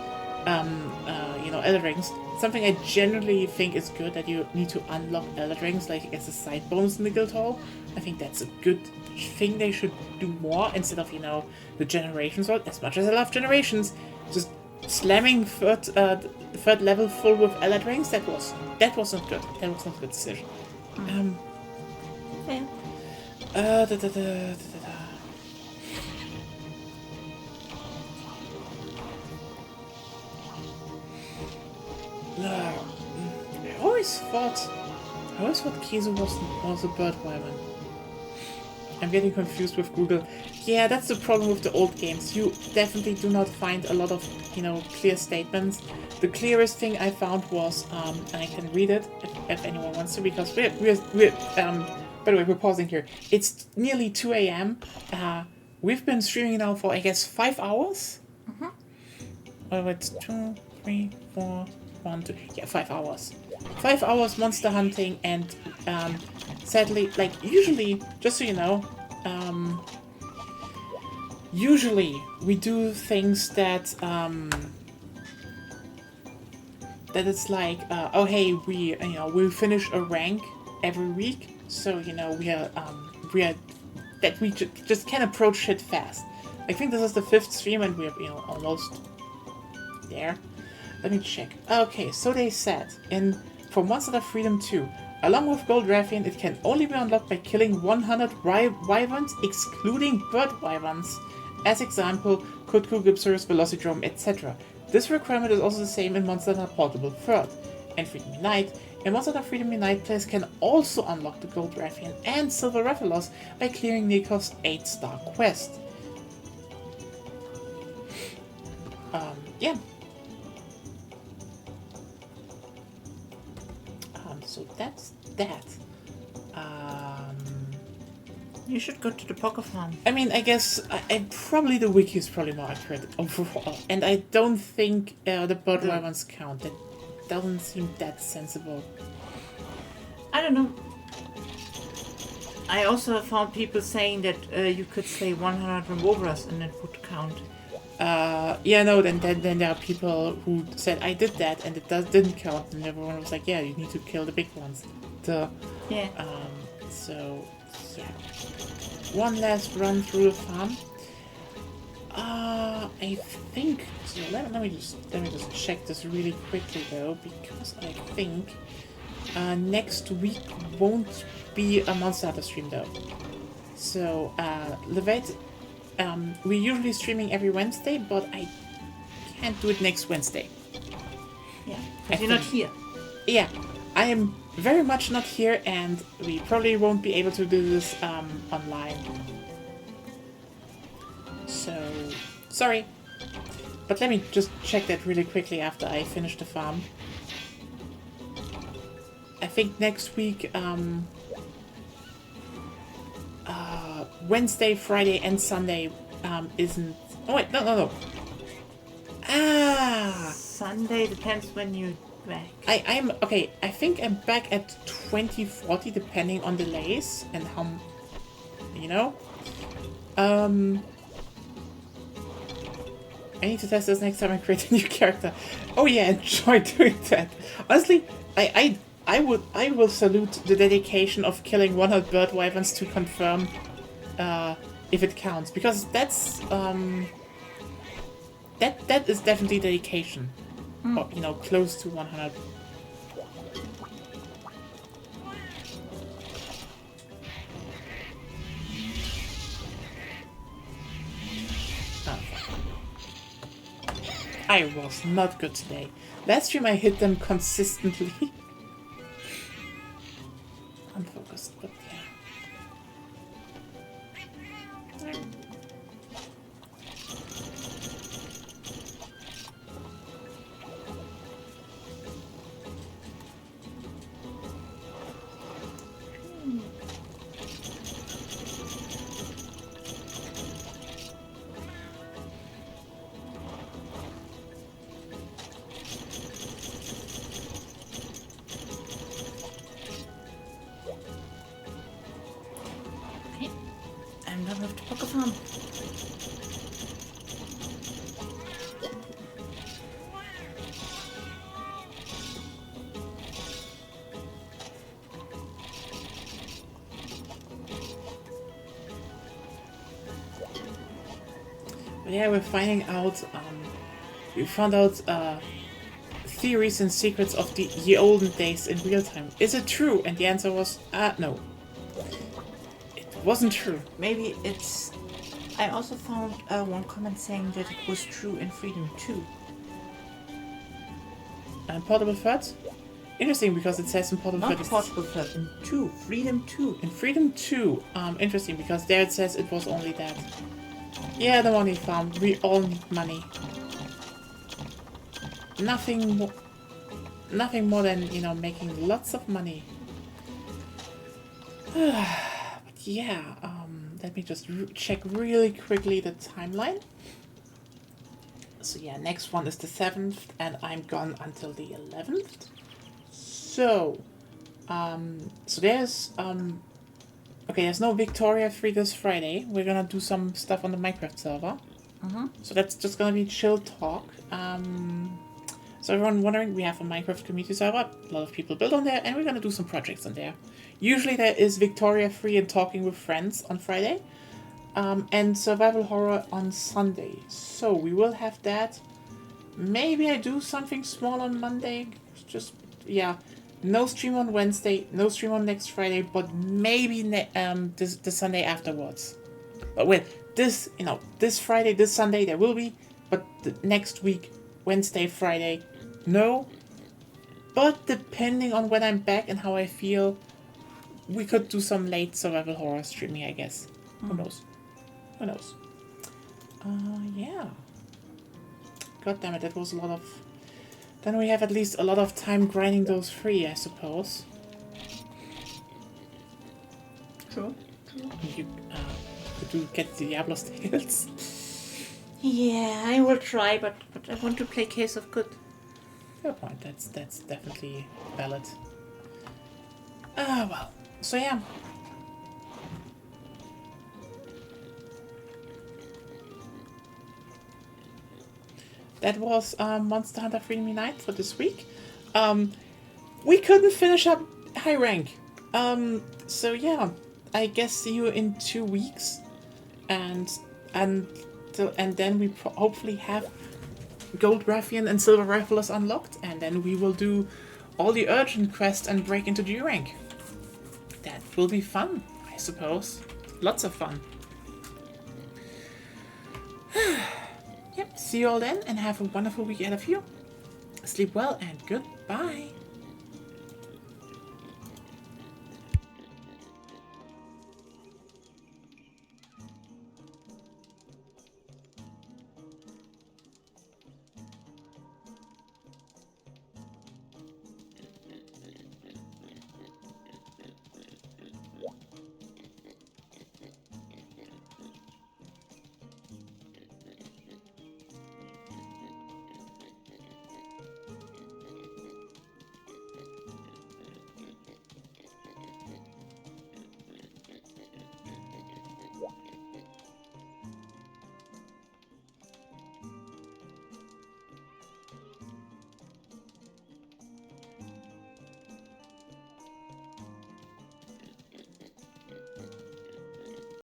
Elder Rings. Something I generally think is good, that you need to unlock Elder Rings like as a side bonus in the guild hall. I think that's a good thing. They should do more instead of the Generations world. As much as I love Generations, just slamming third level full with Elder Rings, that was not good. That was not a good decision. Okay. I always thought Kizu was a bird wyvern. I'm getting confused with Google. Yeah, that's the problem with the old games. You definitely do not find a lot of, clear statements. The clearest thing I found was, and I can read it if anyone wants to, because we're by the way, we're pausing here. It's nearly 2 a.m. We've been streaming now for, I guess, 5 hours? Mm-hmm. Oh, it's 2, 3, 4... 1, 2, yeah, 5 hours. 5 hours monster hunting, and sadly, like usually, just so you know, usually we do things that that it's like, oh hey, we finish a rank every week, so we are that we just can approach shit fast. I think this is the 5th stream, and we're almost there. Let me check. Okay, so they said for Monster Hunter Freedom 2, along with Gold Rathian, it can only be unlocked by killing 100 wyverns, excluding bird wyverns. As example, Kutku, Gypsaurus, Velocidrome, etc. This requirement is also the same in Monster Hunter Portable 3rd. And Freedom Unite, in Monster Hunter Freedom Unite, players can also unlock the Gold Rathian and Silver Rathalos by clearing Nikov's 8-star quest. Yeah. So that's that. You should go to the Poker Farm. I mean, I guess probably the wiki is probably more accurate overall, and I don't think the bird wyverns count. That doesn't seem that sensible. I don't know. I also found people saying that you could slay 100 removers and it would count. Then there are people who said I did that and it didn't count, and everyone was like, yeah, you need to kill the big ones. Yeah. So yeah. One last run through the farm. I think so. Let me just check this really quickly though, because I think next week won't be a Monster Hunter stream though. So Levette, we're usually streaming every Wednesday, but I can't do it next Wednesday. Yeah, because you're not here. Yeah, I am very much not here, and we probably won't be able to do this online. So, sorry. But let me just check that really quickly after I finish the farm. I think next week, Wednesday, Friday, and Sunday isn't... Oh wait, no. Ah! Sunday depends when you're back. I'm okay. I think I'm back at 2040, depending on delays and how, you know. I need to test this next time I create a new character. Oh yeah, enjoy doing that. Honestly, I will salute the dedication of killing 100 bird wyverns to confirm if it counts, because that's that is definitely dedication. Or, you know, close to 100. Oh. I was not good today. Last stream I hit them consistently. Unfocused, but yeah. I'm done with the Poker Farm. But yeah, we're finding out, we found out, theories and secrets of the ye olden days in real time. Is it true? And the answer was, no. It wasn't true. Maybe it's... I also found one comment saying that it was true in Freedom 2. And Portable Threads? Interesting, because it says in Portable Not Threads... Portable Thread, in 2. Freedom 2. In Freedom 2, interesting, because there it says it was only that. Yeah, the money farm. We all need money. Nothing more than, you know, making lots of money. But yeah, let me just check really quickly the timeline. So yeah, next one is the 7th, and I'm gone until the 11th. So, there's, okay, there's no Victoria free this Friday. We're gonna do some stuff on the Minecraft server. So that's just gonna be chill talk. So everyone wondering, we have a Minecraft community server. A lot of people build on there, and we're gonna do some projects on there. Usually there is Victoria free and talking with friends on Friday. And survival horror on Sunday. So we will have that. Maybe I do something small on Monday. Just, yeah. No stream on Wednesday, no stream on next Friday, but maybe the Sunday afterwards. But wait, this Friday, this Sunday there will be, but the next week, Wednesday, Friday, no. But depending on when I'm back and how I feel, we could do some late survival horror streaming, I guess. Who knows? Who knows? Yeah. God damn it, that was a lot of... Then we have at least a lot of time grinding those free, I suppose. True. You do get the Diablo's Tales. Yeah, I will try, but I want to play Case of Good. Fair point, that's definitely valid. Well. So yeah. That was Monster Hunter Freedom Unite for this week. We couldn't finish up high rank. So yeah, I guess see you in 2 weeks, and then we hopefully have Gold Ruffian and Silver Riflers unlocked, and then we will do all the urgent quests and break into G rank. That will be fun, I suppose. Lots of fun. Yep, see you all then, and have a wonderful week ahead of you. Sleep well, and goodbye.